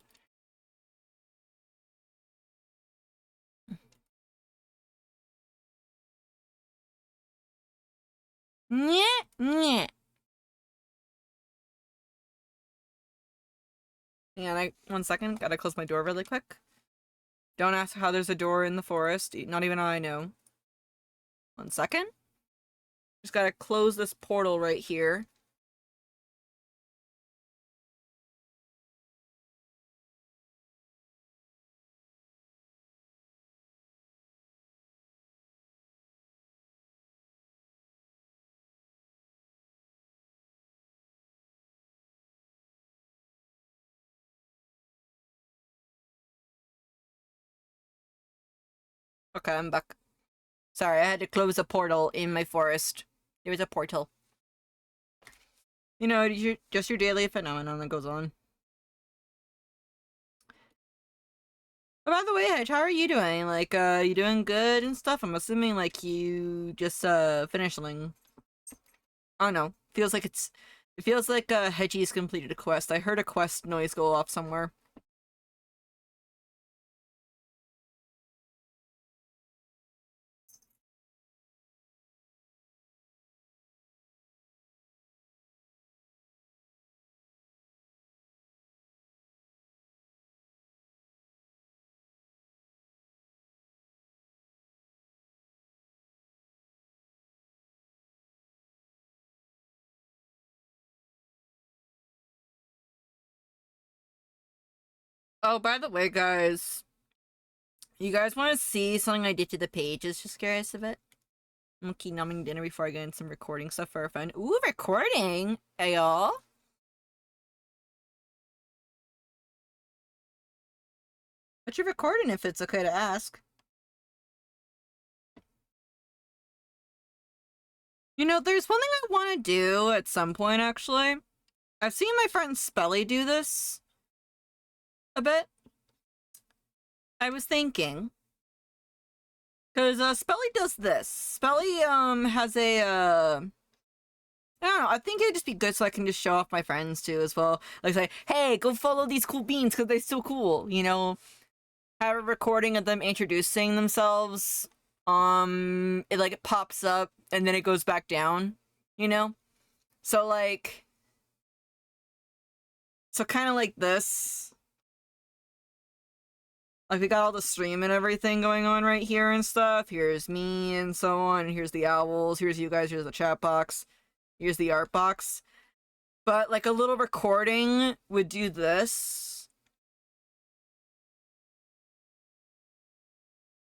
Yeah, yeah. And one second, gotta close my door really quick. Don't ask how there's a door in the forest. Not even I know. One second. Just gotta close this portal right here. Okay, I'm back. Sorry, I had to close a portal in my forest. There was a portal. You know, just your daily phenomenon that goes on. Oh, by the way, Hedge, how are you doing? Like, you doing good and stuff? I'm assuming, like, you just, finished something. Oh, no. It feels like, Hedgie's completed a quest. I heard a quest noise go off somewhere. Oh, by the way, guys, you guys want to see something I did to the pages? Just curious of it? I'm gonna keep numbing dinner before I get into some recording stuff for a friend. Ooh, recording! Hey, y'all? What you recording if it's okay to ask? You know, there's one thing I want to do at some point, actually. I've seen my friend Spelly do this a bit. I was thinking, because Spelly does this. Spelly has a I don't know. I think it'd just be good so I can just show off my friends too as well. Like say, hey, go follow these cool beans because they're so cool. You know, have a recording of them introducing themselves. It like it pops up and then it goes back down. You know, so like, so kind of like this. Like we got all the stream and everything going on right here and stuff. Here's me and so on. Here's the owls. Here's you guys. Here's the chat box. Here's the art box. But like a little recording would do this.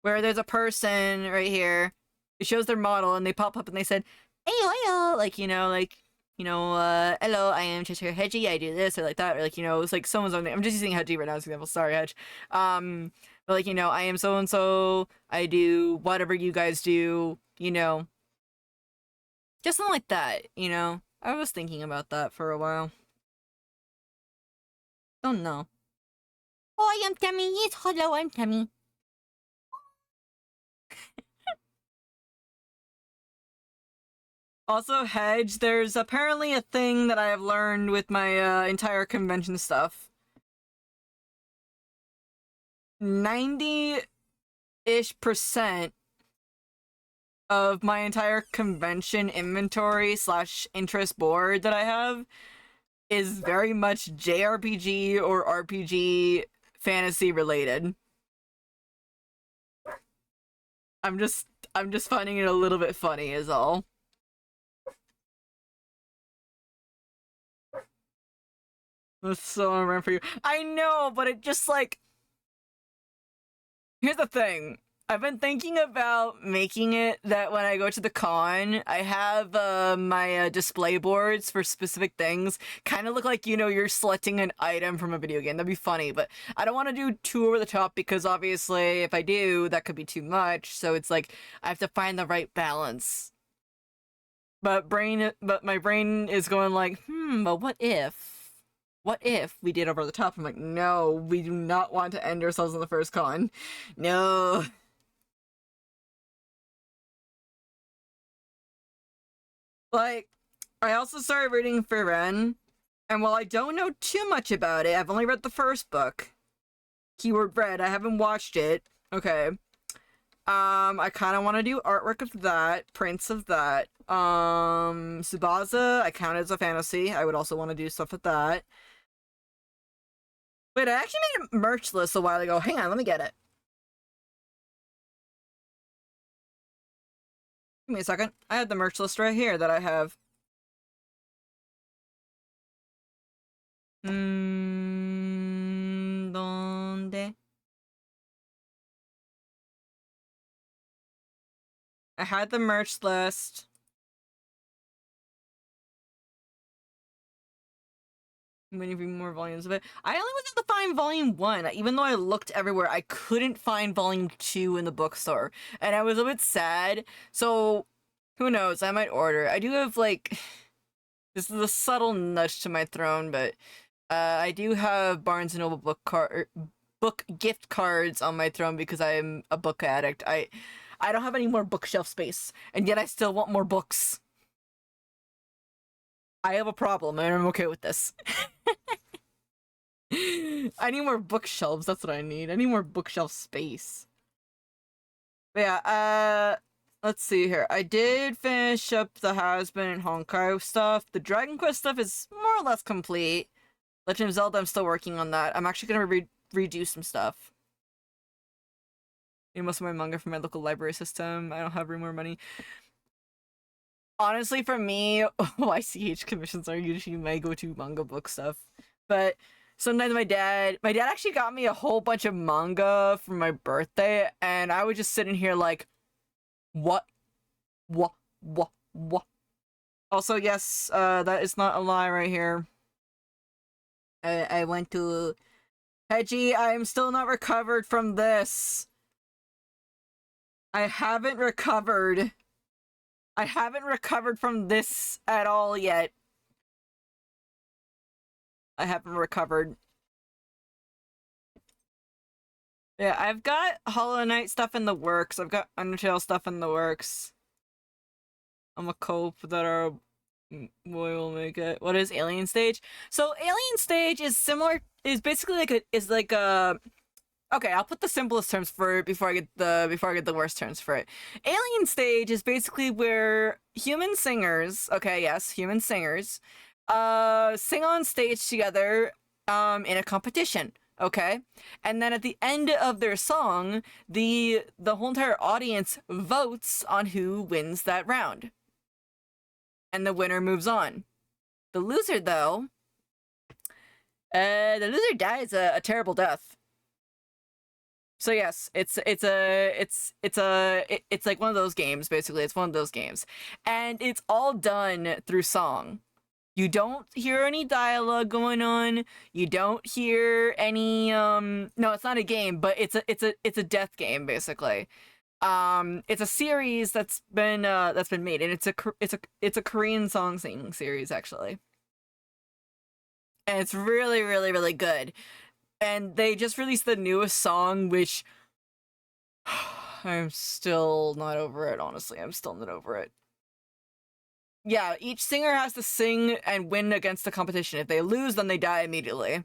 Where there's a person right here. It shows their model and they pop up and they said, hey, hello. Like, hello, I am Cheshire Hedgie, I do this or like that, or like, it's like someone's own name. I'm just using Hedgie right now as an example. Sorry, Hedge. But like, I am so and so, I do whatever you guys do, just something like that. I was thinking about that for a while. Don't know. Oh, I am Tammy. Yes, hello, I'm Tammy. Also, Hedge, there's apparently a thing that I have learned with my entire convention stuff. 90-ish% of my entire convention inventory / interest board that I have is very much JRPG or RPG fantasy related. I'm just finding it a little bit funny is all. That's so on for you. I know, but it just like here's the thing. I've been thinking about making it that when I go to the con, I have my display boards for specific things. Kind of look like, you know, you're selecting an item from a video game. That'd be funny, but I don't want to do too over the top because obviously if I do, that could be too much. So it's like I have to find the right balance. But my brain is going like, but what if? What if we did over the top? I'm like, no, we do not want to end ourselves on the first con. No. Like, I also started reading Frieren, and while I don't know too much about it, I've only read the first book. Keyword read, I haven't watched it. Okay. I kind of want to do artwork of that, prints of that. Tsubasa, I count as a fantasy. I would also want to do stuff with that. Wait, I actually made a merch list a while ago. Hang on, let me get it. Give me a second. I have the merch list right here that I have. ¿Dónde? I had the merch list. I'm waiting for more volumes of it. I only was able to find volume 1. Even though I looked everywhere, I couldn't find volume 2 in the bookstore. And I was a bit sad. So, who knows? I might order. I do have, like... This is a subtle nudge to my throne, but... I do have Barnes & Noble book gift cards on my throne because I'm a book addict. I don't have any more bookshelf space. And yet I still want more books. I have a problem, and I'm okay with this. I need more bookshelves, that's what I need. I need more bookshelf space. But yeah, let's see here. I did finish up the Has-Been and Honkai stuff. The Dragon Quest stuff is more or less complete. Legend of Zelda, I'm still working on that. I'm actually gonna redo some stuff. You know, most of my manga from my local library system. I don't have room or money. Honestly, for me, YCH commissions are usually my go-to manga book stuff. But sometimes my dad actually got me a whole bunch of manga for my birthday, and I was just sitting here like, what? What? Also, yes, that is not a lie right here. I went to... Hedgie, I am still not recovered from this. I haven't recovered. I haven't recovered from this at all yet. I haven't recovered. Yeah, I've got Hollow Knight stuff in the works. I've got Undertale stuff in the works. I'm gonna cope that our boy will make it. What is Alien Stage? So Alien Stage is similar. Is basically like a. Okay, I'll put the simplest terms for it before I get the worst terms for it. Alien Stage is basically where human singers, okay, yes, human singers, sing on stage together, in a competition, okay? And then at the end of their song, the whole entire audience votes on who wins that round. And the winner moves on. The loser, though, the loser dies a terrible death. So yes, it's like one of those games, basically. It's one of those games. And it's all done through song. You don't hear any dialogue going on. You don't hear any no, it's not a game, but it's a death game, basically. It's a series that's been made, and it's a Korean song singing series, actually. And it's really, really, really good. And they just released the newest song, which I'm still not over it, honestly. I'm still not over it. Yeah, each singer has to sing and win against the competition. If they lose, then they die immediately.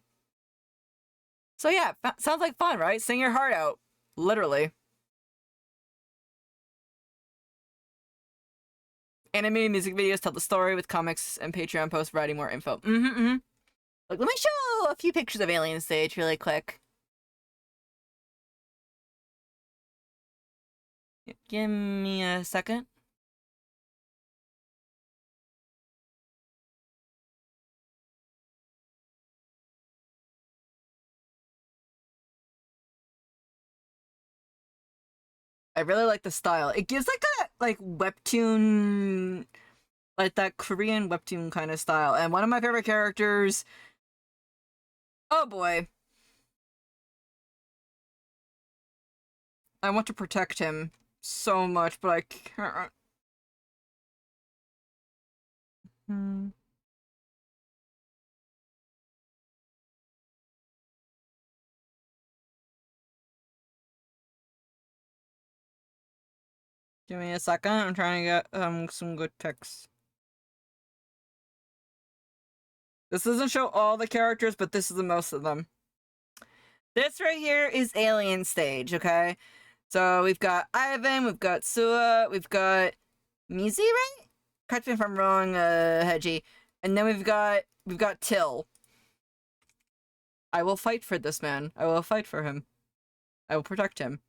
So yeah, sounds like fun, right? Sing your heart out. Literally. Animated music videos tell the story with comics and Patreon posts providing more info. Like, let me show a few pictures of Alien Stage really quick. Give me a second. I really like the style. It gives like a like webtoon, like that Korean webtoon kind of style. And one of my favorite characters. Oh boy, I want to protect him so much, but I can't. Hmm. Give me a second. I'm trying to get some good pics. This doesn't show all the characters, but this is the most of them. This right here is Alien Stage, okay? So we've got Ivan, we've got Sua, we've got Mizi, right? Correct me if I'm wrong, Hedgie. And then we've got Till. I will fight for this man. I will fight for him. I will protect him.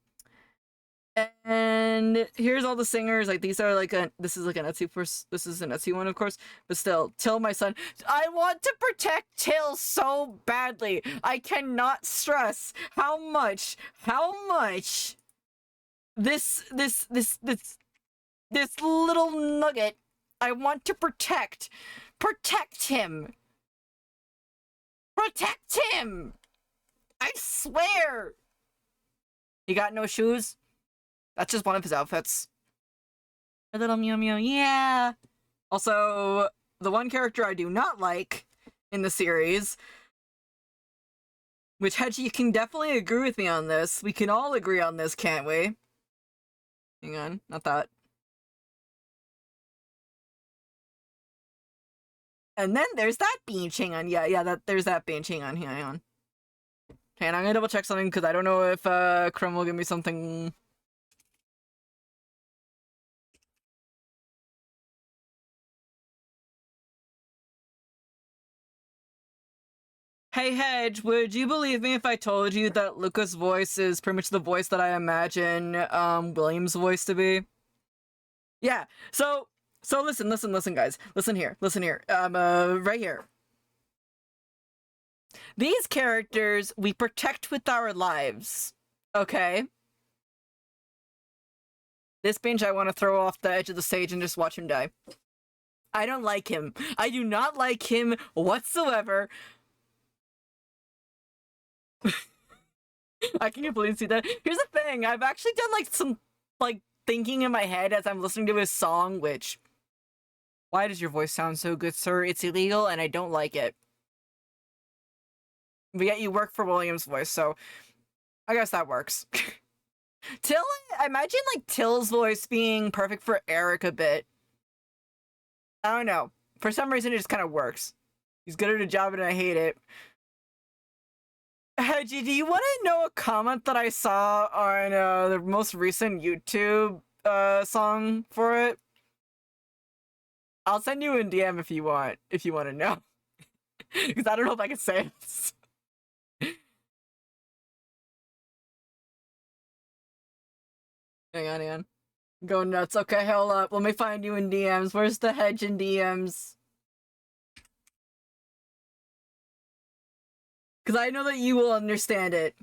And here's all the singers. Like these are like this is like an Etsy this is an Etsy one, of course, but still, Till, my son. I want to protect Till so badly. I cannot stress how much this little nugget I want to protect. Protect him. Protect him. I swear. He got no shoes. That's just one of his outfits. A little meow meow, yeah. Also, the one character I do not like in the series, which Hedgie, you can definitely agree with me on this. We can all agree on this, can't we? Hang on, not that. And then there's that bench. Hang on, yeah, there's that bench. Hang on. Okay, and I'm gonna double check something because I don't know if Chrome will give me something. Hey Hedge, would you believe me if I told you that Luca's voice is pretty much the voice that I imagine William's voice to be? Yeah. So listen, guys. Listen here. Right here. These characters we protect with our lives. Okay? This bench I want to throw off the edge of the stage and just watch him die. I don't like him. I do not like him whatsoever. I can completely see that. Here's the thing. I've actually done like some like thinking in my head as I'm listening to his song, which why does your voice sound so good, sir? It's illegal and I don't like it. But yet you work for William's voice, so I guess that works. Till, I imagine like Till's voice being perfect for Eric a bit. I don't know. For some reason, it just kind of works. He's good at a job and I hate it. Hedgie, do you want to know a comment that I saw on the most recent YouTube song for it? I'll send you a DM if you want to know. Because I don't know if I can say this. Hang on. Go nuts. Okay, hold up. Let me find you in DMs. Where's the Hedge in DMs? Because I know that you will understand it.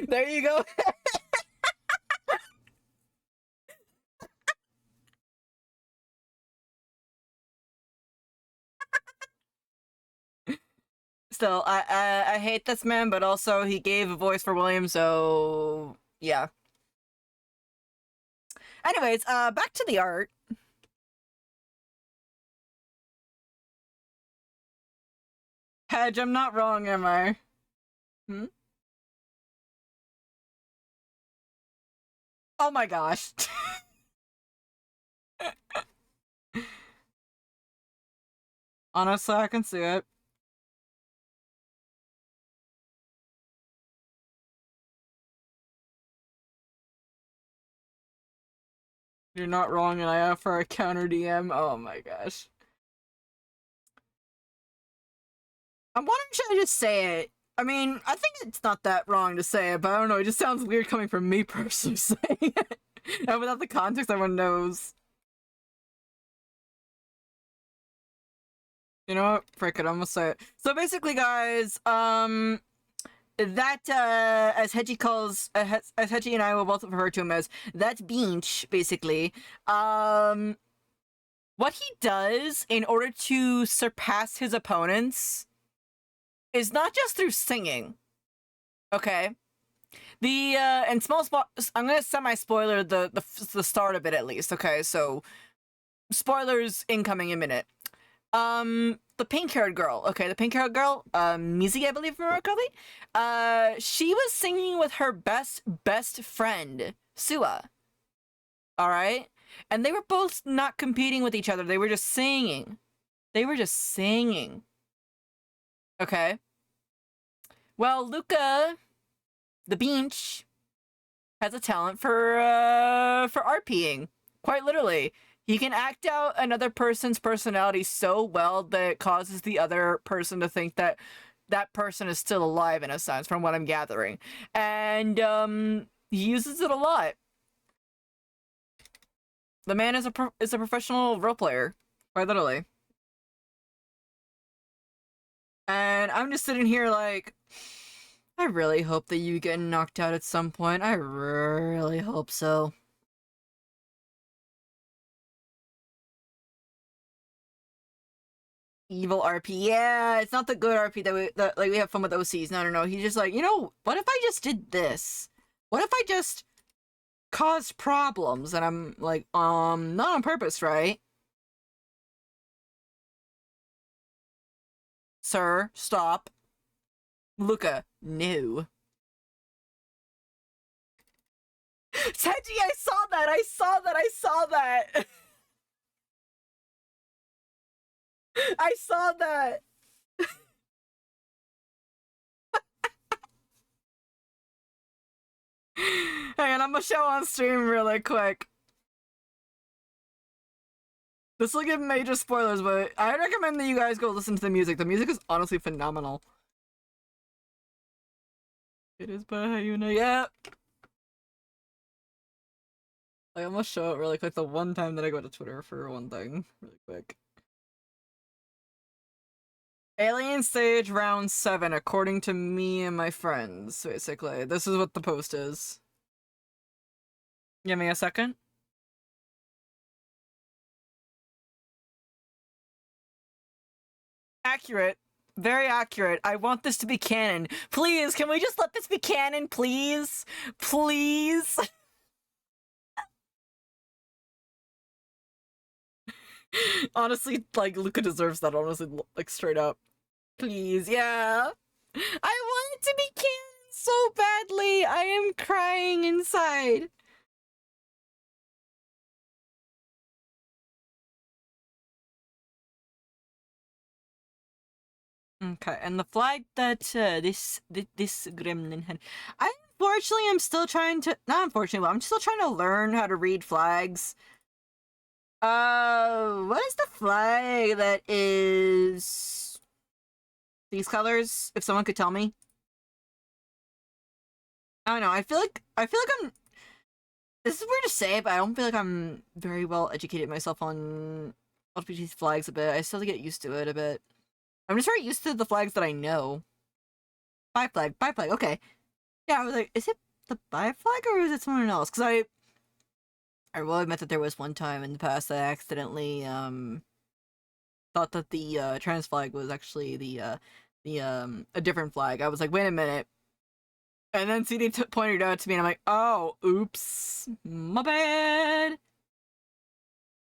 There you go. Still, I hate this man, but also he gave a voice for William, so yeah. Anyways, back to the art. Hedge, I'm not wrong, am I? Hmm? Oh my gosh. Honestly, I can see it. You're not wrong, and I offer a counter DM. Oh my gosh. I'm wondering, should I just say it? I mean, I think it's not that wrong to say it, but I don't know, it just sounds weird coming from me personally saying it. And without the context, everyone knows. You know what? Frick it, I'm gonna say it. So basically, guys, that, as Hedgie calls, as Hedgie and I will both refer to him as, that Beach, basically, what he does in order to surpass his opponents is not just through singing, okay? The, and I'm gonna semi-spoiler the start of it at least, okay? So, spoilers incoming in a minute. The pink-haired girl, okay, the pink-haired girl, Mizi, I believe, if I remember correctly, she was singing with her best friend, Sua, alright? And they were both not competing with each other, they were just singing. They were just singing. Okay? Well, Luca, the Beach, has a talent for RPing. Quite literally. He can act out another person's personality so well that it causes the other person to think that that person is still alive, in a sense, from what I'm gathering. And, he uses it a lot. The man is a professional role player. Quite literally. And I'm just sitting here like, I really hope that you get knocked out at some point. I really hope so. Evil RP, yeah, it's not the good RP that like we have fun with OCs. No. He's just like, you know, what if I just did this? What if I just caused problems? And I'm like, not on purpose, right? Sir, stop. Luca, no. Tenji, I saw that! I saw that! I saw that! Hang on, I'm gonna show on stream really quick. This will give major spoilers, but I recommend that you guys go listen to the music. The music is honestly phenomenal. It is by Hayuna, yeah! I almost show it really quick the one time that I go to Twitter for one thing. Really quick. Alien Stage Round 7, according to me and my friends, basically. This is what the post is. Give me a second. Accurate. Very accurate. I want this to be canon. Please, can we just let this be canon, please? Please? Honestly, like, Luca deserves that, honestly, like, straight up. Please, yeah. I want it to be canon so badly. I am crying inside. Okay, and the flag that this gremlin had. I unfortunately am still trying to, not unfortunately, but I'm still trying to learn how to read flags. What is the flag that is these colors? If someone could tell me. I don't know. I feel like I'm. This is weird to say, but I don't feel like I'm very well educated myself on LGBT flags a bit. I still have to get used to it a bit. I'm just very used to the flags that I know. Bi flag, okay. Yeah, I was like, is it the bi flag or is it someone else? Because I will admit that there was one time in the past that I accidentally, thought that the, trans flag was actually a different flag. I was like, wait a minute. And then CD pointed it out to me and I'm like, oh, oops. My bad.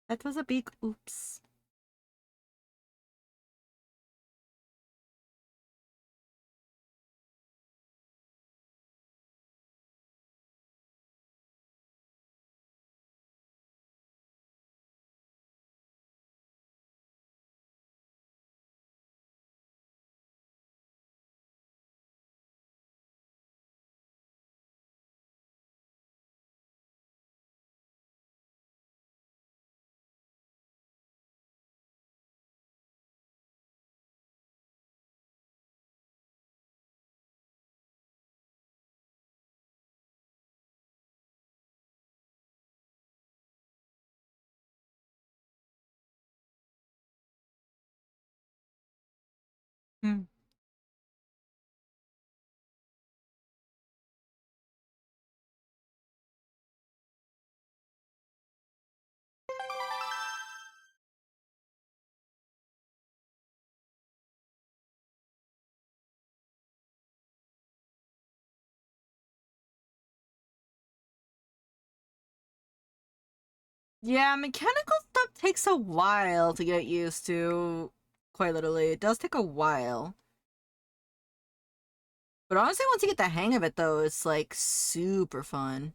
That was a big oops. Hmm. Yeah, mechanical stuff takes a while to get used to. Quite literally, it does take a while. But honestly, once you get the hang of it, though, it's like super fun.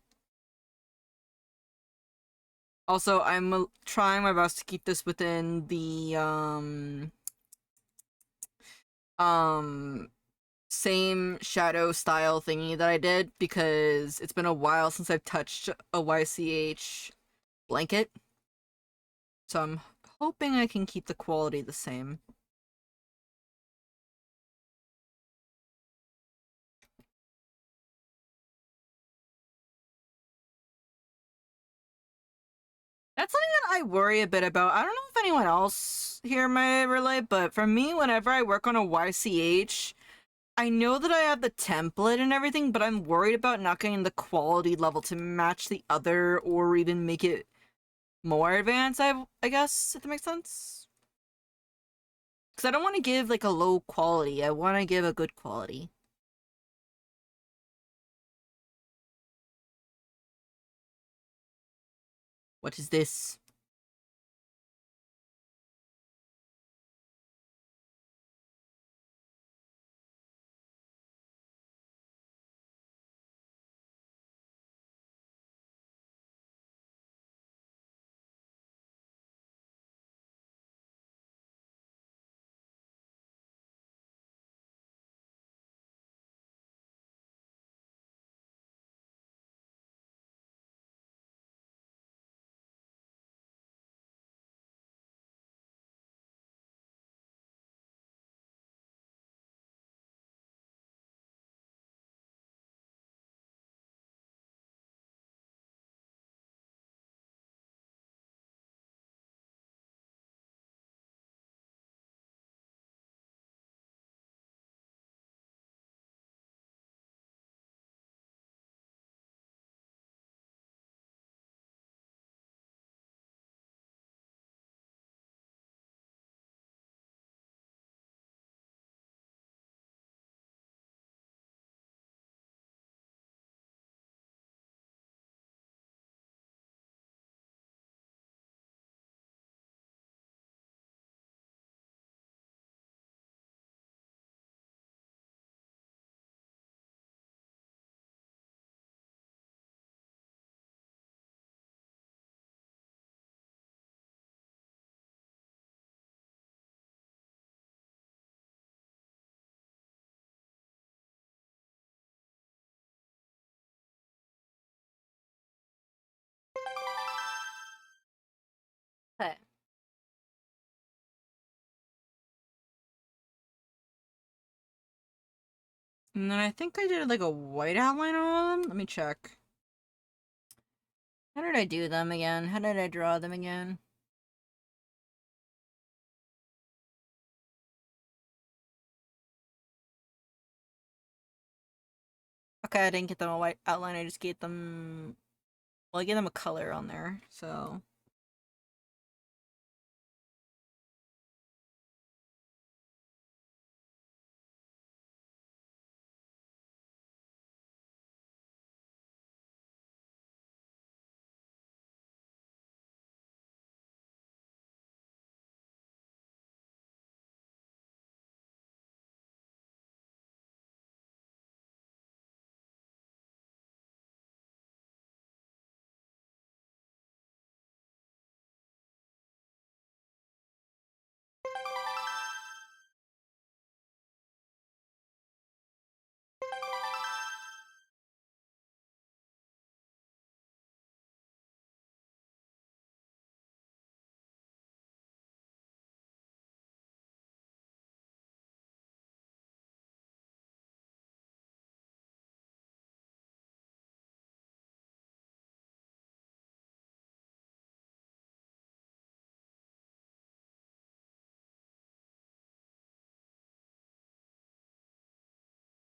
Also, I'm trying my best to keep this within the um same shadow style thingy that I did because it's been a while since I've touched a YCH blanket. So I'm hoping I can keep the quality the same. That's something that I worry a bit about. I don't know if anyone else here might relate, but for me, whenever I work on a YCH, I know that I have the template and everything, but I'm worried about not getting the quality level to match the other or even make it more advanced, I guess, if that makes sense. Because I don't want to give like a low quality. I want to give a good quality. What is this? Okay. And then I think I did like a white outline on them. Let me check. How did I do them again? How did I draw them again? Okay, I didn't get them a white outline. I just gave them. Well, I gave them a color on there. So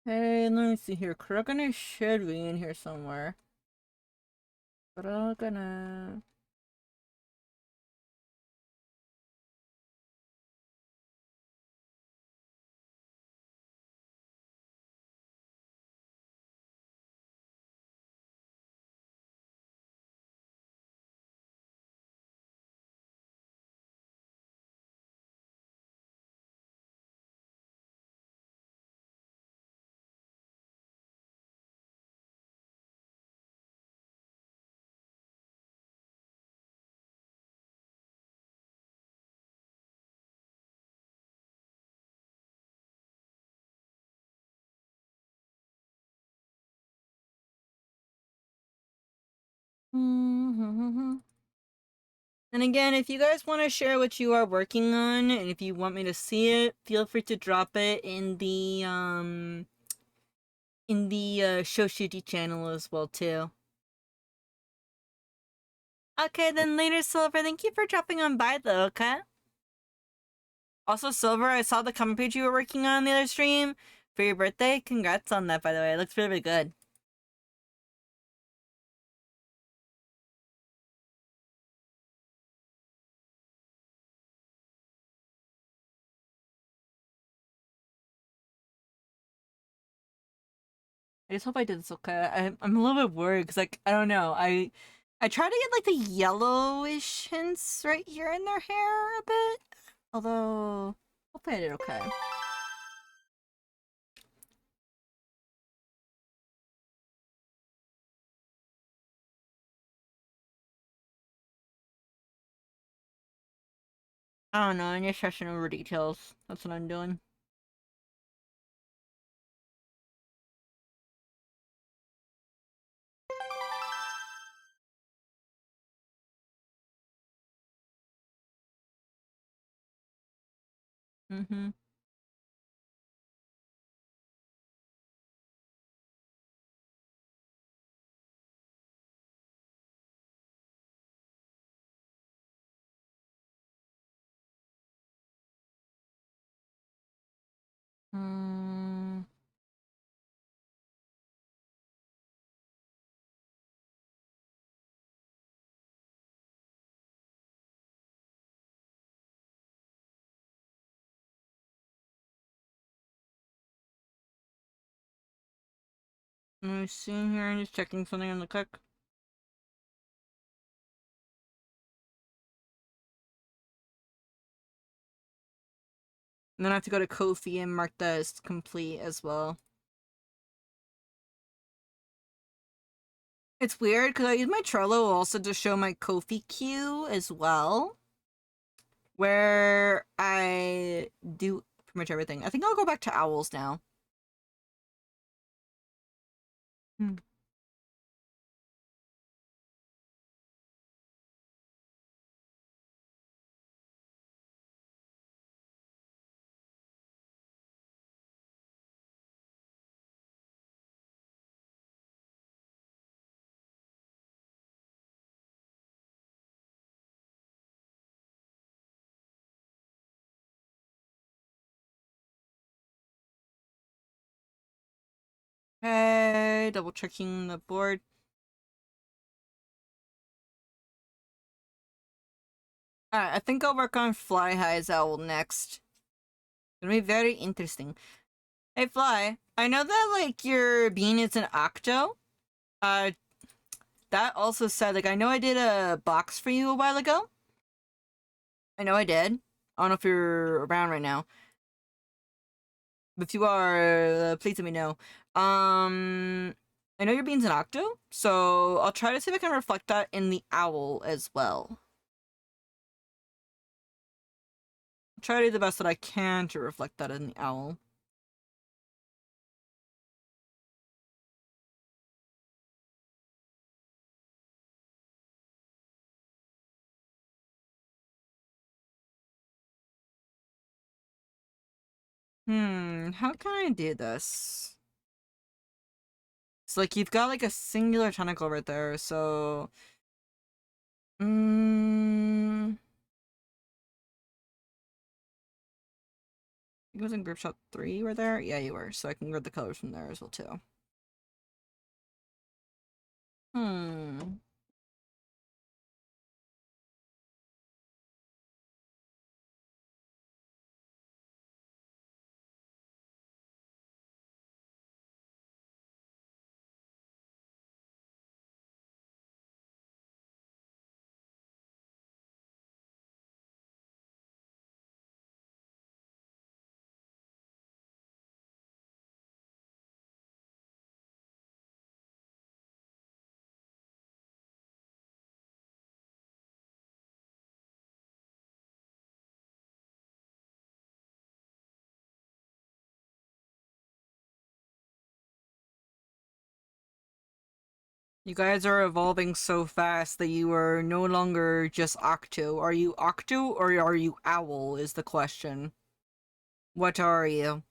Hey, let me see here. Kurogane should be in here somewhere. Kurogane. And again, if you guys want to share what you are working on, and if you want me to see it, feel free to drop it in the Shoshuji channel as well too. Okay, then later, Silver. Thank you for dropping on by though, okay? Also, Silver, I saw the cover page you were working on the other stream for your birthday. Congrats on that, by the way. It looks really good. I just hope I did this okay. I'm a little bit worried because, like, I don't know. I try to get like the yellowish hints right here in their hair a bit. Although, hopefully I did okay. I don't know. I'm just stressing over details. That's what I'm doing. Mm-hmm. Mm. Let me see here. I'm just checking something on the cook. And then I have to go to Ko-fi and mark that as complete as well. It's weird because I use my Trello also to show my Ko-fi queue as well, where I do pretty much everything. I think I'll go back to owls now. Hmm. Okay, double checking the board. Alright, I think I'll work on Fly High's owl next. It'll be very interesting. Hey Fly, I know that like your bean is an octo. Uh that also said, like, I know I did a box for you a while ago. I know I did. I don't know if you're around right now. If you are, please let me know. I know your bean's an octo, so I'll try to see if I can reflect that in the owl as well. Try to do the best that I can to reflect that in the owl. How can I do this? It's like you've got like a singular tentacle right there, so... I was in group shot 3, you were there? Yeah, you were, so I can read the colors from there as well, too. Hmm. You guys are evolving so fast that you are no longer just Octo. Are you Octo or are you Owl is the question. What are you?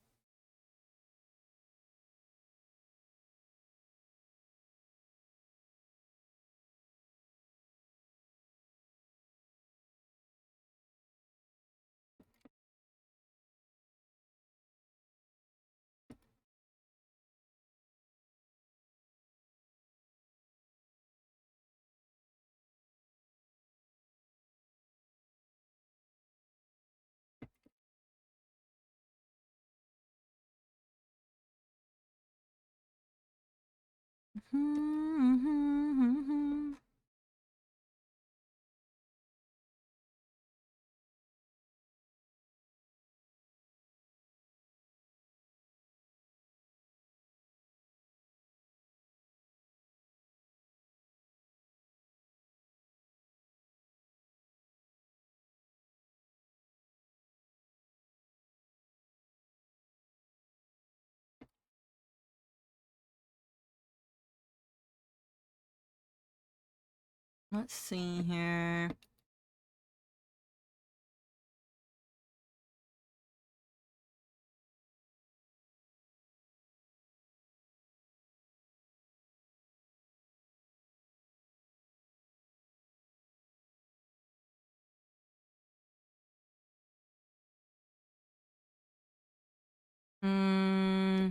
Let's see here. Hmm.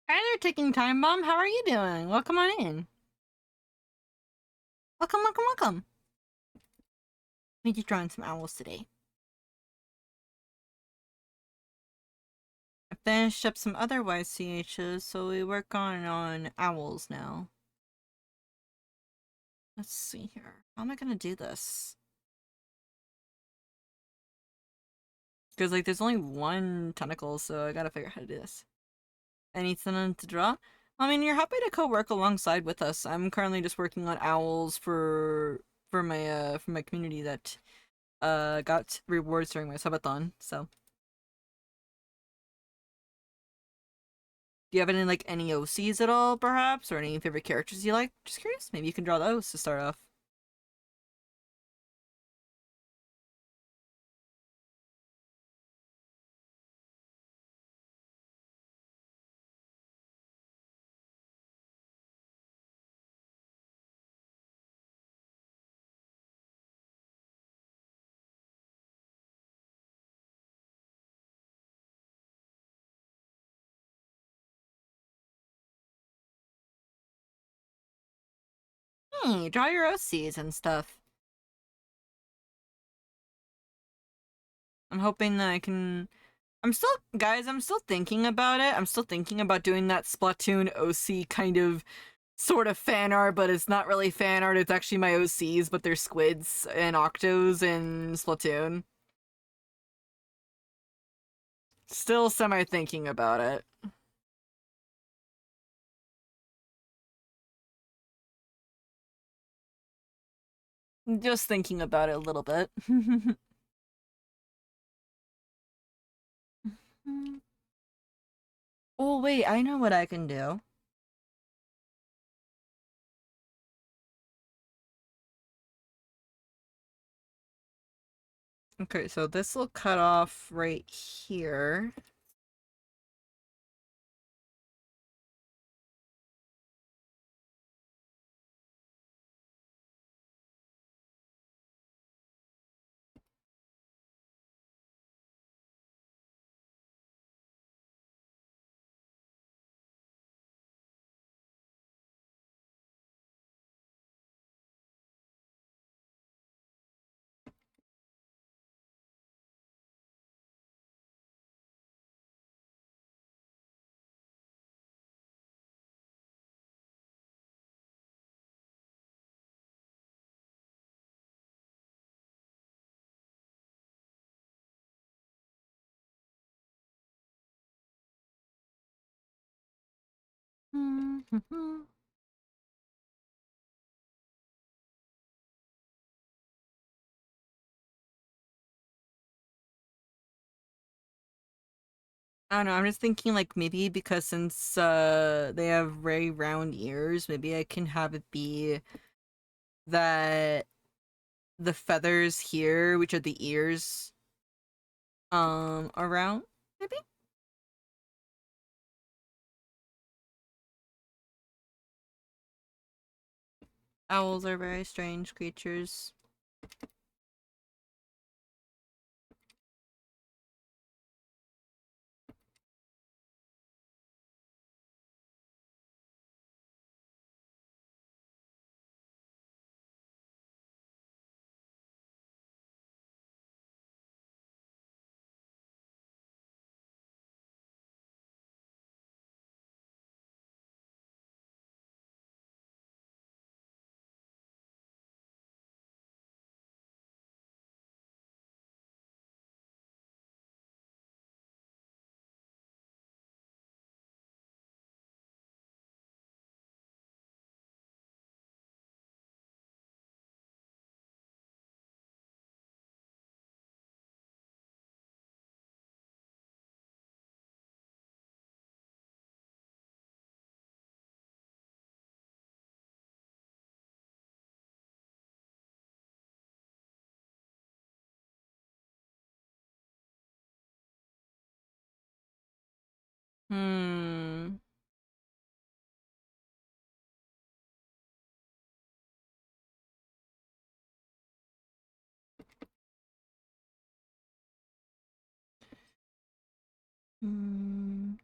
Hi there, Ticking Time Bomb. How are you doing? Welcome on in. Welcome, welcome, welcome. We just drawing some owls today. I finished up some other YCHs, so we work on owls now. Let's see here. How am I gonna do this? Because, like, there's only one tentacle, so I gotta figure out how to do this. I need someone to draw? I mean, you're happy to co-work alongside with us. I'm currently just working on owls for my community that got rewards during my subathon, so. Do you have any, like, any OCs at all, perhaps? Or any favorite characters you like? Just curious. Maybe you can draw those to start off. Hey, draw your OCs and stuff. I'm hoping that I can... guys, I'm still thinking about it. I'm still thinking about doing that Splatoon OC kind of sort of fan art, but it's not really fan art. It's actually my OCs, but they're squids and octos in Splatoon. Still semi-thinking about it. Just thinking about it a little bit. Oh, wait, I know what I can do. Okay, so this will cut off right here. I don't know, I'm just thinking like maybe because since they have very round ears, maybe I can have it be that the feathers here, which are the ears, around, maybe? Owls are very strange creatures. Hmm. Hmm.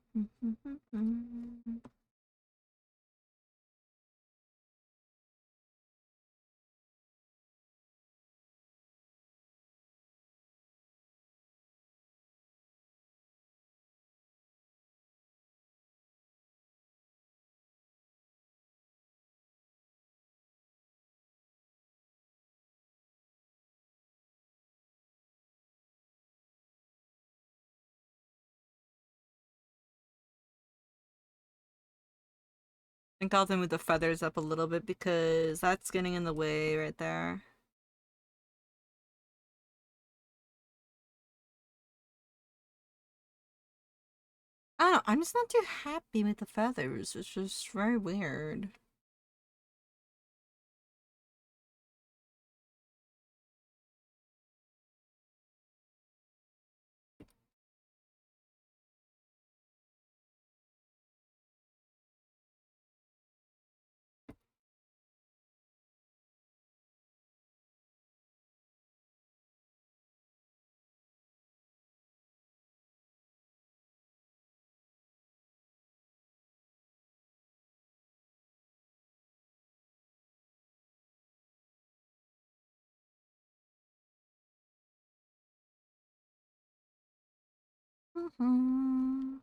I think I'll have to move the feathers up a little bit because that's getting in the way right there. I don't know, I'm just not too happy with the feathers. It's just very weird. Mhm.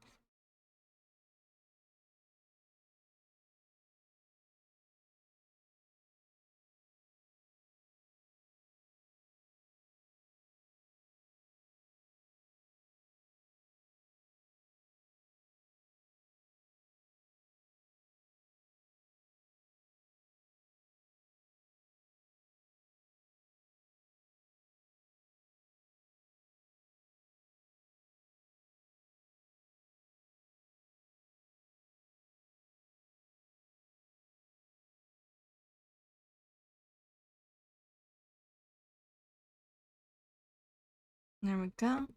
There we go.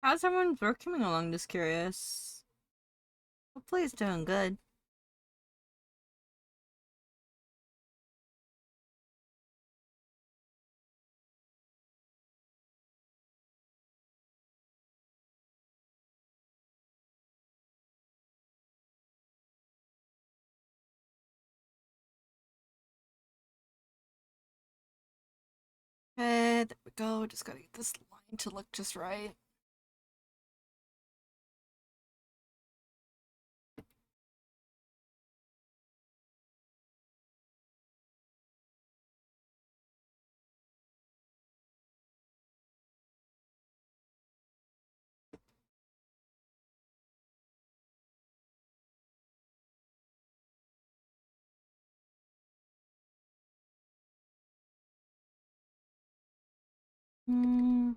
How's everyone's work coming along? Just curious. Hopefully it's doing good. Okay, there we go. Just gotta get this line to look just right. Hmm.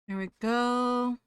There we go.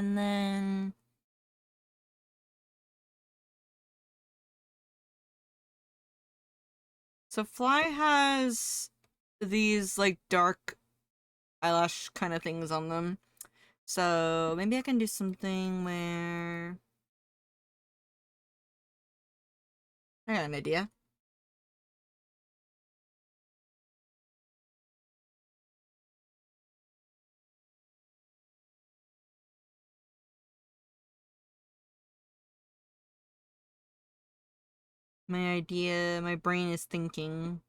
and then... So Fly has these, like, dark eyelash kind of things on them. So maybe I can do something where... I got an idea. My brain is thinking.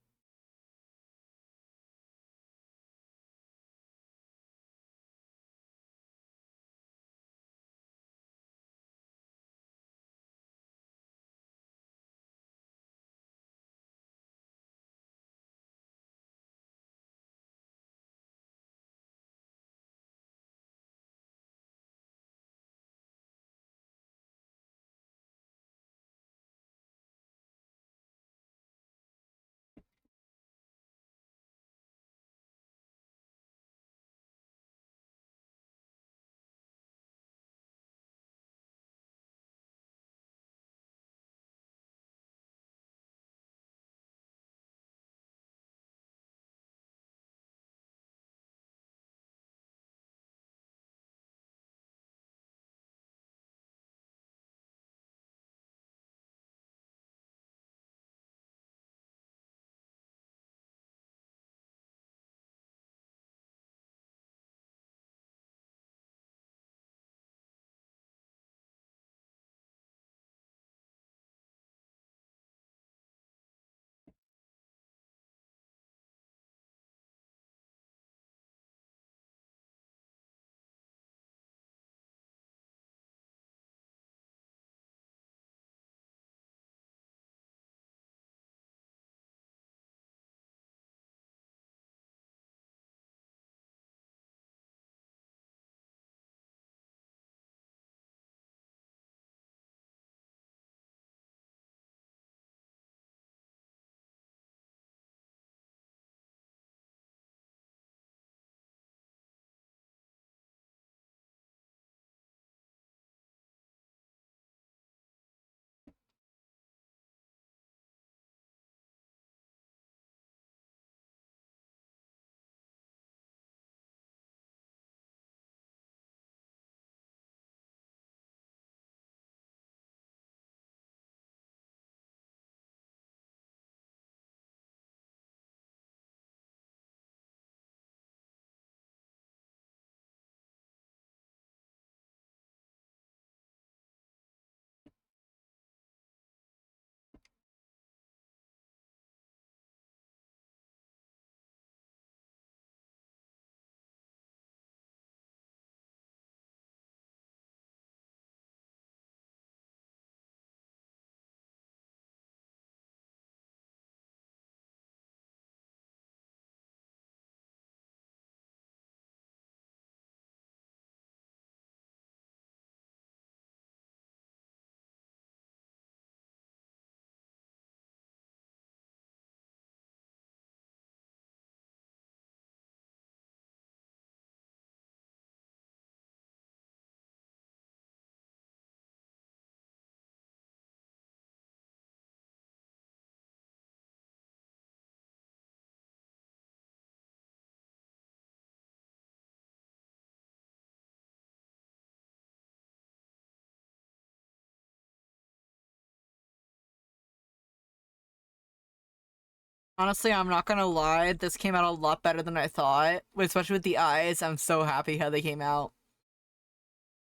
Honestly, I'm not gonna lie, this came out a lot better than I thought, especially with the eyes. I'm so happy how they came out.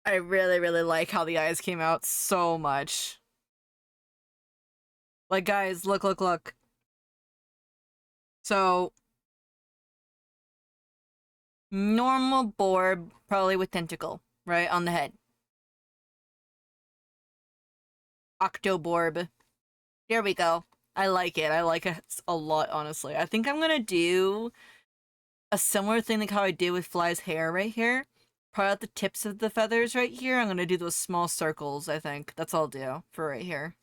I really, really like how the eyes came out so much. Like, guys, look, look, look. So, normal Borb, probably with tentacle, right, on the head. Octoborb. There we go. I like it. I like it a lot, honestly. I think I'm gonna do a similar thing like how I did with Fly's hair right here. Probably at the tips of the feathers right here. I'm gonna do those small circles, I think. That's all I'll do for right here.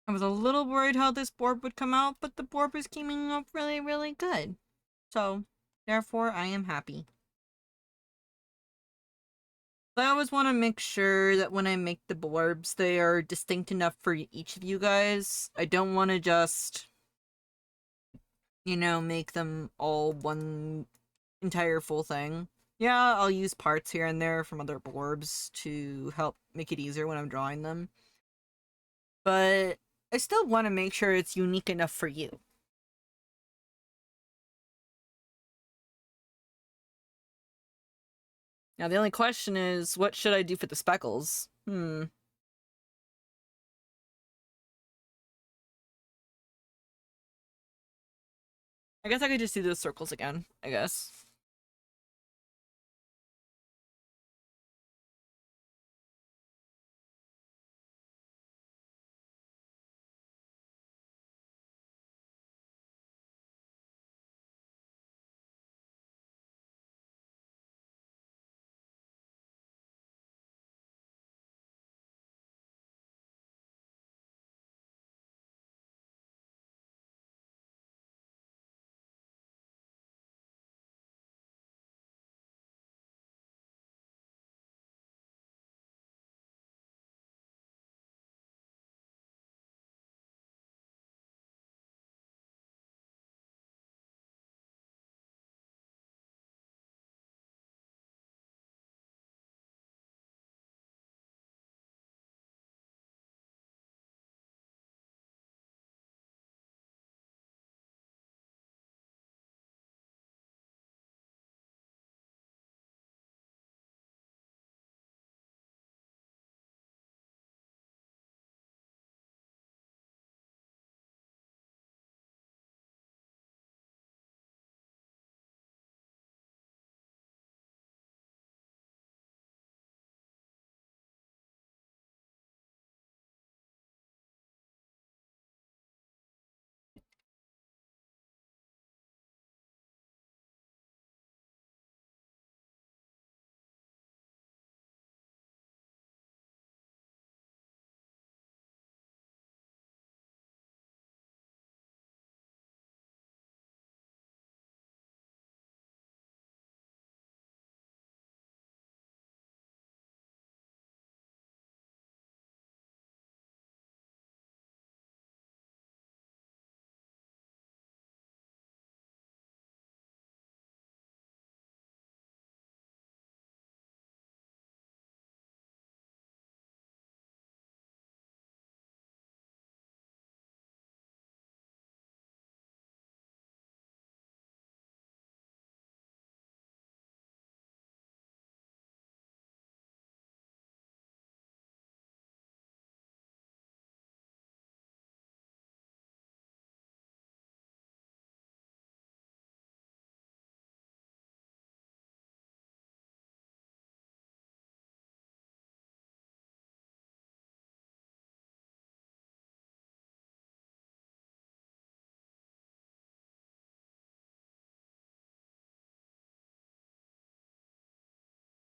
I was a little worried how this board would come out, but the board was coming up really, really good. So, therefore, I am happy. I always want to make sure that when I make the blurbs, they are distinct enough for each of you guys. I don't want to just, make them all one entire full thing. Yeah, I'll use parts here and there from other blurbs to help make it easier when I'm drawing them. But I still want to make sure it's unique enough for you. Now, the only question is, what should I do for the speckles? I guess I could just do those circles again, I guess.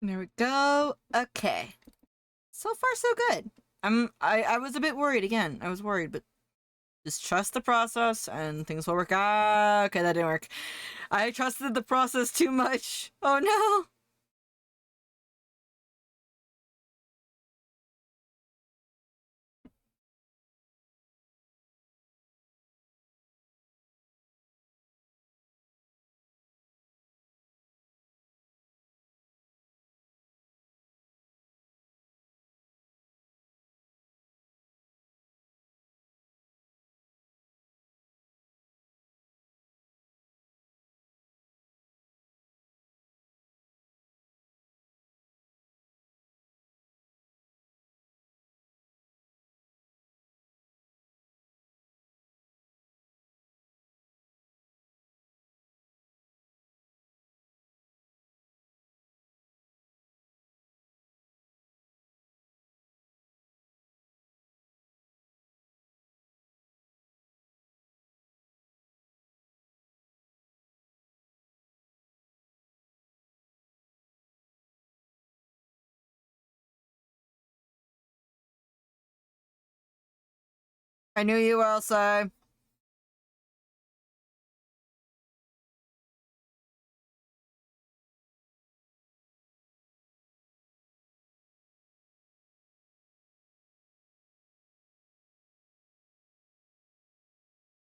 There we go. Okay. So far, so good. I was a bit worried again. I was worried, but just trust the process and things will work. Ah, okay, that didn't work. I trusted the process too much. Oh no. I knew you were outside.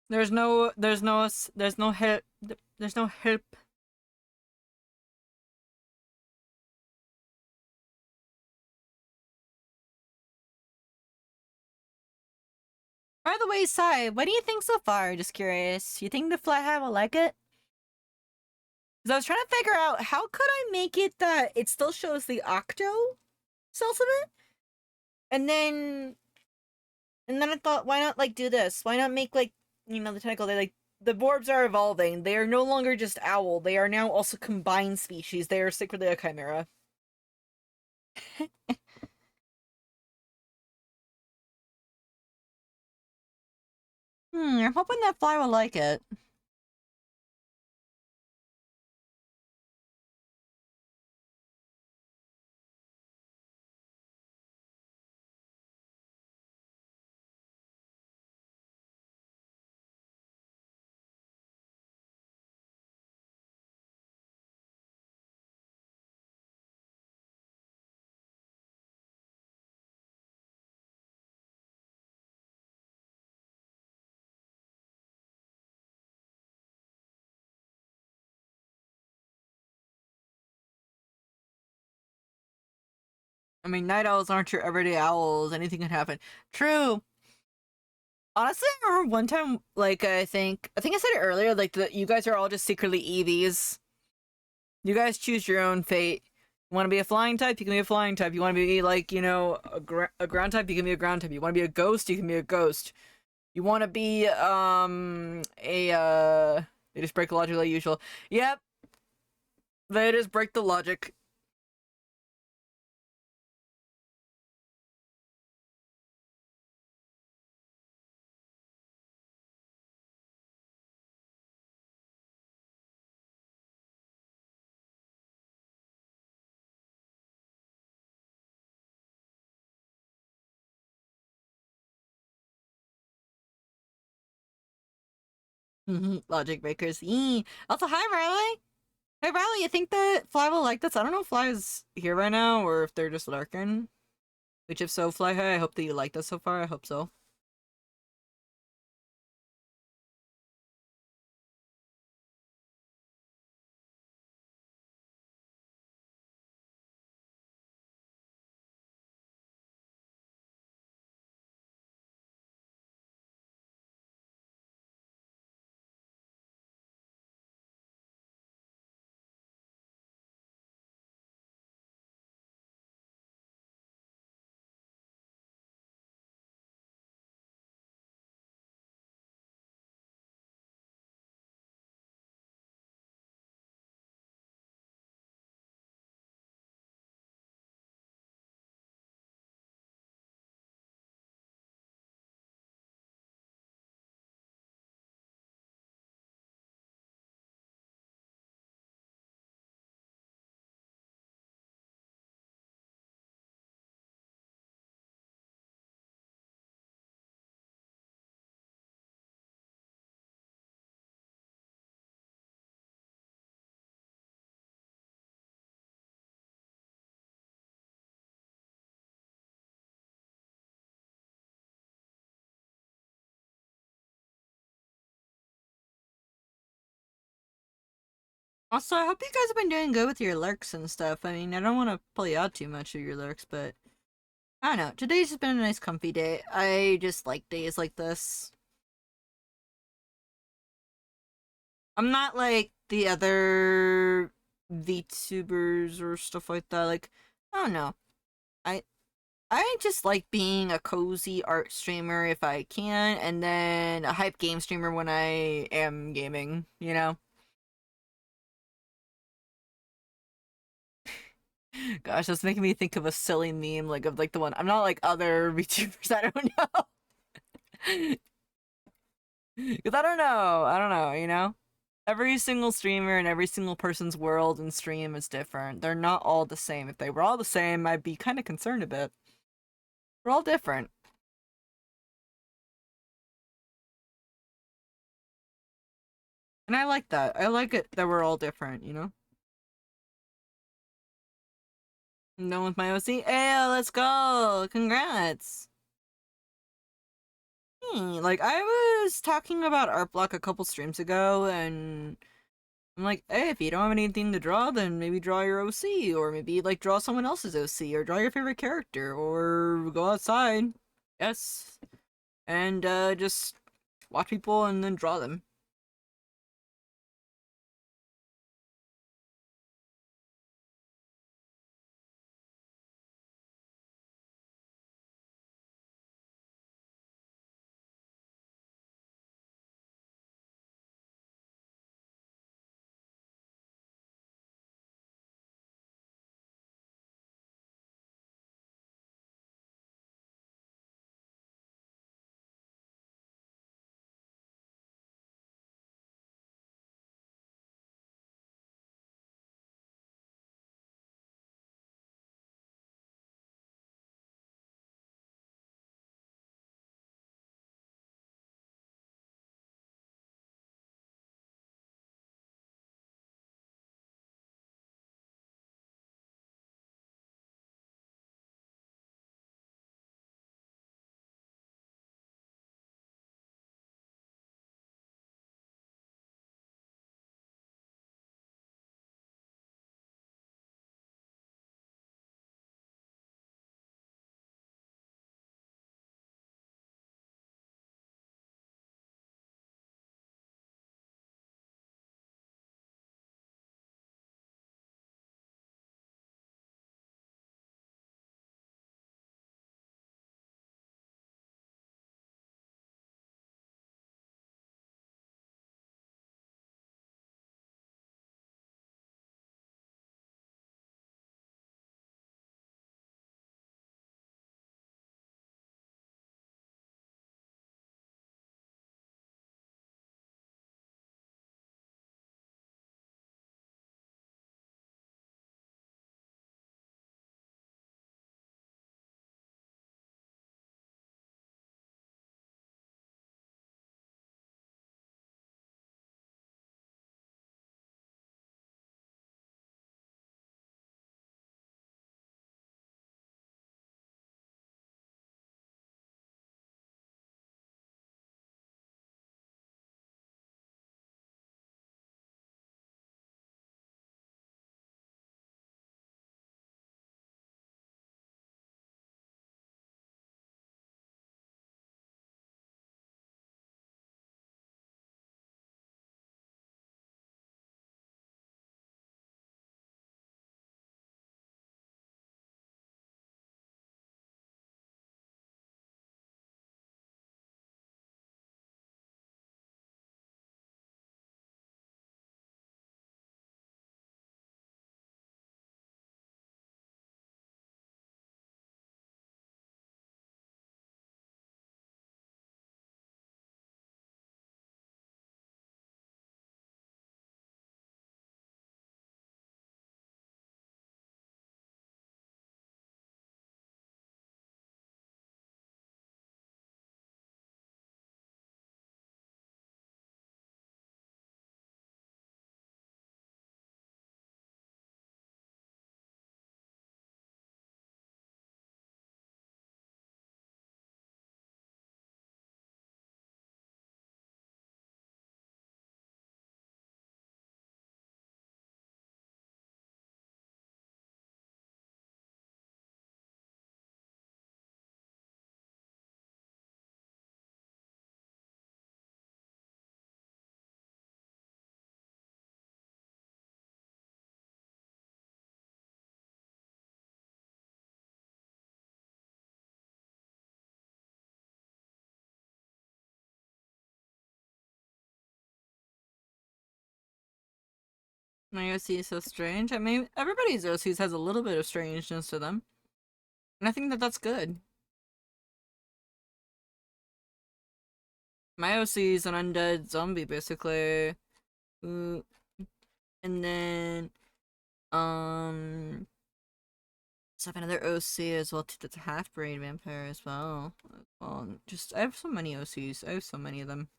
There's no help. There's no help. By the way, Sai, what do you think so far? Just curious. You think the Fly High will like it? Because I was trying to figure out how could I make it that it still shows the Octo cells of it, and then I thought, why not like do this? Why not make like the tentacle? They like the Borbs are evolving. They are no longer just owl. They are now also combined species. They are secretly a chimera. I'm hoping that Fly will like it. I mean, night owls aren't your everyday owls. Anything can happen. True. Honestly, I remember one time, like I think I said it earlier, like you guys are all just secretly EVs. You guys choose your own fate. You want to be a flying type, you can be a flying type. You want to be like a ground type, you can be a ground type. You want to be a ghost, you can be a ghost. You want to be they just break the logic like usual. Yep, they just break the logic. Logic breakers. Yee. Also, hi Riley. Hey Riley, you think that Fly will like this? I don't know if Fly is here right now or if they're just lurking. Which if so, Fly High, I hope that you like this so far. I hope so. Also, I hope you guys have been doing good with your lurks and stuff. I mean, I don't want to pull you out too much of your lurks, but I don't know. Today's just been a nice comfy day. I just like days like this. I'm not like the other VTubers or stuff like that. Like, I don't know. I I just like being a cozy art streamer if I can, and then a hype game streamer when I am gaming, you know? Gosh, that's making me think of a silly meme, like of like the one. I'm not like other VTubers, I don't know. Because I don't know, you know? Every single streamer and every single person's world and stream is different. They're not all the same. If they were all the same, I'd be kind of concerned a bit. We're all different. And I like that. I like it that we're all different, you know? I'm done with my OC. Hey, let's go! Congrats! Like, I was talking about Art Block a couple streams ago, and I'm like, hey, if you don't have anything to draw, then maybe draw your OC, or maybe, like, draw someone else's OC, or draw your favorite character, or go outside. Yes. And, just watch people and then draw them. My OC is so strange. I mean, everybody's OCs has a little bit of strangeness to them. And I think that that's good. My OC is an undead zombie, basically. Ooh. And then, um, so I have another OC as well, that's a half-brain vampire as well. Just, I have so many OCs. I have so many of them.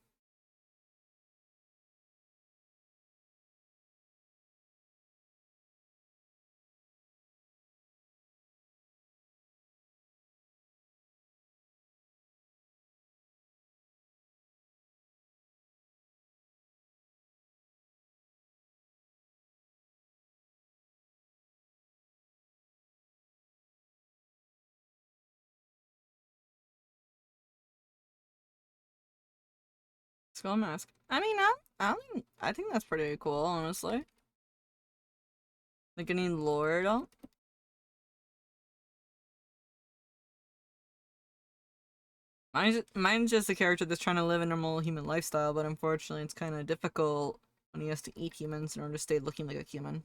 Skull mask. I think that's pretty cool, honestly. Like any lore at all? Mine's just a character that's trying to live a normal human lifestyle, but unfortunately it's kind of difficult when he has to eat humans in order to stay looking like a human.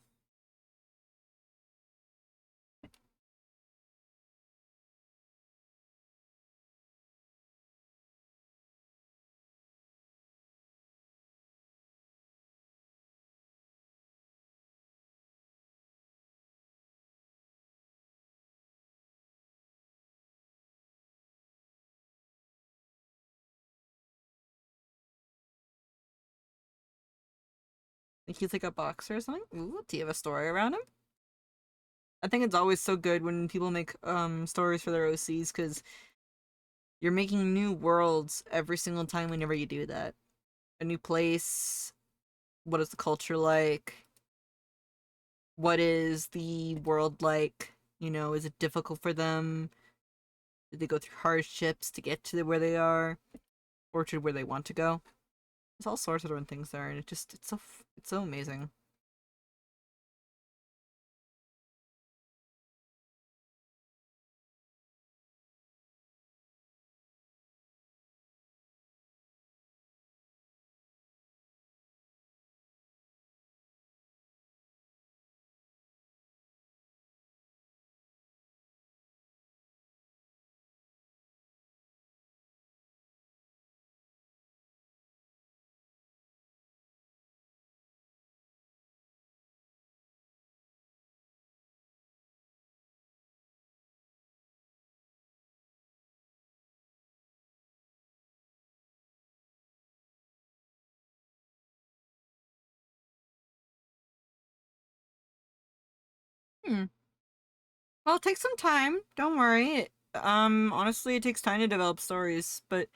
Think he's like a boxer or something? Ooh, do you have a story around him? I think it's always so good when people make stories for their OCs, because you're making new worlds every single time whenever you do that. A new place, what is the culture like? What is the world like? You know, is it difficult for them? Did they go through hardships to get to where they are? Or to where they want to go? There's all sorts of different things there, and it's so amazing. Hmm. Well, it takes some time. Don't worry. Honestly, it takes time to develop stories, but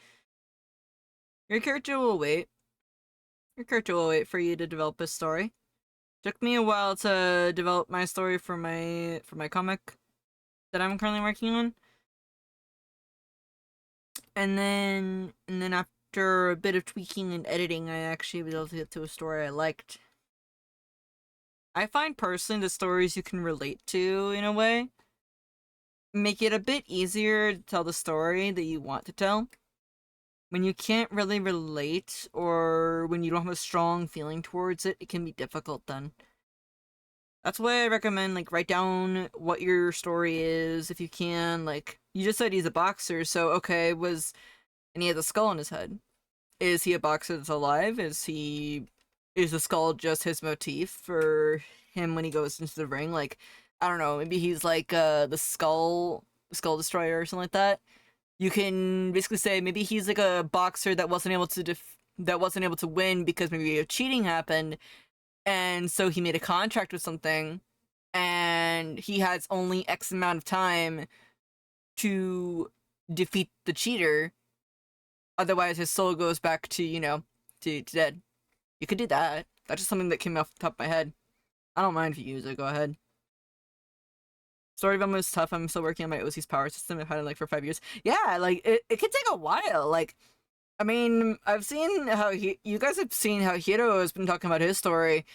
your character will wait. Your character will wait for you to develop a story. Took me a while to develop my story for my comic that I'm currently working on. And then after a bit of tweaking and editing, I actually was able to get to a story I liked. I find personally the stories you can relate to in a way make it a bit easier to tell the story that you want to tell. When you can't really relate or when you don't have a strong feeling towards it, it can be difficult then. That's why I recommend like write down what your story is if you can. Like you just said he's a boxer, so okay, and he has a skull on his head. Is he a boxer that's alive? Is the skull just his motif for him when he goes into the ring? Like, I don't know, maybe he's like the skull destroyer or something like that. You can basically say maybe he's like a boxer that wasn't able to win because maybe a cheating happened, and so he made a contract with something, and he has only X amount of time to defeat the cheater. Otherwise, his soul goes back to to dead. You could do that. That's just something that came off the top of my head. I don't mind if you use it. Go ahead. Story of Emma is tough. I'm still working on my OC's power system. I've had it like for 5 years. Yeah, like it could take a while. Like, I mean, I've seen how you guys have seen how Hiro has been talking about his story.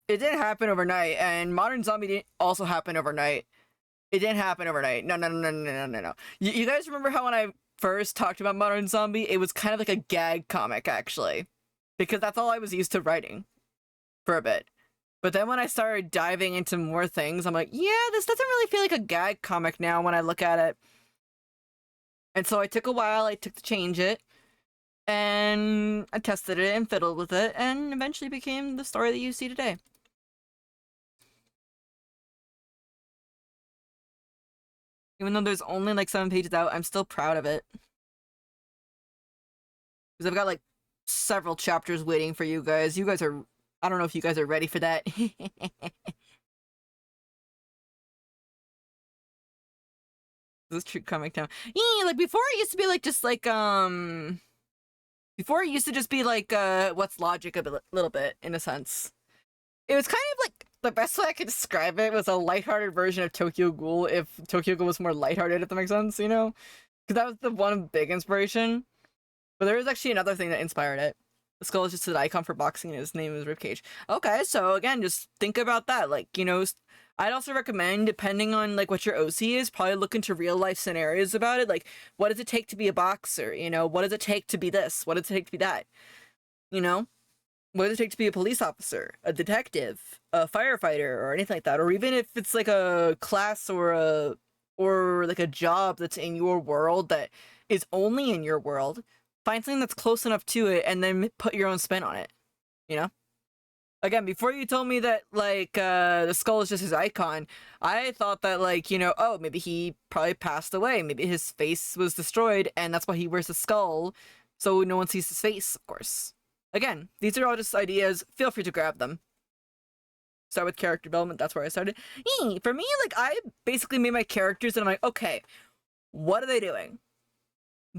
It didn't happen overnight, and Modern Zombie didn't also happen overnight. It didn't happen overnight. No, no, no, no, no, no, no, no. You guys remember how when I first talked about Modern Zombie, it was kind of like a gag comic, actually, because that's all I was used to writing for a bit. But then when I started diving into more things, I'm like, yeah, this doesn't really feel like a gag comic now when I look at it. And so I took a while, I took to change it, and I tested it and fiddled with it, and eventually became the story that you see today. Even though there's only like 7 pages out, I'm still proud of it. Because I've got like several chapters waiting for you guys. I don't know if you guys are ready for that. This true comic town. Yeah, like before it used to be like just like before it used to just be like what's logic little bit in a sense. It was kind of like the best way I could describe it was a lighthearted version of Tokyo Ghoul if Tokyo Ghoul was more lighthearted, if that makes sense, you know? Because that was the one big inspiration. But there is actually another thing that inspired it. The skull is just an icon for boxing, and his name is Ribcage. Okay, so again, just think about that. Like, you know, I'd also recommend, depending on like what your OC is, probably look into real life scenarios about it. Like, what does it take to be a boxer? You know, what does it take to be this? What does it take to be that? You know, what does it take to be a police officer, a detective, a firefighter, or anything like that? Or even if it's like a class or like a job that's in your world that is only in your world, find something that's close enough to it and then put your own spin on it, you know? Again, before you told me that, like, the skull is just his icon, I thought that, like, you know, oh, maybe he probably passed away. Maybe his face was destroyed, and that's why he wears the skull, so no one sees his face, of course. Again, these are all just ideas. Feel free to grab them. Start with character development. That's where I started. For me, like, I basically made my characters, and I'm like, okay, what are they doing?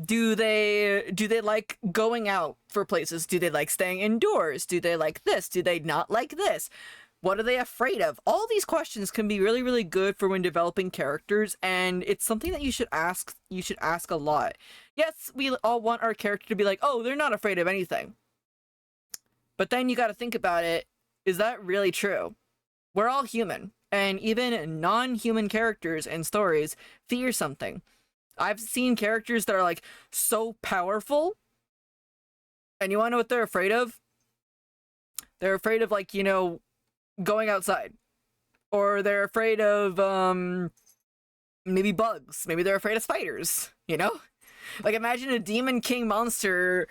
Do they like going out for places? Do they like staying indoors? Do they like this? Do they not like this? What are they afraid of? All these questions can be really, really good for when developing characters, and it's something that you should ask. You should ask a lot. Yes, we all want our character to be like, oh, they're not afraid of anything. But then you got to think about it. Is that really true? We're all human, and even non-human characters and stories fear something. I've seen characters that are like so powerful, and you want to know what they're afraid of? They're afraid of, like, you know, going outside, or they're afraid of maybe bugs. Maybe they're afraid of spiders. You know, like imagine a demon king monster,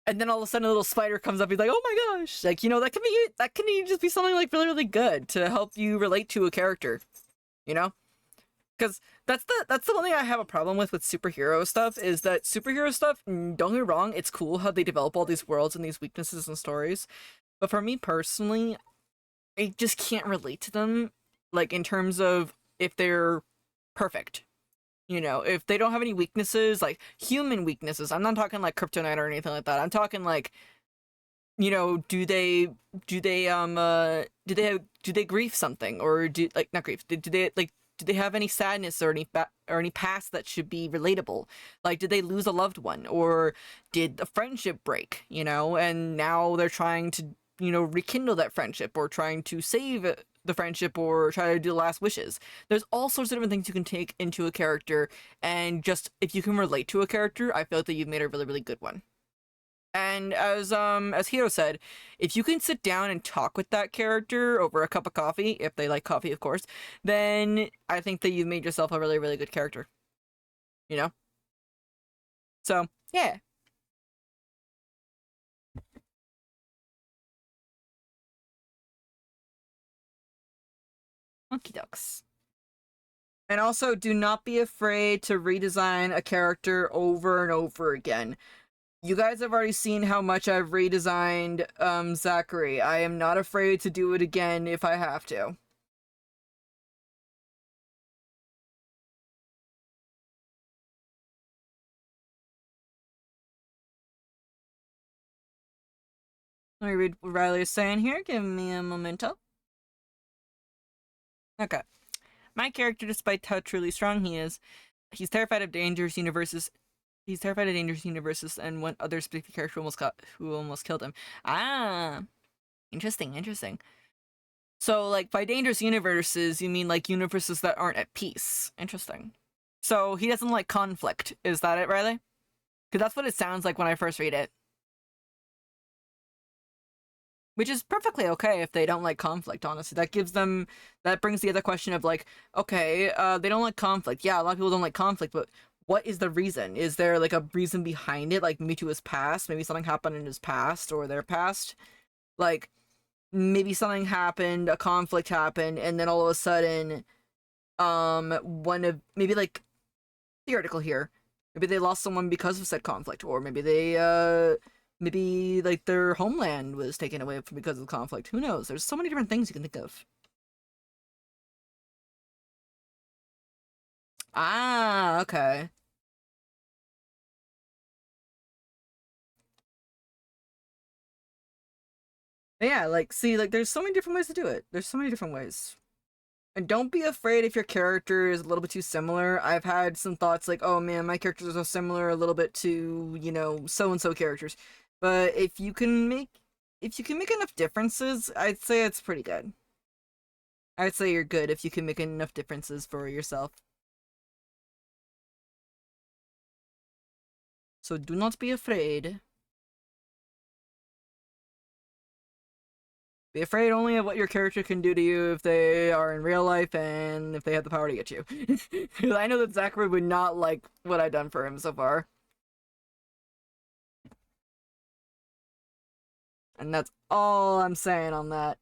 and then all of a sudden a little spider comes up. He's like, oh my gosh! Like, you know, that can just be something like really, really good to help you relate to a character. You know. Because that's the one thing I have a problem with superhero stuff, is that superhero stuff, don't get me wrong, it's cool how they develop all these worlds and these weaknesses and stories, but for me personally, I just can't relate to them, like, in terms of if they're perfect. You know, if they don't have any weaknesses, like human weaknesses. I'm not talking like kryptonite or anything like that. I'm talking like, you know, do they grieve something, or do, like, not grief, do they like, do they have any sadness or any past that should be relatable? Like, did they lose a loved one, or did a friendship break, you know, and now they're trying to, you know, rekindle that friendship, or trying to save the friendship, or try to do the last wishes. There's all sorts of different things you can take into a character, and just if you can relate to a character, I feel like that you've made a really, really good one. And as Hiro said, if you can sit down and talk with that character over a cup of coffee, if they like coffee, of course, then I think that you've made yourself a really, really good character. You know? So, yeah. Monkey ducks. And also, do not be afraid to redesign a character over and over again. You guys have already seen how much I've redesigned Zachary. I am not afraid to do it again if I have to. Let me read what Riley is saying here. Give me a momento. Okay. My character, despite how truly strong he is, he's terrified of dangerous universes. He's terrified of dangerous universes, and one other specific character who almost killed him. Ah, interesting, interesting. So, like, by dangerous universes, you mean like universes that aren't at peace. Interesting. So he doesn't like conflict. Is that it, Riley? Because that's what it sounds like when I first read it. Which is perfectly okay if they don't like conflict, honestly. That brings the other question of, like, okay, they don't like conflict. Yeah, a lot of people don't like conflict, but what is the reason? Is there, like, a reason behind it? Like, maybe to his past? Maybe something happened in his past or their past? Like, maybe something happened, a conflict happened, and then all of a sudden, maybe, like, theoretical here. Maybe they lost someone because of said conflict, or maybe like their homeland was taken away because of the conflict. Who knows? There's so many different things you can think of. Ah, okay. Yeah, like, see, like, there's so many different ways to do it. There's so many different ways. And don't be afraid if your character is a little bit too similar. I've had some thoughts like, oh man, my characters are so similar a little bit to, you know, so and so characters. But if you can make enough differences, I'd say it's pretty good. I'd say you're good if you can make enough differences for yourself. So do not be afraid. Be afraid only of what your character can do to you if they are in real life and if they have the power to get you. Because I know that Zachary would not like what I've done for him so far. And that's all I'm saying on that.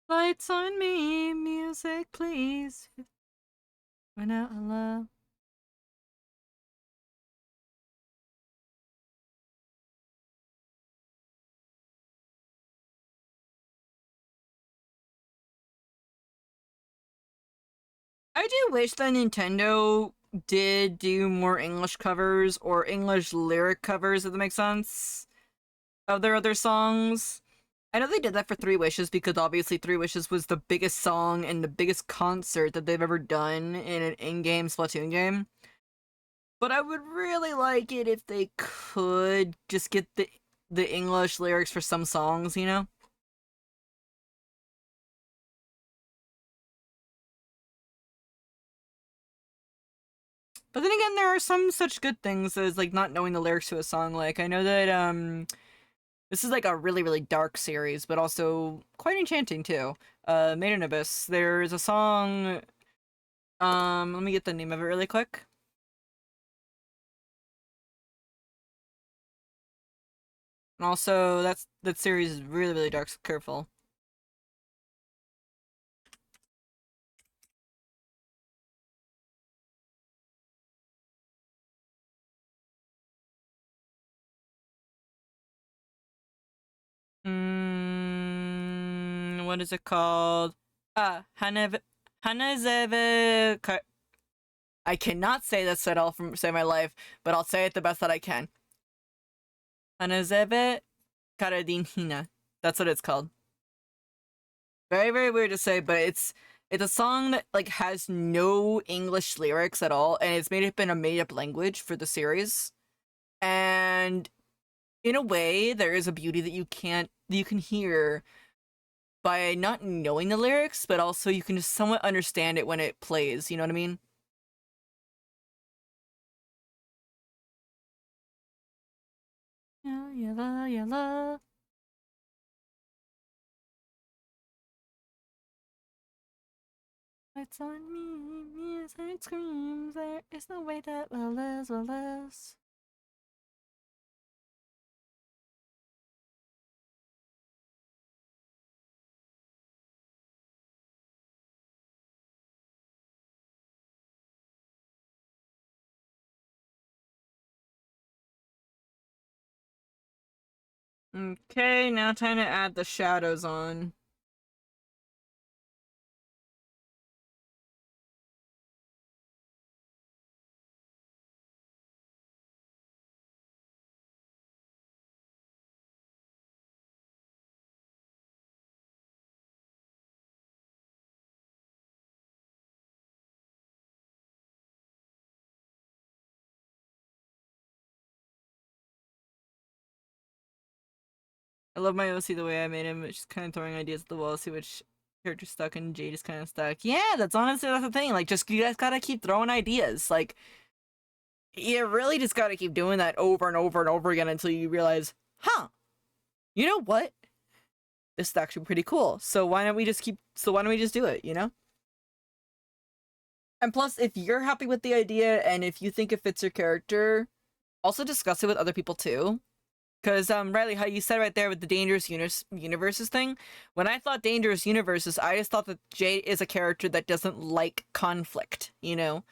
Lights on me, music please. Run out of love. I do wish that Nintendo did do more English covers or English lyric covers, if that makes sense, of their other songs. I know they did that for Three Wishes because obviously Three Wishes was the biggest song and the biggest concert that they've ever done in an in-game Splatoon game. But I would really like it if they could just get the English lyrics for some songs, you know? But then again, there are some such good things as like not knowing the lyrics to a song. Like I know that this is like a really really dark series, but also quite enchanting too. Made in Abyss. There's a song. Let me get the name of it really quick. And also, that series is really really dark. So careful. What is it called? Hanazeve. I cannot say this at all from Save My Life, but I'll say it the best that I can. Hanazeve Karadin Hina. That's what it's called. Very, very weird to say, but it's a song that like has no English lyrics at all, and it's made up in a made-up language for the series. And in a way, there is a beauty that you can hear by not knowing the lyrics, but also you can just somewhat understand it when it plays. You know what I mean? Yeah, yellow, yellow. Lights on me, music screams. There is no way that will last, will last. Okay, now time to add the shadows on. I love my OC the way I made him. It's just kind of throwing ideas at the wall, see which character stuck, and Jade is kind of stuck. Yeah, that's honestly that's the thing. Like, just you guys gotta keep throwing ideas. Like, You really just gotta keep doing that over and over and over again until you realize, huh, you know what? This is actually pretty cool. So why don't we just do it, you know? And plus, if you're happy with the idea and if you think it fits your character, also discuss it with other people too. Because, Riley, how you said right there with the Dangerous Universes thing, when I thought Dangerous Universes, I just thought that Jay is a character that doesn't like conflict, you know?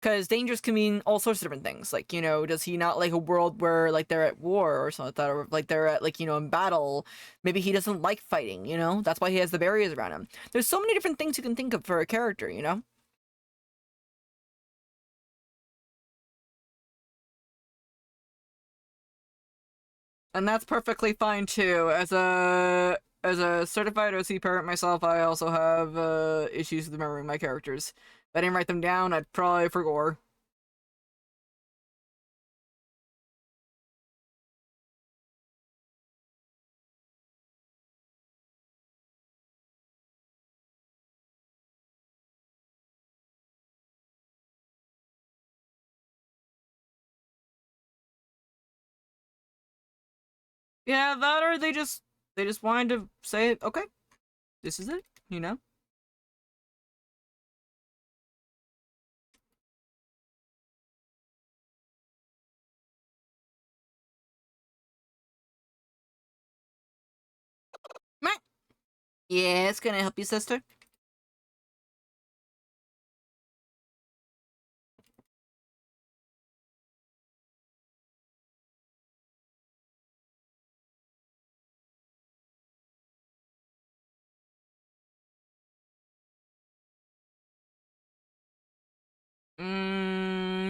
Because dangerous can mean all sorts of different things. Like, you know, does he not like a world where, like, they're at war or something like that? Or, like, they're at, like, you know, in battle. Maybe he doesn't like fighting, you know? That's why he has the barriers around him. There's so many different things you can think of for a character, you know? And that's perfectly fine, too. As a certified OC parent myself, I also have, issues with remembering my characters. If I didn't write them down, I'd probably forgot. Yeah, that or they just wanted to say, okay, this is it, you know? Meh. Yeah, it's gonna help you, sister.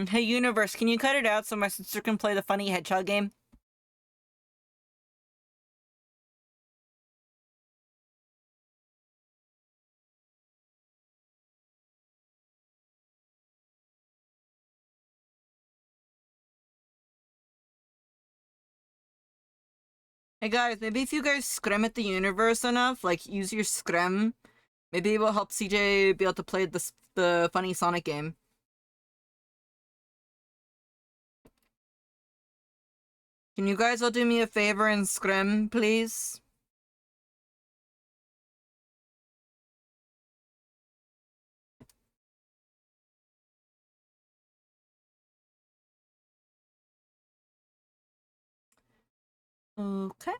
Hey, Universe, can you cut it out so my sister can play the funny hedgehog game? Hey guys, maybe if you guys scrim at the universe enough, like use your scrim, maybe it will help CJ be able to play the funny Sonic game. Can you guys all do me a favor and scrim, please? Okay.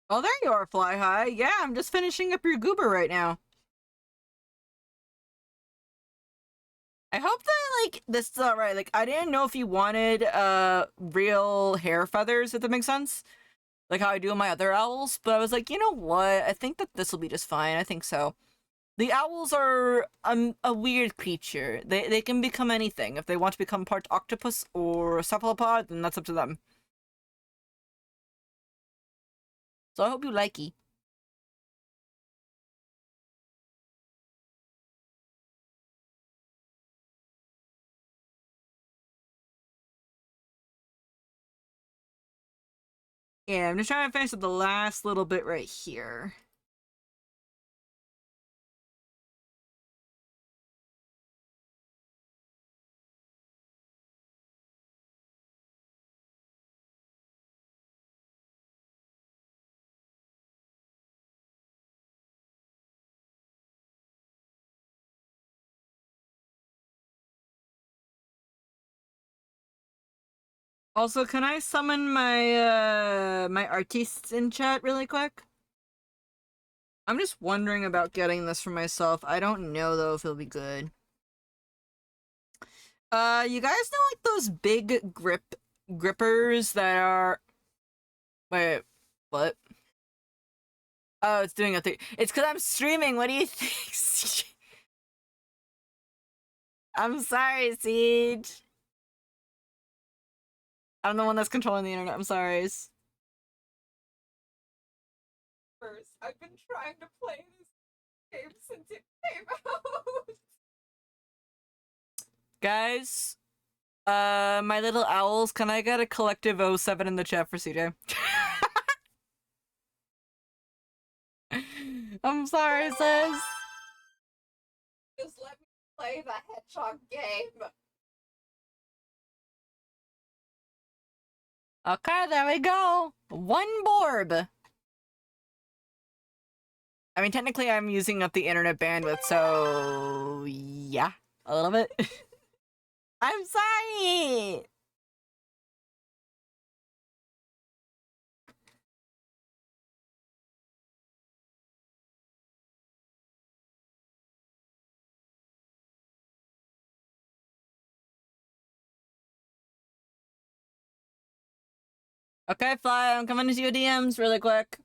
Oh, there you are, Fly High. Yeah, I'm just finishing up your goober right now. I hope that, like, this is alright. Like, I didn't know if you wanted, real hair feathers, if that makes sense. Like how I do with my other owls, but I was like, you know what? I think that this will be just fine. I think so. The owls are a weird creature. They can become anything. If they want to become part octopus or cephalopod, then that's up to them. So I hope you likey. Yeah, I'm just trying to finish up the last little bit right here. Also, can I summon my artists in chat really quick? I'm just wondering about getting this for myself. I don't know though if it'll be good. You guys know like those big grippers that are wait, what? Oh, it's doing a thing. It's because I'm streaming. What do you think? I'm sorry, Siege. I'm the one that's controlling the internet. I'm sorry. First, I've been trying to play this game since it came out. Guys, my little owls, can I get a collective 07 in the chat for CJ? I'm sorry, sis. Just let me play the hedgehog game. Okay, there we go. One Borb. I mean, technically I'm using up the internet bandwidth, so yeah, a little bit. I'm sorry! Okay, Fly, I'm coming into your DMs really quick.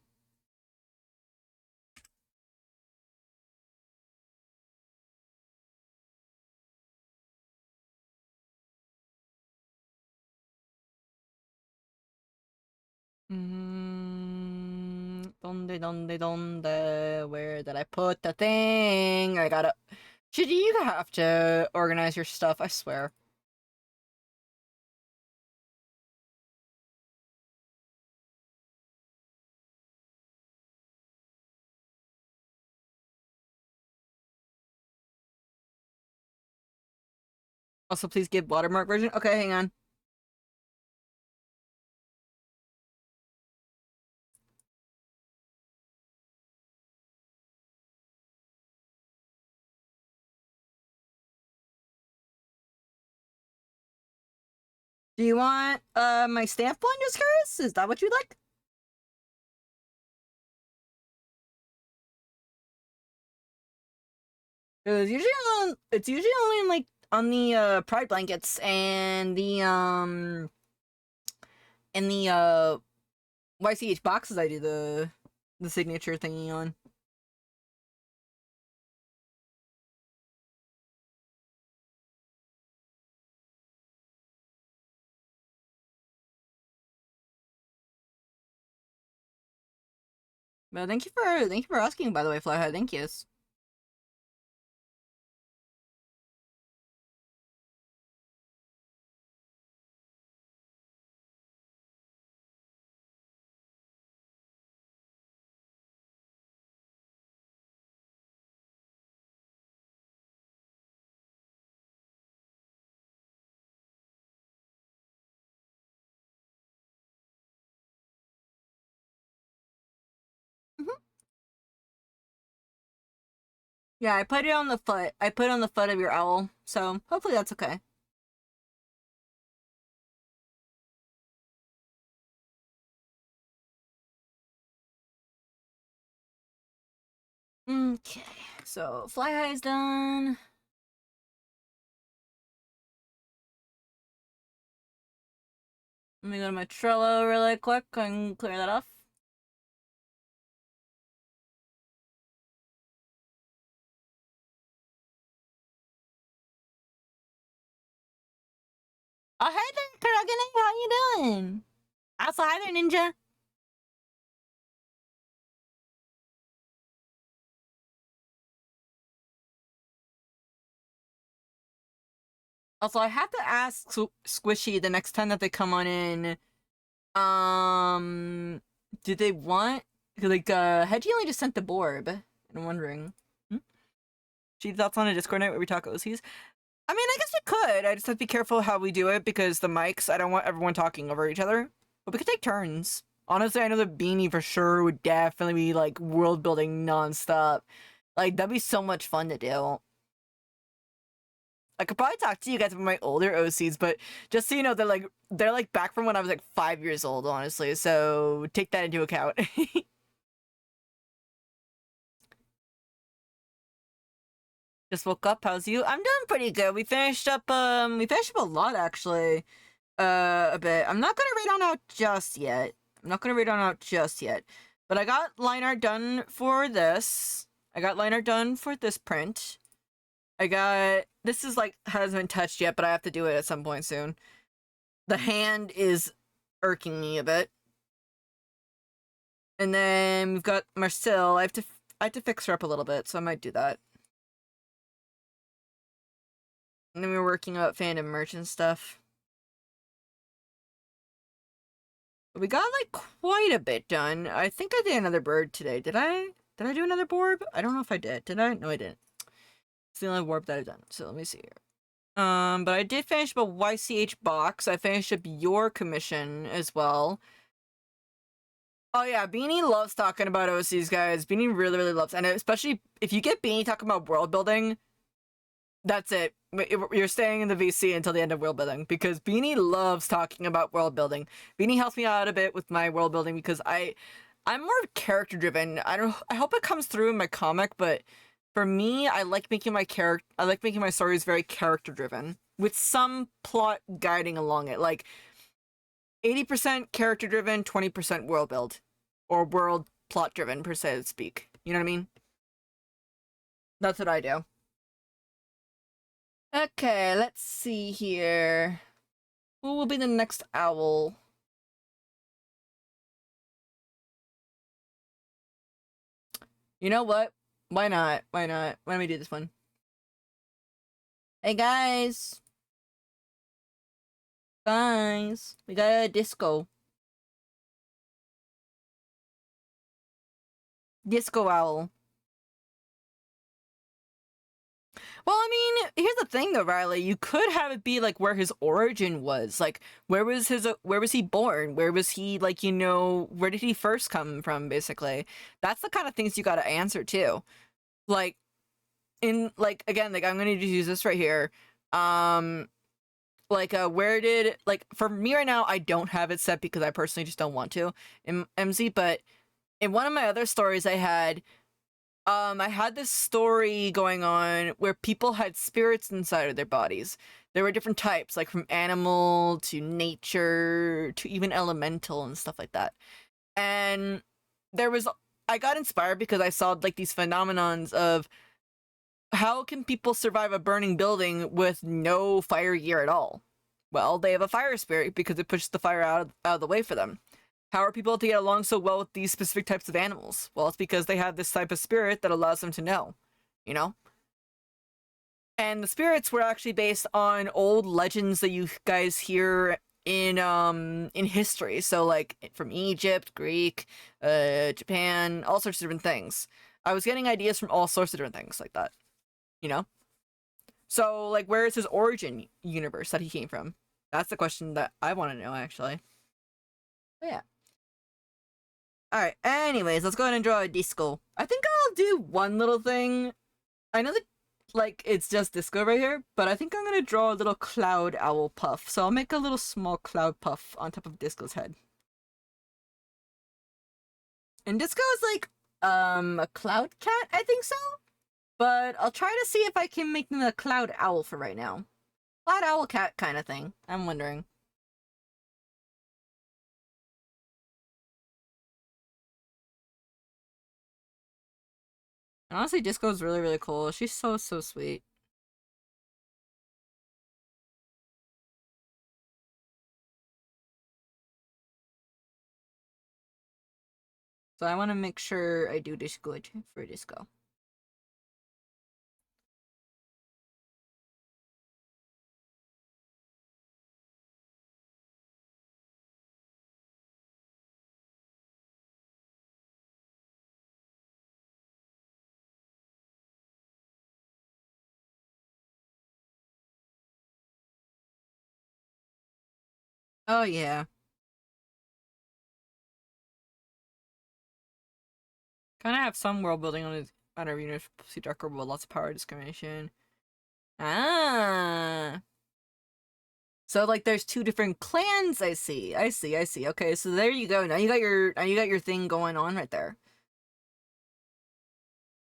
Donde? Where did I put the thing? I gotta... Should you have to organize your stuff, I swear. Also, please give watermark version. Okay, hang on. Do you want, my stamp one, just curious? Is that what you'd like? It's usually only, like, on the, Pride blankets and the, in the, YCH boxes I do the signature thingy on. But thank you for asking, by the way, Flyhead. Thank you. Yeah, I put it on the foot. I put it on the foot of your owl, so hopefully that's okay. Okay, so Fly High is done. Let me go to my Trello really quick and clear that off. Oh, hey there, Kurogane, how you doing? Also, hi there, Ninja. Also, I have to ask Squishy the next time that they come on in, do they want, like, Hedgie only just sent the Borb, and I'm wondering. She thoughts on a Discord night where we talk OCs? I mean, I guess we could. I just have to be careful how we do it because the mics, I don't want everyone talking over each other. But we could take turns. Honestly, I know that Beanie for sure would definitely be, like, world building nonstop. Like, that'd be so much fun to do. I could probably talk to you guys about my older OCs, but just so you know, they're like back from when I was like 5 years old, honestly. So take that into account. Just woke up. How's you? I'm doing pretty good. We finished up a lot actually. A bit. I'm not gonna read on out just yet. But I got line art done for this. I got line art done for this print. This is like hasn't been touched yet, but I have to do it at some point soon. The hand is irking me a bit. And then we've got Marcel. I have to fix her up a little bit, so I might do that. And then we're working out fandom merch and stuff. But we got like quite a bit done. I think I did another bird today. Did I do another orb? I don't know if I did. Did I? No, I didn't. It's the only warp that I've done. So let me see here. But I did finish up a YCH box. I finished up your commission as well. Oh yeah, Beanie loves talking about OCs, guys. Beanie really, really loves, and especially if you get Beanie talking about world building, that's it. You're staying in the VC until the end of world building, because Beanie loves talking about world building. Beanie helps me out a bit with my world building because I'm more character driven. I hope it comes through in my comic, but for me, I like making my stories very character driven with some plot guiding along it, like 80% character driven, 20% world build, or world plot driven per se to speak. You know what I mean? That's what I do. Okay, let's see here. Who will be the next owl? You know what? Why not? Why not? Why don't we do this one? Hey guys! Guys, we got a disco. Disco owl. Well, I mean, here's the thing though, Riley. You could have it be like where his origin was. Like, where was he born? Where was he, like, you know, where did he first come from, basically? That's the kind of things you gotta answer too. Like, again, like, I'm gonna just use this right here. Where did, like, for me right now, I don't have it set because I personally just don't want to in MZ, but in one of my other stories I had this story going on where people had spirits inside of their bodies. There were different types, like from animal to nature to even elemental and stuff like that. And I got inspired because I saw like these phenomenons of how can people survive a burning building with no fire gear at all? Well, they have a fire spirit because it pushes the fire out of the way for them. How are people to get along so well with these specific types of animals? Well, it's because they have this type of spirit that allows them to know, you know? And the spirits were actually based on old legends that you guys hear in history. So like from Egypt, Greek, Japan, all sorts of different things. I was getting ideas from all sorts of different things like that, you know? So like where is his origin universe that he came from? That's the question that I want to know, actually. But yeah. Alright, anyways, let's go ahead and draw a disco. I think I'll do one little thing. I know that, like, it's just disco right here, but I think I'm gonna draw a little cloud owl puff. So I'll make a little small cloud puff on top of Disco's head. And Disco is like, a cloud cat, I think so? But I'll try to see if I can make them a cloud owl for right now. Cloud owl cat kind of thing, I'm wondering. And honestly, Disco's really, really cool. She's so, so sweet. So I want to make sure I do this good for Disco. Oh yeah. Kind of have some world building on his University Darker with lots of power discrimination. Ah. So like there's two different clans, I see. I see. Okay, so there you go. Now you got your thing going on right there.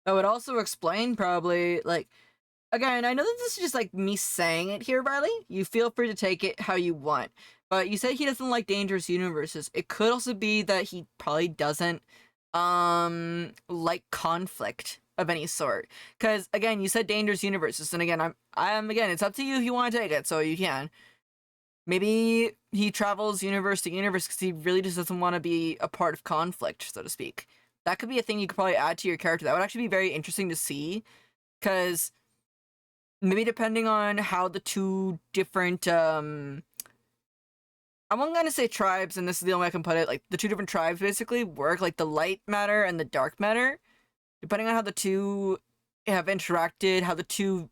That would also explain probably, like, again, I know that this is just like me saying it here, Riley. You feel free to take it how you want. But you said he doesn't like dangerous universes. It could also be that he probably doesn't like conflict of any sort. Because again, you said dangerous universes, and again, I'm again, it's up to you if you want to take it, so you can. Maybe he travels universe to universe because he really just doesn't want to be a part of conflict, so to speak. That could be a thing you could probably add to your character. That would actually be very interesting to see, because maybe depending on how the two different I'm gonna say tribes, and this is the only way I can put it, like the two different tribes basically work, like the light matter and the dark matter. Depending on how the two have interacted, how the two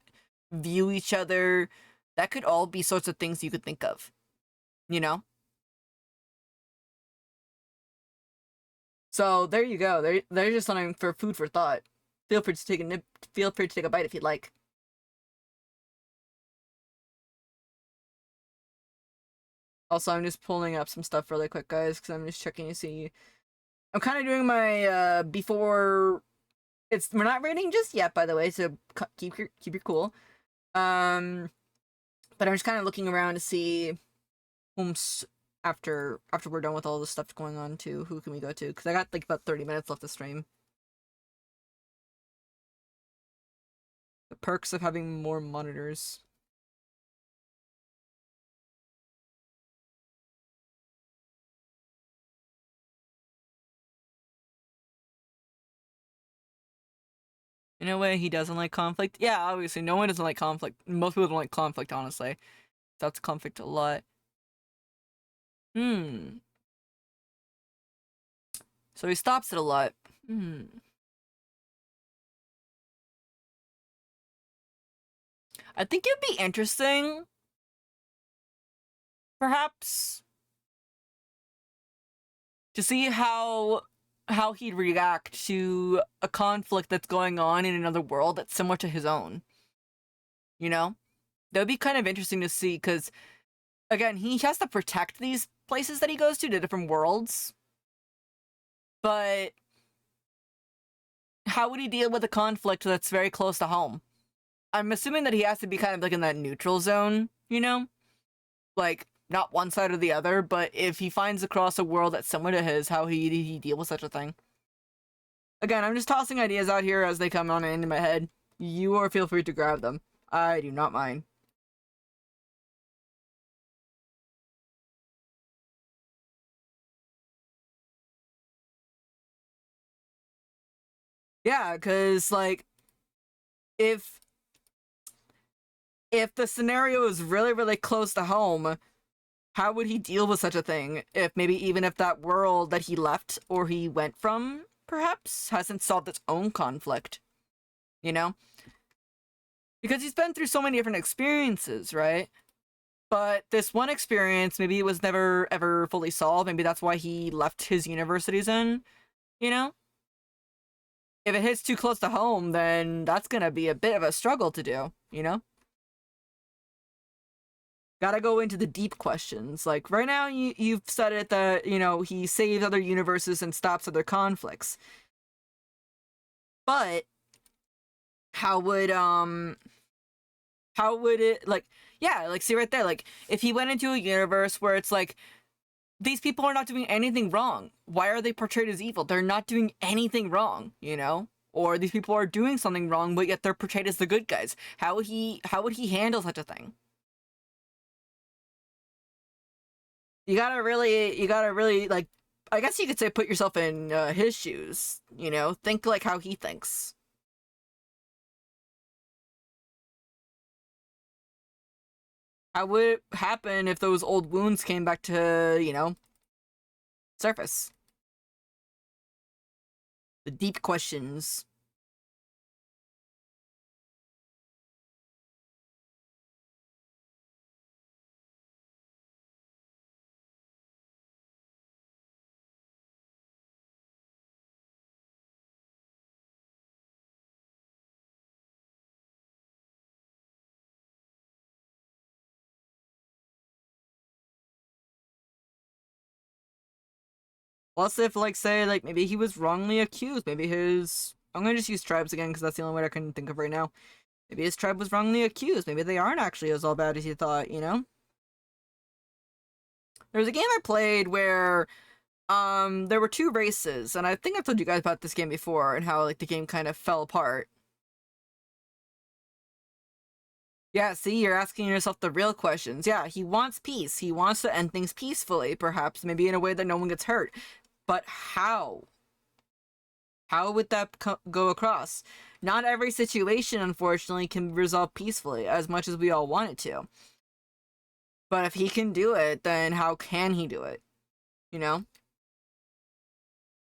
view each other, that could all be sorts of things you could think of. You know? So there you go. There's just something for food for thought. Feel free to take a nip. Feel free to take a bite if you'd like. Also, I'm just pulling up some stuff really quick, guys, because I'm just checking to see. I'm kind of doing my before. We're not rating just yet, by the way, so keep your cool. But I'm just kind of looking around to see after we're done with all the stuff going on too, who can we go to? Because I got like about 30 minutes left to stream. The perks of having more monitors. In a way, he doesn't like conflict. Yeah, obviously, no one doesn't like conflict. Most people don't like conflict, honestly. That's conflict a lot. So he stops it a lot. I think it'd be interesting, perhaps, to see how he'd react to a conflict that's going on in another world that's similar to his own. You know? That would be kind of interesting to see, because, again, he has to protect these places that he goes to, the different worlds. But how would he deal with a conflict that's very close to home? I'm assuming that he has to be kind of like in that neutral zone, you know? Like, not one side or the other, but if he finds across a world that's similar to his, how he deal with such a thing. Again, I'm just tossing ideas out here as they come on into my head. You are feel free to grab them. I do not mind. Yeah, because, like, if the scenario is really, really close to home, how would he deal with such a thing? If maybe even if that world that he left or he went from, perhaps, hasn't solved its own conflict. You know? Because he's been through so many different experiences, right? But this one experience, maybe it was never ever fully solved. Maybe that's why he left his universities in, you know? If it hits too close to home, then that's gonna be a bit of a struggle to do, you know? Gotta go into the deep questions. Like, right now, you've said it that, you know, he saves other universes and stops other conflicts. But, how would it, like, yeah, like, see right there, like, if he went into a universe where it's like, these people are not doing anything wrong. Why are they portrayed as evil? They're not doing anything wrong, you know? Or these people are doing something wrong, but yet they're portrayed as the good guys. How would he handle such a thing? You gotta really, like, I guess you could say put yourself in his shoes, you know? Think like how he thinks. How would it happen if those old wounds came back to, you know, surface? The deep questions. Plus, if, like, say, like, maybe he was wrongly accused. Maybe his... I'm gonna just use tribes again, because that's the only way I can think of right now. Maybe his tribe was wrongly accused. Maybe they aren't actually as all bad as you thought, you know? There was a game I played where, there were two races, and I think I've told you guys about this game before, and how, like, the game kind of fell apart. Yeah, see, you're asking yourself the real questions. Yeah, he wants peace. He wants to end things peacefully, perhaps, maybe in a way that no one gets hurt. But how? How would that go across? Not every situation, unfortunately, can resolve peacefully, as much as we all want it to. But if he can do it, then how can he do it? You know?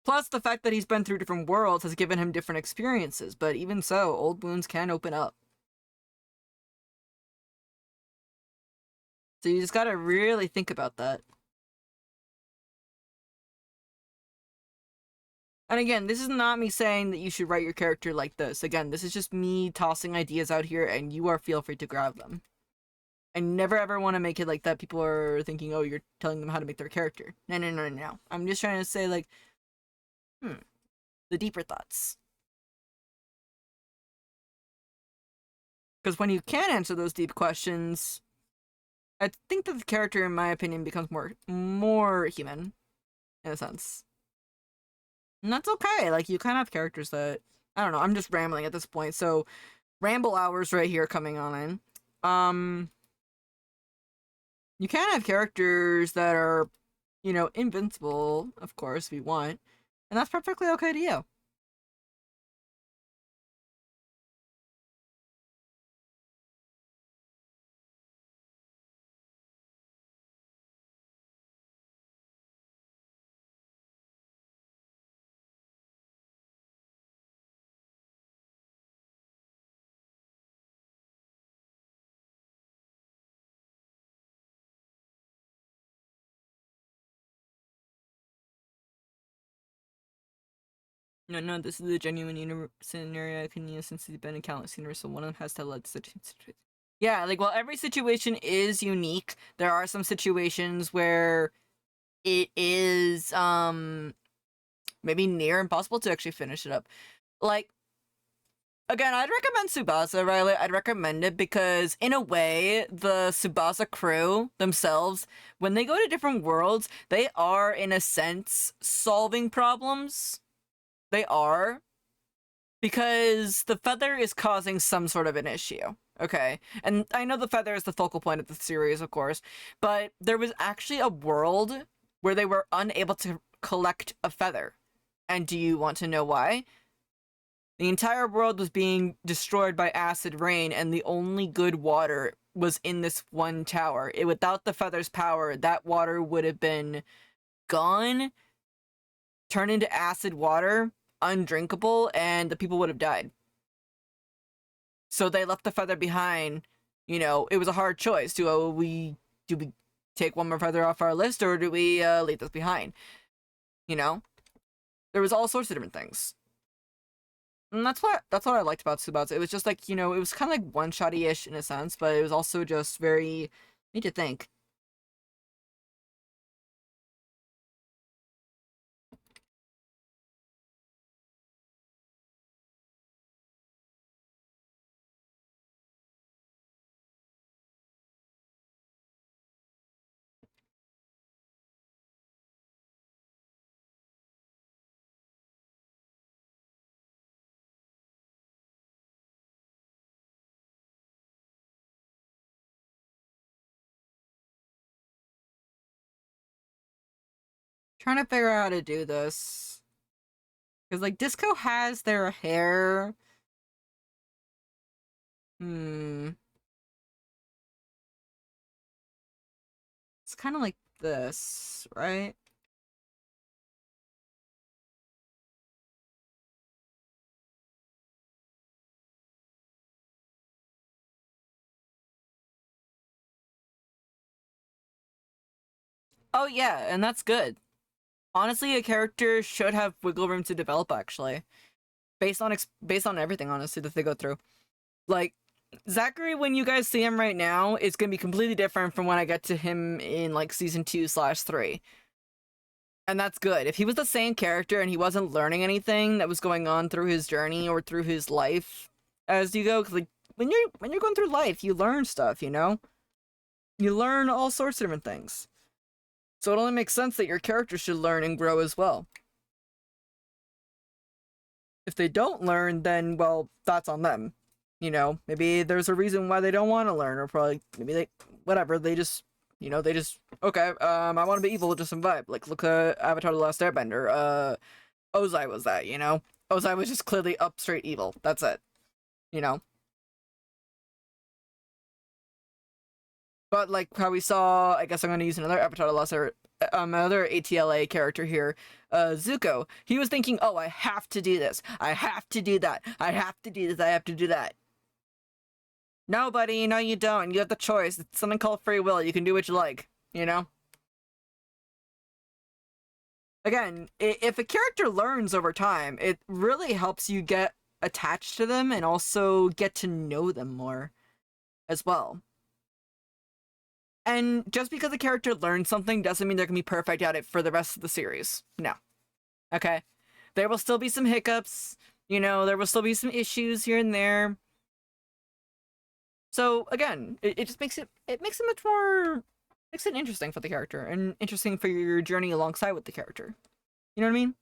Plus, the fact that he's been through different worlds has given him different experiences, but even so, old wounds can open up. So you just gotta really think about that. And again, this is not me saying that you should write your character like this. Again, this is just me tossing ideas out here, and you are feel free to grab them. I never ever want to make it like that people are thinking, oh, you're telling them how to make their character. No, no, no, no. I'm just trying to say, like, the deeper thoughts. Because when you can answer those deep questions, I think that the character, in my opinion, becomes more human, in a sense. And that's okay. Like, you kind of have characters that, I don't know, I'm just rambling at this point, so ramble hours right here coming on in. You can have characters that are, you know, invincible, of course, if you want, and that's perfectly okay to you. No, no, this is a genuine scenario I can use since he's been in countless universes, so one of them has to let such situation. Yeah, like, while every situation is unique, there are some situations where it is, maybe near impossible to actually finish it up. Like, again, I'd recommend Tsubasa, Riley. I'd recommend it because, in a way, the Tsubasa crew themselves, when they go to different worlds, they are, in a sense, solving problems. They are. Because the feather is causing some sort of an issue. Okay. And I know the feather is the focal point of the series, of course, but there was actually a world where they were unable to collect a feather. And do you want to know why? The entire world was being destroyed by acid rain, and the only good water was in this one tower. Without the feather's power, that water would have been gone, turned into acid water, undrinkable, and the people would have died. So they left the feather behind. You know, it was a hard choice. Do we take one more feather off our list, or do we leave this behind? You know, there was all sorts of different things. And that's what I liked about Tsubasa. It was just like, you know, it was kind of like one-shotty-ish in a sense, but it was also just very need to think. Trying to figure out how to do this. Because, like, Disco has their hair. It's kind of like this, right? Oh yeah, and that's good. Honestly, a character should have wiggle room to develop, actually, based on everything, honestly, that they go through. Like, Zachary, when you guys see him right now, is gonna be completely different from when I get to him in, like, season 2/3. And that's good. If he was the same character and he wasn't learning anything that was going on through his journey or through his life as you go, because, like, when you're going through life, you learn stuff, you know? You learn all sorts of different things. So it only makes sense that your character should learn and grow as well. If they don't learn, then, well, that's on them. You know, maybe there's a reason why they don't want to learn, or probably maybe they whatever, they just they just okay, I want to be evil, just some vibe. Like look at Avatar The Last Airbender. Ozai was that, you know? Ozai was just clearly up straight evil. That's it. You know? But like how we saw, I guess I'm gonna use another Avatar: The Last another ATLA character here, Zuko. He was thinking, oh, I have to do this, I have to do that, I have to do this, I have to do that. No, buddy, no, you don't. You have the choice. It's something called free will. You can do what you like. You know. Again, if a character learns over time, it really helps you get attached to them and also get to know them more as well. And just because a character learns something doesn't mean they're going to be perfect at it for the rest of the series. No. Okay? There will still be some hiccups. You know, there will still be some issues here and there. So, again, it just makes it much more, makes it interesting for the character and interesting for your journey alongside with the character. You know what I mean?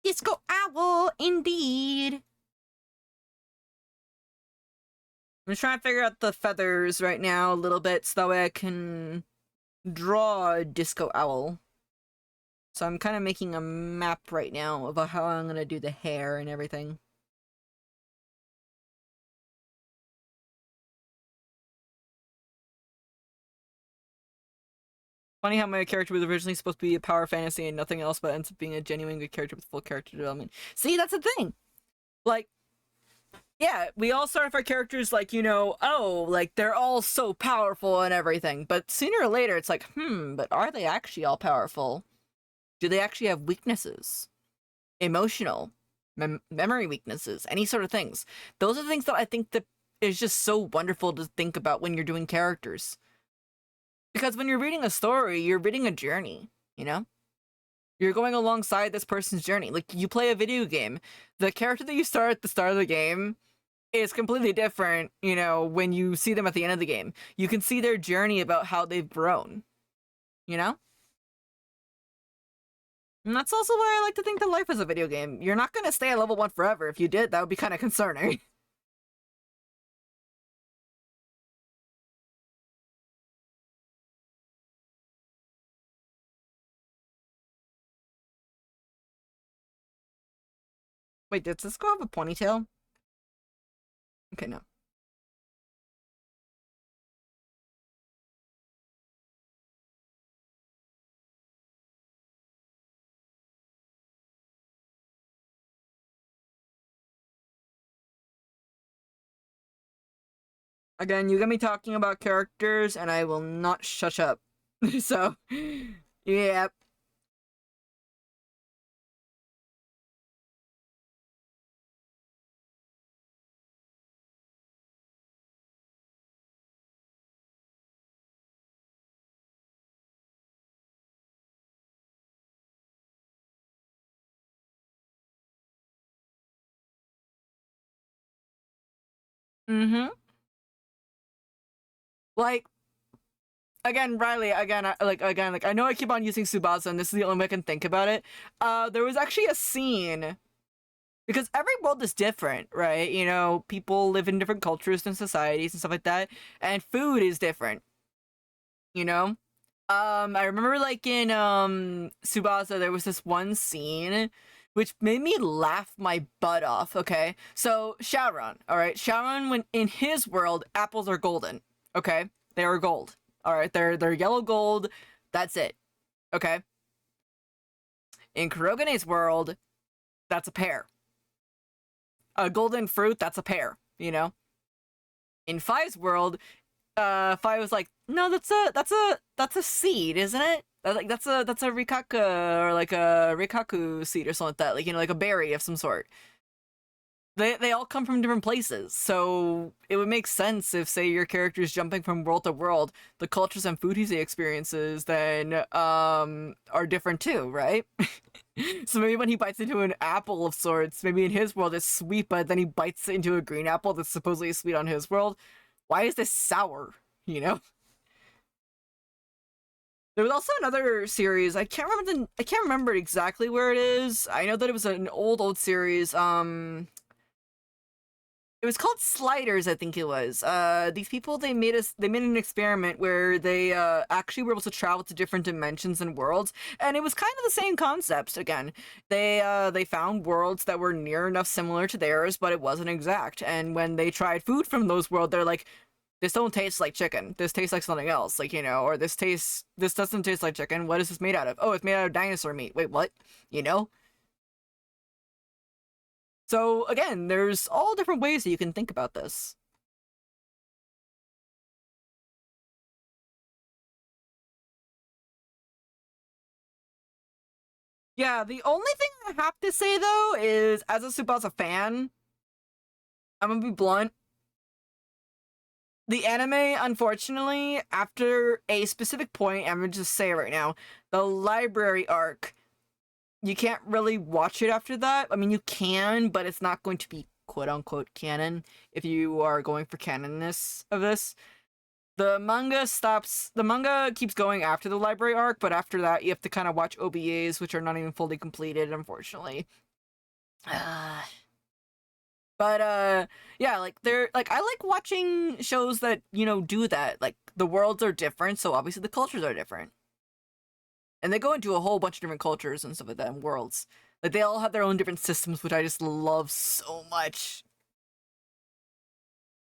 Disco Owl, indeed! I'm just trying to figure out the feathers right now a little bit so that way I can draw a Disco Owl. So I'm kind of making a map right now about how I'm going to do the hair and everything. Funny how my character was originally supposed to be a power fantasy and nothing else, but ends up being a genuine good character with full character development. See, that's the thing! Like, yeah, we all start off our characters like, you know, oh, like, they're all so powerful and everything, but sooner or later it's like, but are they actually all powerful? Do they actually have weaknesses? Emotional, memory weaknesses, any sort of things. Those are the things that I think that is just so wonderful to think about when you're doing characters. Because when you're reading a story, you're reading a journey, you know? You're going alongside this person's journey. Like, you play a video game. The character that you start at the start of the game is completely different, you know, when you see them at the end of the game. You can see their journey about how they've grown, you know? And that's also why I like to think that life is a video game. You're not going to stay at level 1 forever. If you did, that would be kind of concerning. Wait, does this girl have a ponytail? Okay, no. Again, you got me talking about characters, and I will not shut up. So, yeah. Mm-hmm. Like, again, Riley, again, I know I keep on using Tsubasa, and this is the only way I can think about it. There was actually a scene, because every world is different, right? You know, people live in different cultures and societies and stuff like that, and food is different, you know? I remember, like, in, Tsubasa, there was this one scene which made me laugh my butt off, okay? So, Shenron, alright? Shenron, when in his world, apples are golden, okay? They are gold. Alright, they're yellow gold, that's it. Okay? In Kurogene's world, that's a pear. A golden fruit, that's a pear, you know? In Five's world, Five was like, no, that's a seed, isn't it? That's a rikaka, or like a rikaku seed or something like that, like, you know, like a berry of some sort. They all come from different places, so it would make sense if, say, your character is jumping from world to world, the cultures and food he experiences then are different too, right? So maybe when he bites into an apple of sorts, maybe in his world it's sweet, but then he bites into a green apple that's supposedly sweet on his world. Why is this sour? You know? There was also another series. I can't remember exactly where it is. I know that it was an old series. it was called Sliders, I think it was. These people, they made an experiment where they actually were able to travel to different dimensions and worlds, and it was kind of the same concept again. They found worlds that were near enough similar to theirs, but it wasn't exact. And when they tried food from those worlds, they're like, this don't taste like chicken. This tastes like something else. Like, or this doesn't taste like chicken. What is this made out of? Oh, it's made out of dinosaur meat. Wait, what? You know? So again, there's all different ways that you can think about this. Yeah, the only thing I have to say though is, as a Tsubasa fan, I'm gonna be blunt. The anime, unfortunately, after a specific point, I'm gonna just say it right now, the library arc, you can't really watch it after that. I mean, you can, but it's not going to be quote unquote canon if you are going for canonness of this. The manga keeps going after the library arc, but after that you have to kind of watch OVAs, which are not even fully completed, unfortunately. But yeah, like they're like, I like watching shows that, do that. Like, the worlds are different, so obviously the cultures are different. And they go into a whole bunch of different cultures and stuff like that, and worlds. Like, they all have their own different systems, which I just love so much.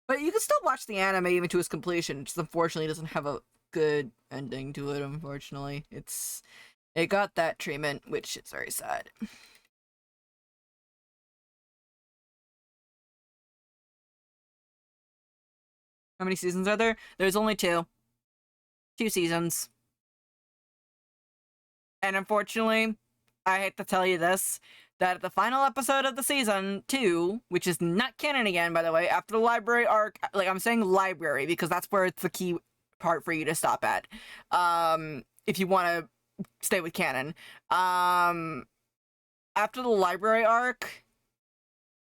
But you can still watch the anime even to its completion. It just unfortunately doesn't have a good ending to it, unfortunately. It got that treatment, which is very sad. How many seasons are there? There's only two. Two seasons. And unfortunately, I hate to tell you this, that at the final episode of the season 2, which is not canon again, by the way, after the library arc, like, I'm saying library because that's where it's the key part for you to stop at. If you want to stay with canon. After the library arc,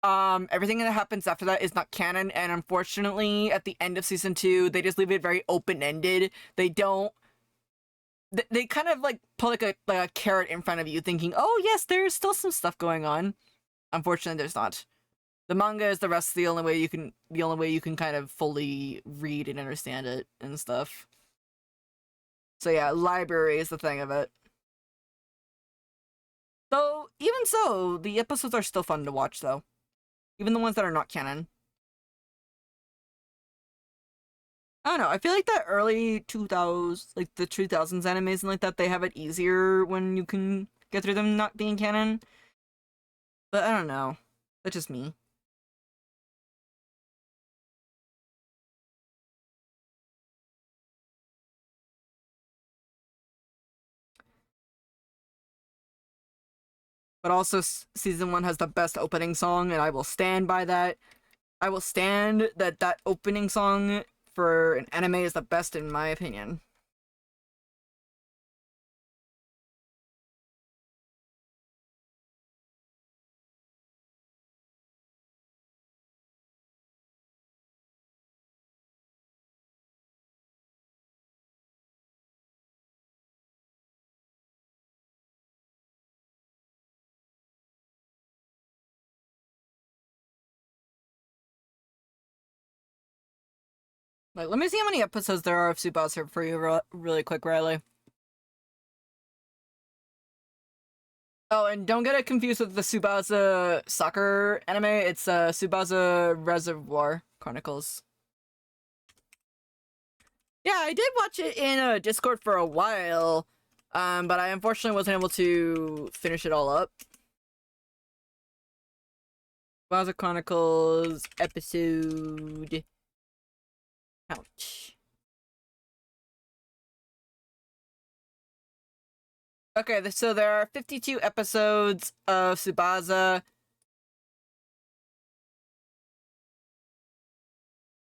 everything that happens after that is not canon, and unfortunately, at the end of season 2, they just leave it very open-ended. They don't they kind of like put like a carrot in front of you, thinking, oh yes, there's still some stuff going on. Unfortunately, there's not. The manga is the only way you can kind of fully read and understand it and stuff. So yeah, library is the thing of it. Though, even so, the episodes are still fun to watch though. Even the ones that are not canon. I don't know, I feel like the early 2000s, like the 2000s animes and like that, they have it easier when you can get through them not being canon. But I don't know. That's just me. But also, season 1 has the best opening song, and I will stand by that. I will stand that opening song for an anime is the best in my opinion. Like, let me see how many episodes there are of Tsubasa for you really quick, Riley. Oh, and don't get it confused with the Tsubasa soccer anime. It's Tsubasa Reservoir Chronicles. Yeah, I did watch it in Discord for a while, but I unfortunately wasn't able to finish it all up. Tsubasa Chronicles episode... Ouch. Okay, so there are 52 episodes of Tsubasa.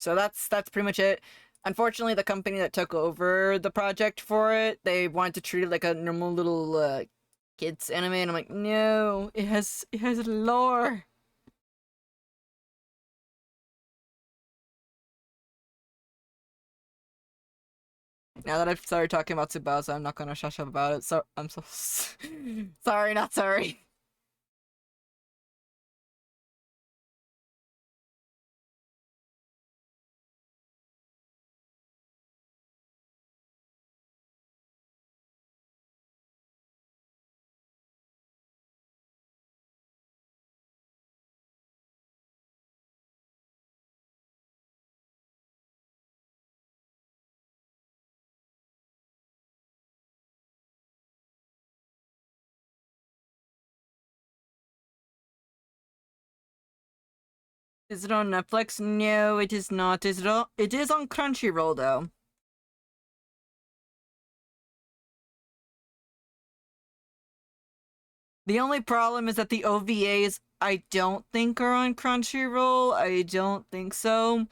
So that's pretty much it. Unfortunately, the company that took over the project for it, they wanted to treat it like a normal little kids anime, and I'm like, no, it has lore. Now that I've started talking about Tsubasa, I'm not gonna shush up about it. So I'm so sorry, not sorry. Is it on Netflix? No, it is not. Is it on? It is on Crunchyroll though. The only problem is that the OVAs I don't think are on Crunchyroll. I don't think so.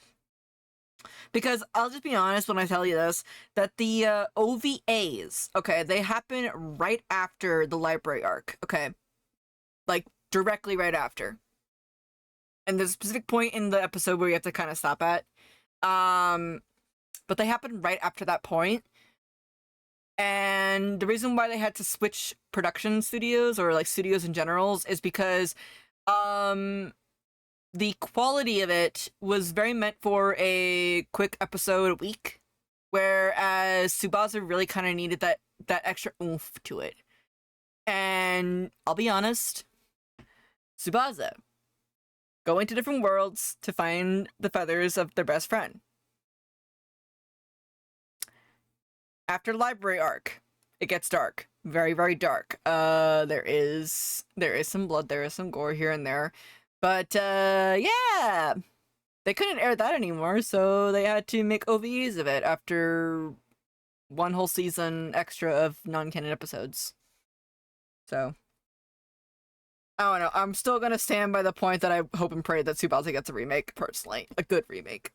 Because I'll just be honest when I tell you this, that the OVAs, okay, they happen right after the library arc, okay? Like, directly right after. And there's a specific point in the episode where you have to kind of stop at. But they happen right after that point. And the reason why they had to switch production studios, or like studios in general, is because the quality of it was very meant for a quick episode a week, whereas Tsubasa really kind of needed that extra oomph to it. And I'll be honest, Tsubasa going to different worlds to find the feathers of their best friend. After library arc, it gets dark. Very, very dark. There is some blood, there is some gore here and there. But, yeah! They couldn't air that anymore, so they had to make OVAs of it after one whole season extra of non-canon episodes. So, I don't know. I'm still gonna stand by the point that I hope and pray that Tsubasa gets a remake, personally. A good remake.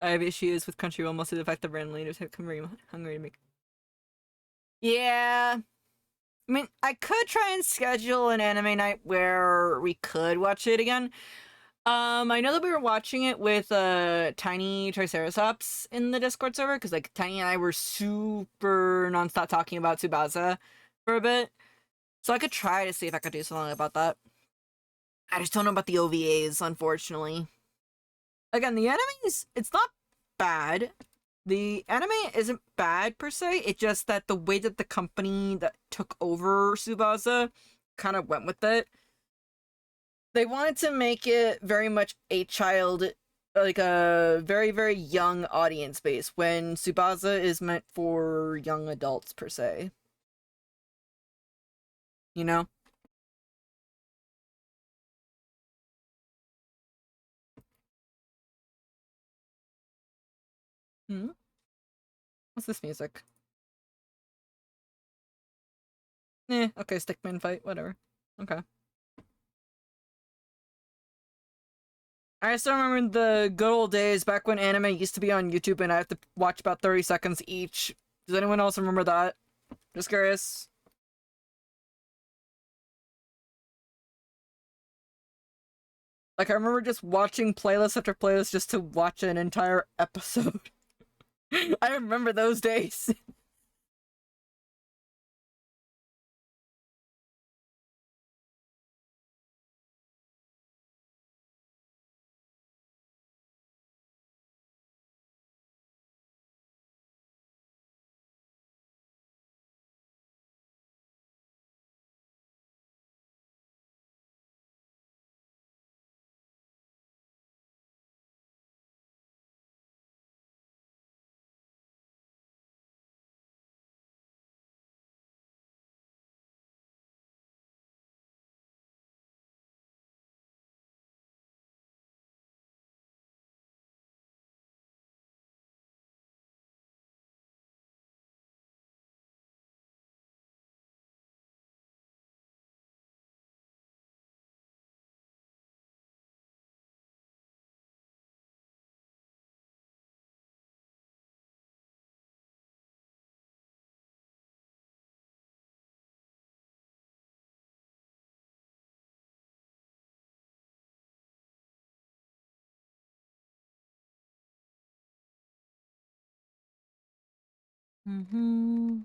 I have issues with Crunchyroll, mostly the fact that random leaders have come very hungry to make. Yeah. I mean, I could try and schedule an anime night where we could watch it again. I know that we were watching it with Tiny Triceratops in the Discord server, because like Tiny and I were super nonstop talking about Tsubasa for a bit. So I could try to see if I could do something about that. I just don't know about the OVAs, unfortunately. Again, the animes, it's not bad. The anime isn't bad per se. It's just that the way that the company that took over Tsubasa kind of went with it. They wanted to make it very much a child, like a very, very young audience base, when Tsubasa is meant for young adults per se. You know? Hmm? What's this music? Okay, Stickman fight, whatever. Okay. I still remember the good old days back when anime used to be on YouTube and I have to watch about 30 seconds each. Does anyone else remember that? Just curious. Like, I remember just watching playlist after playlist just to watch an entire episode. I remember those days. Mm-hmm.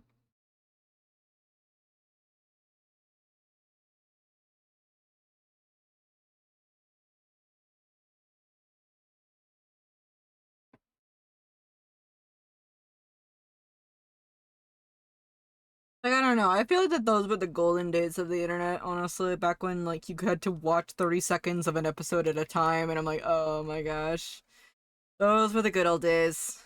Like, I don't know. I feel like that those were the golden days of the internet, honestly. Back when, like, you had to watch 30 seconds of an episode at a time, and I'm like, oh my gosh. Those were the good old days.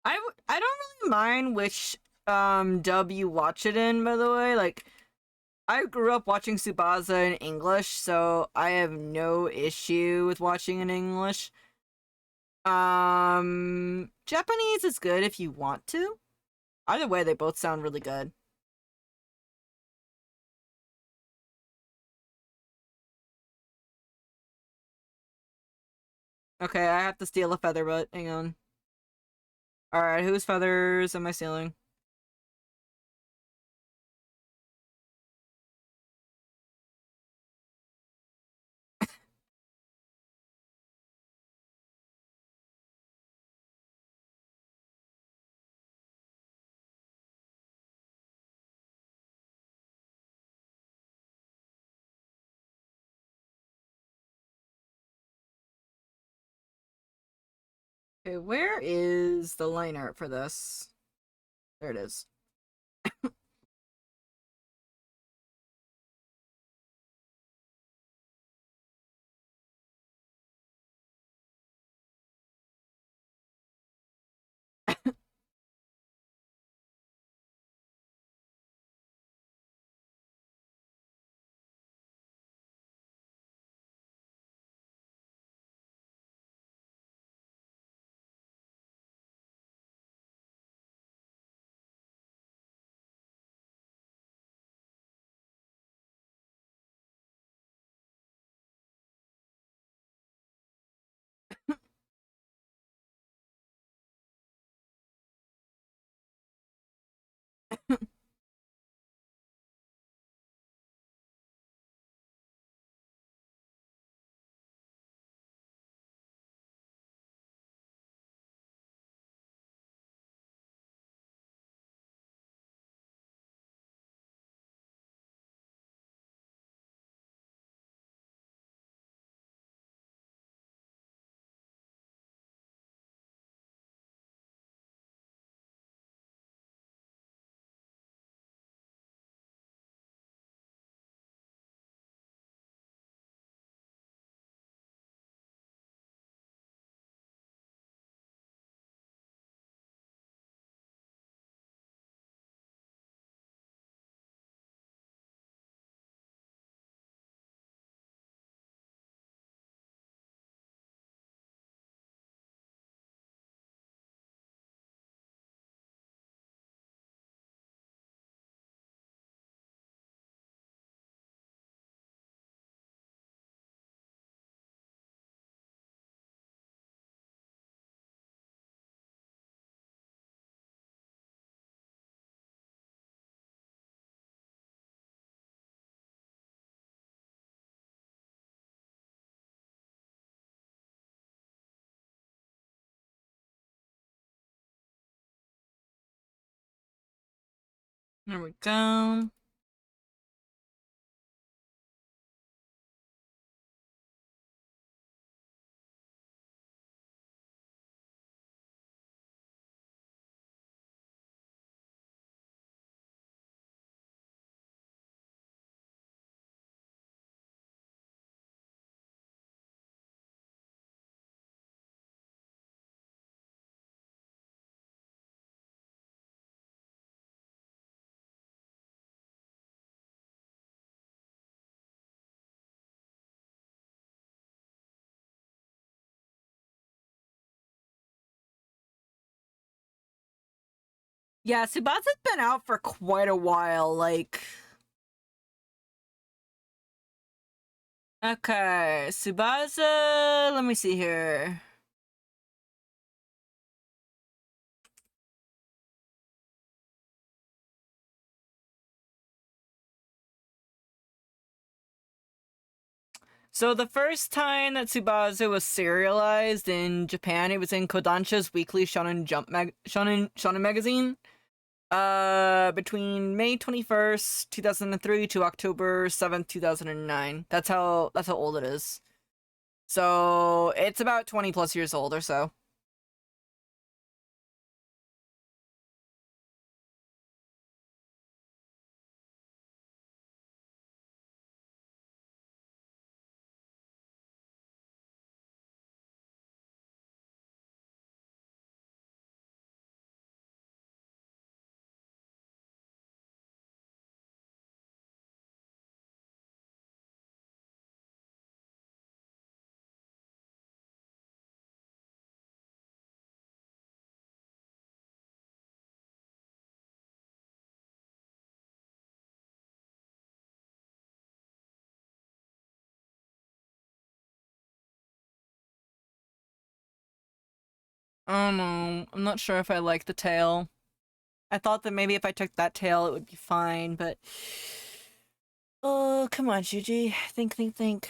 I don't really mind which dub you watch it in, by the way. Like I grew up watching Tsubasa in English, so I have no issue with watching in English. Japanese is good if you want to. Either way, they both sound really good. Okay, I have to steal a feather, but hang on. Alright, whose feathers am I stealing? Okay, where is the line art for this? There it is. There we go. Yeah, Subatsu's been out for quite a while, like okay, Subasa, let me see here. So the first time that Tsubasa was serialized in Japan, it was in Kodansha's weekly Shonen magazine. Between May 21st, 2003 to October 7th, 2009. That's how old it is. So it's about 20 plus years old or so. I don't know. I'm not sure if I like the tail. I thought that maybe if I took that tail, it would be fine, but... Oh, come on, Shuji. Think, think, think.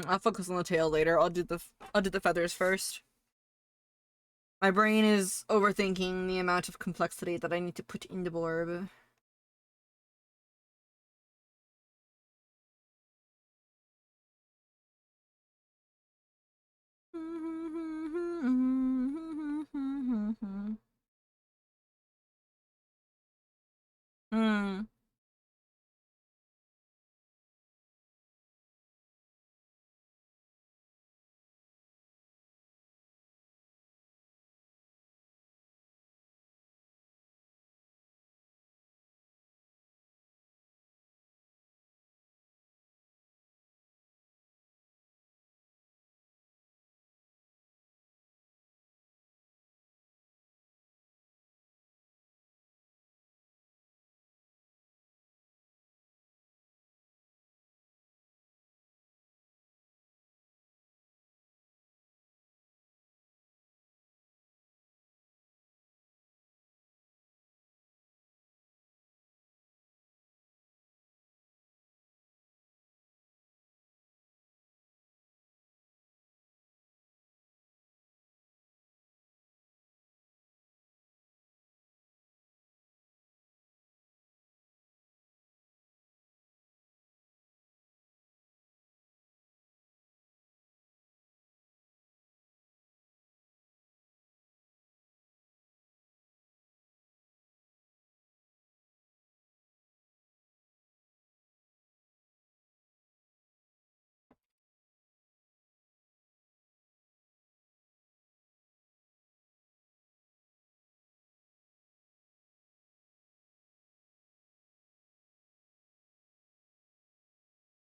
I'll focus on the tail later. I'll do the feathers first. My brain is overthinking the amount of complexity that I need to put in the Borb. Hmm.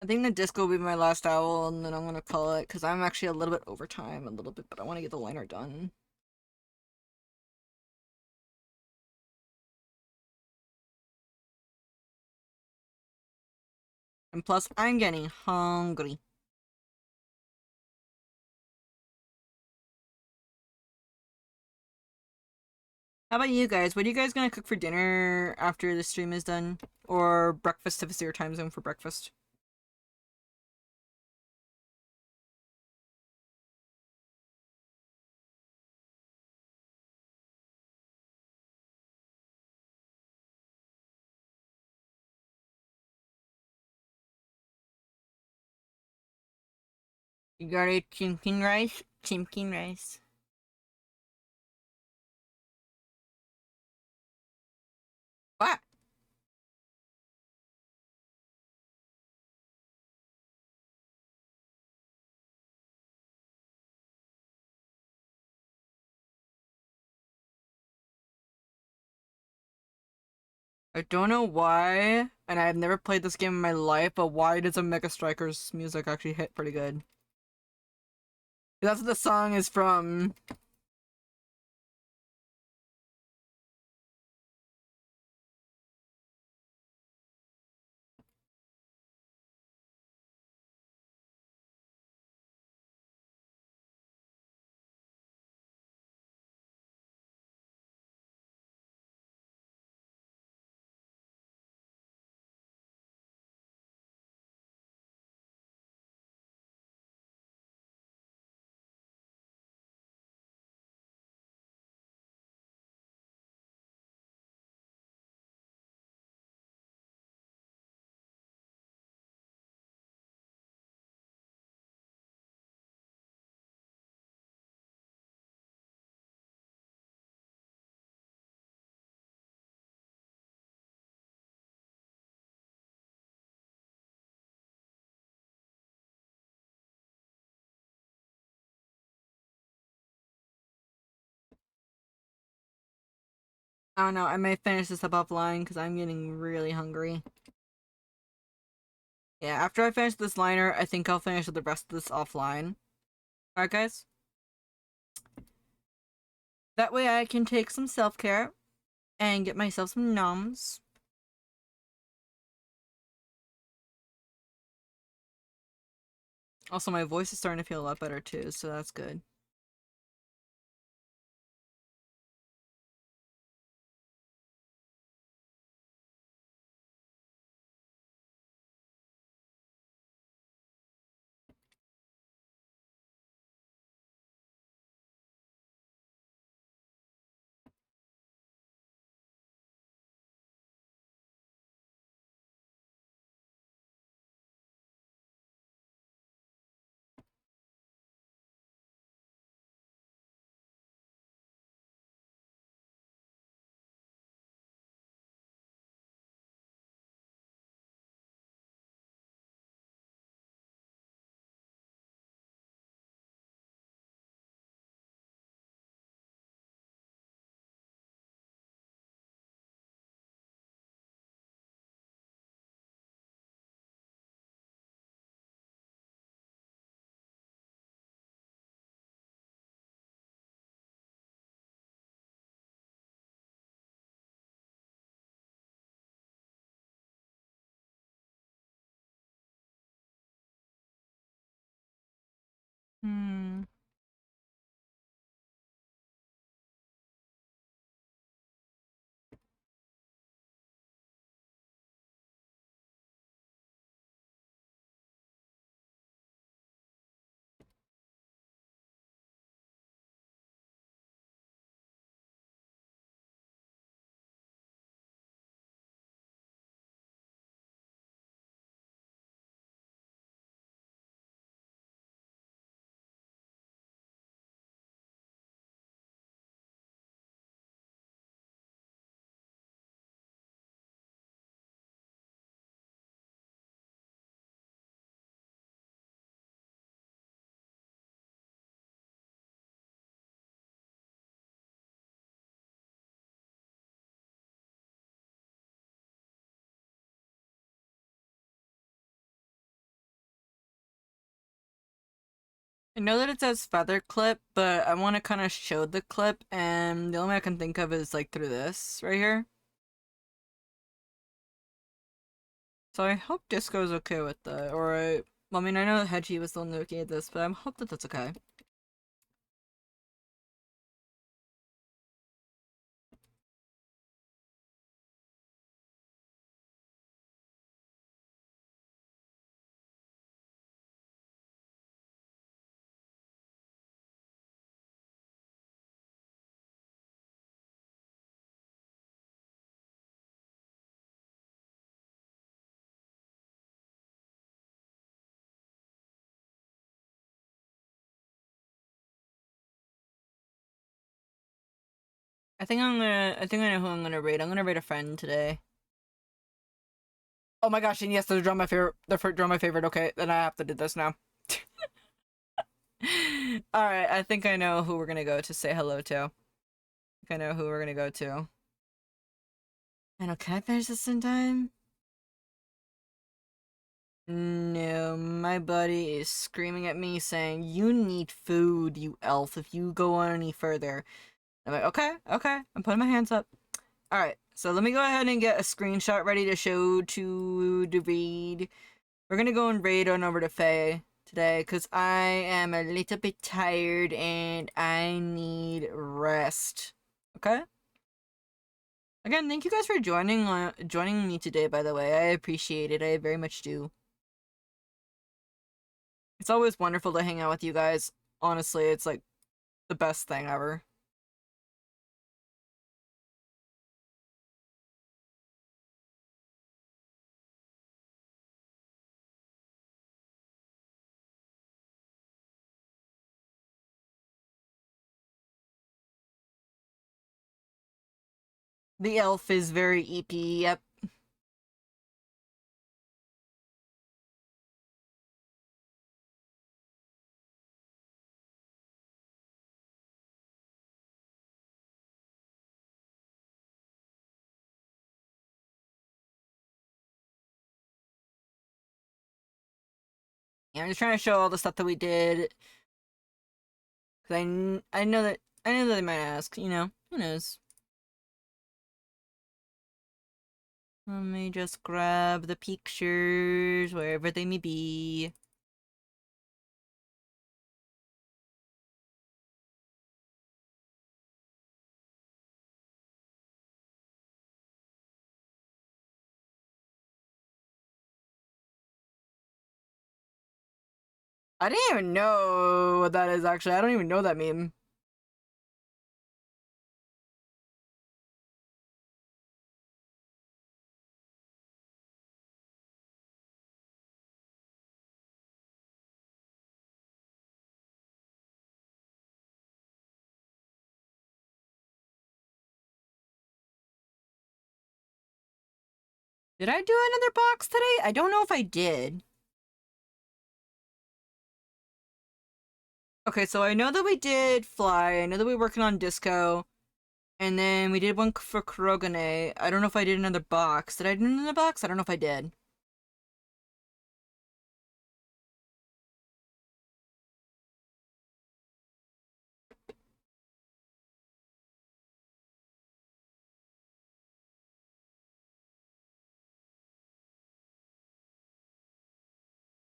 I think the disc will be my last owl, and then I'm gonna call it, because I'm actually a little bit over time, a little bit, but I want to get the liner done. And plus, I'm getting hungry. How about you guys? What are you guys gonna cook for dinner after the stream is done? Or breakfast if it's your time zone for breakfast? You got a chimkin rice? Chimkin rice. What? I don't know why, and I've never played this game in my life, but why does a Mega Strikers music actually hit pretty good? That's what the song is from. I don't know, I may finish this up offline because I'm getting really hungry. Yeah, after I finish this liner, I think I'll finish the rest of this offline. Alright, guys? That way I can take some self-care and get myself some noms. Also, my voice is starting to feel a lot better too, so that's good. Hmm. I know that it says feather clip, but I want to kind of show the clip, and the only way I can think of is like through this right here. So I hope Disco's okay with that, or well, I mean, I know Hedgie was still looking at this, but I hope that that's okay. I think I know who I'm gonna raid. I'm gonna raid a friend today. Oh my gosh, and yes, they're draw my favorite. They're draw my favorite. Okay, then I have to do this now. Alright, I think I know who we're gonna go to say hello to. I think I know who we're gonna go to. I know, can I finish this in time? No, my buddy is screaming at me saying, "You need food, you elf, if you go on any further." I'm like, okay, okay, I'm putting my hands up. Alright, so let me go ahead and get a screenshot ready to show to the raid. We're gonna go and raid on over to Faye today, because I am a little bit tired and I need rest. Okay? Again, thank you guys for joining me today, by the way. I appreciate it. I very much do. It's always wonderful to hang out with you guys. Honestly, it's like the best thing ever. The elf is very EP, yep. Yeah, I'm just trying to show all the stuff that we did. Cause I know that they might ask. You know, who knows? Let me just grab the pictures wherever they may be. I didn't even know what that is, actually. I don't even know that meme. Did I do another box today? I don't know if I did. Okay, so I know that we did Fly. I know that we were working on Disco. And then we did one for Kurogane. I don't know if I did another box. Did I do another box? I don't know if I did.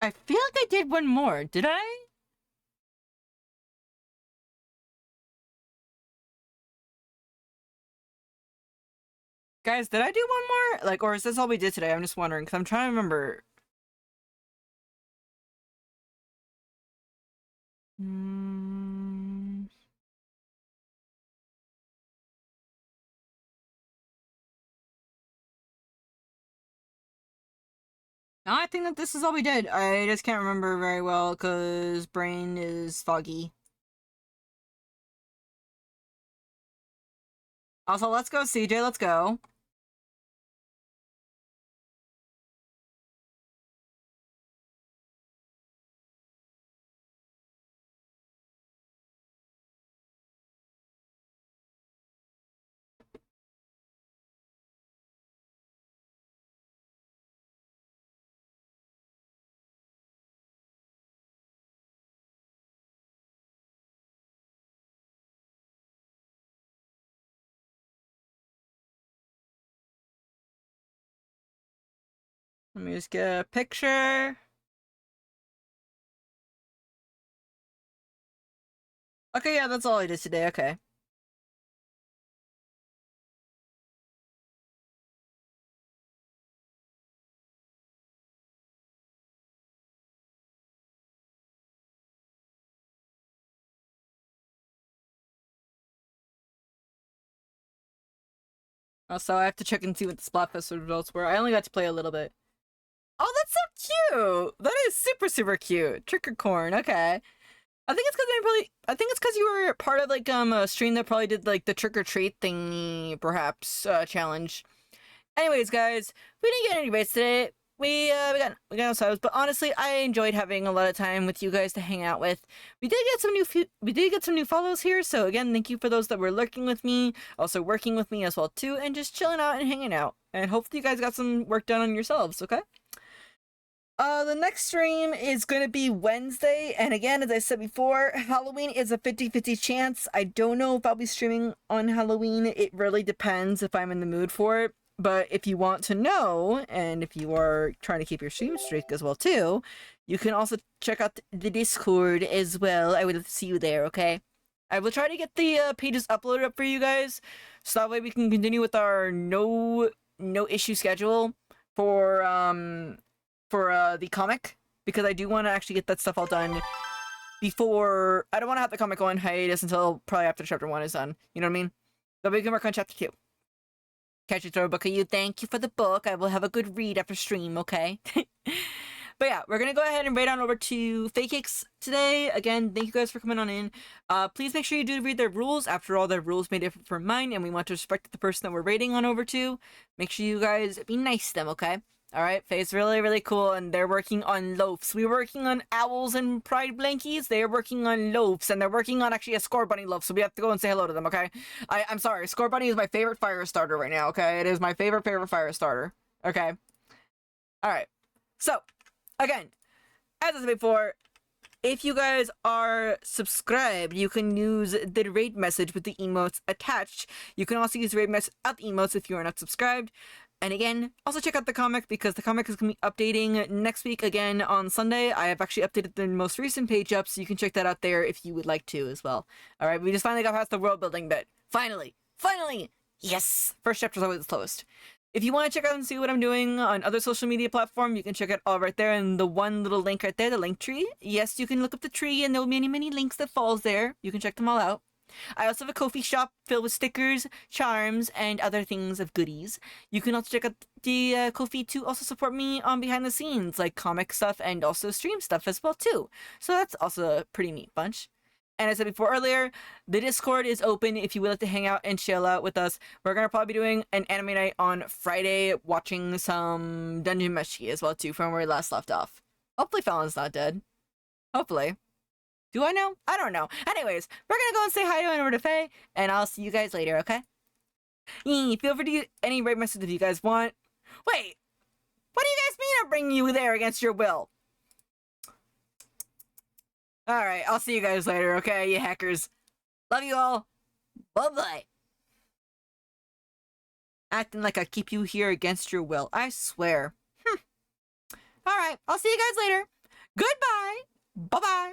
I feel like I did one more. Did I? Guys, did I do one more? Like, or is this all we did today? I'm just wondering, because I'm trying to remember. Hmm. No, I think that this is all we did. I just can't remember very well, because brain is foggy. Also, let's go, CJ, let's go. Let me just get a picture. Okay, yeah, that's all I did today, okay. Also, I have to check and see what the Splatfest results were. I only got to play a little bit. Oh, that's so cute! That is super, super cute. Tricker corn, okay. I think it's because I think it's because you were part of like a stream that probably did like the trick or treat thingy, perhaps challenge. Anyways, guys, we didn't get any rates today. We got no subs, but honestly, I enjoyed having a lot of time with you guys to hang out with. We did get some new follows here, so again, thank you for those that were lurking with me, also working with me as well too, and just chilling out and hanging out. And hopefully, you guys got some work done on yourselves. Okay. The next stream is going to be Wednesday, and again, as I said before, Halloween is a 50-50 chance. I don't know if I'll be streaming on Halloween. It really depends if I'm in the mood for it. But if you want to know, and if you are trying to keep your stream streak as well too, you can also check out the Discord as well. I would see you there, okay? I will try to get the pages uploaded up for you guys, so that way we can continue with our no issue schedule for the comic, because I do want to actually get that stuff all done before. I don't want to have the comic go on hiatus until probably after chapter 1 is done. You know what I mean? But we can work on chapter 2. Catch you, throw a book at you. Thank you for the book. I will have a good read after stream, okay? But yeah, we're gonna go ahead and raid on over to Fake Cakes today. Again, thank you guys for coming on in. Please make sure you do read their rules. After all, their rules may differ from mine, and we want to respect the person that we're raiding on over to. Make sure you guys be nice to them, okay? Alright, Faye's really, really cool, and they're working on loafs. We were working on owls and pride blankies. They're working on loafs, and they're working on actually a Score Bunny loaf, so we have to go and say hello to them, okay? I'm sorry, Score Bunny is my favorite fire starter right now, okay? It is my favorite fire starter, okay? Alright, so, again, as I said before, if you guys are subscribed, you can use the raid message with the emotes attached. You can also use raid message without the emotes if you are not subscribed. And again, also check out the comic because the comic is going to be updating next week again on Sunday. I have actually updated the most recent page up, so you can check that out there if you would like to as well. Alright, we just finally got past the world building bit. Finally! Finally! Yes! First chapter's always the slowest. If you want to check out and see what I'm doing on other social media platforms, you can check it all right there in the one little link right there, the link tree. Yes, you can look up the tree and there will be many links that falls there. You can check them all out. I also have a Ko-fi shop filled with stickers, charms, and other things of goodies. You can also check out the Ko-fi to also support me on behind the scenes, like comic stuff and also stream stuff as well too. So that's also a pretty neat bunch. And as I said before earlier, the Discord is open if you would like to hang out and chill out with us. We're going to probably be doing an anime night on Friday, watching some Dungeon Meshi as well too, from where we last left off. Hopefully Fallon's not dead. Hopefully. Do I know? I don't know. Anyways, we're going to go and say hi to Faye, and I'll see you guys later, okay? Feel free to use any raid message if you guys want. Wait! What do you guys mean I'm bringing you there against your will? Alright, I'll see you guys later, okay, you hackers? Love you all. Bye-bye. Acting like I keep you here against your will. I swear. Alright, I'll see you guys later. Goodbye. Bye-bye.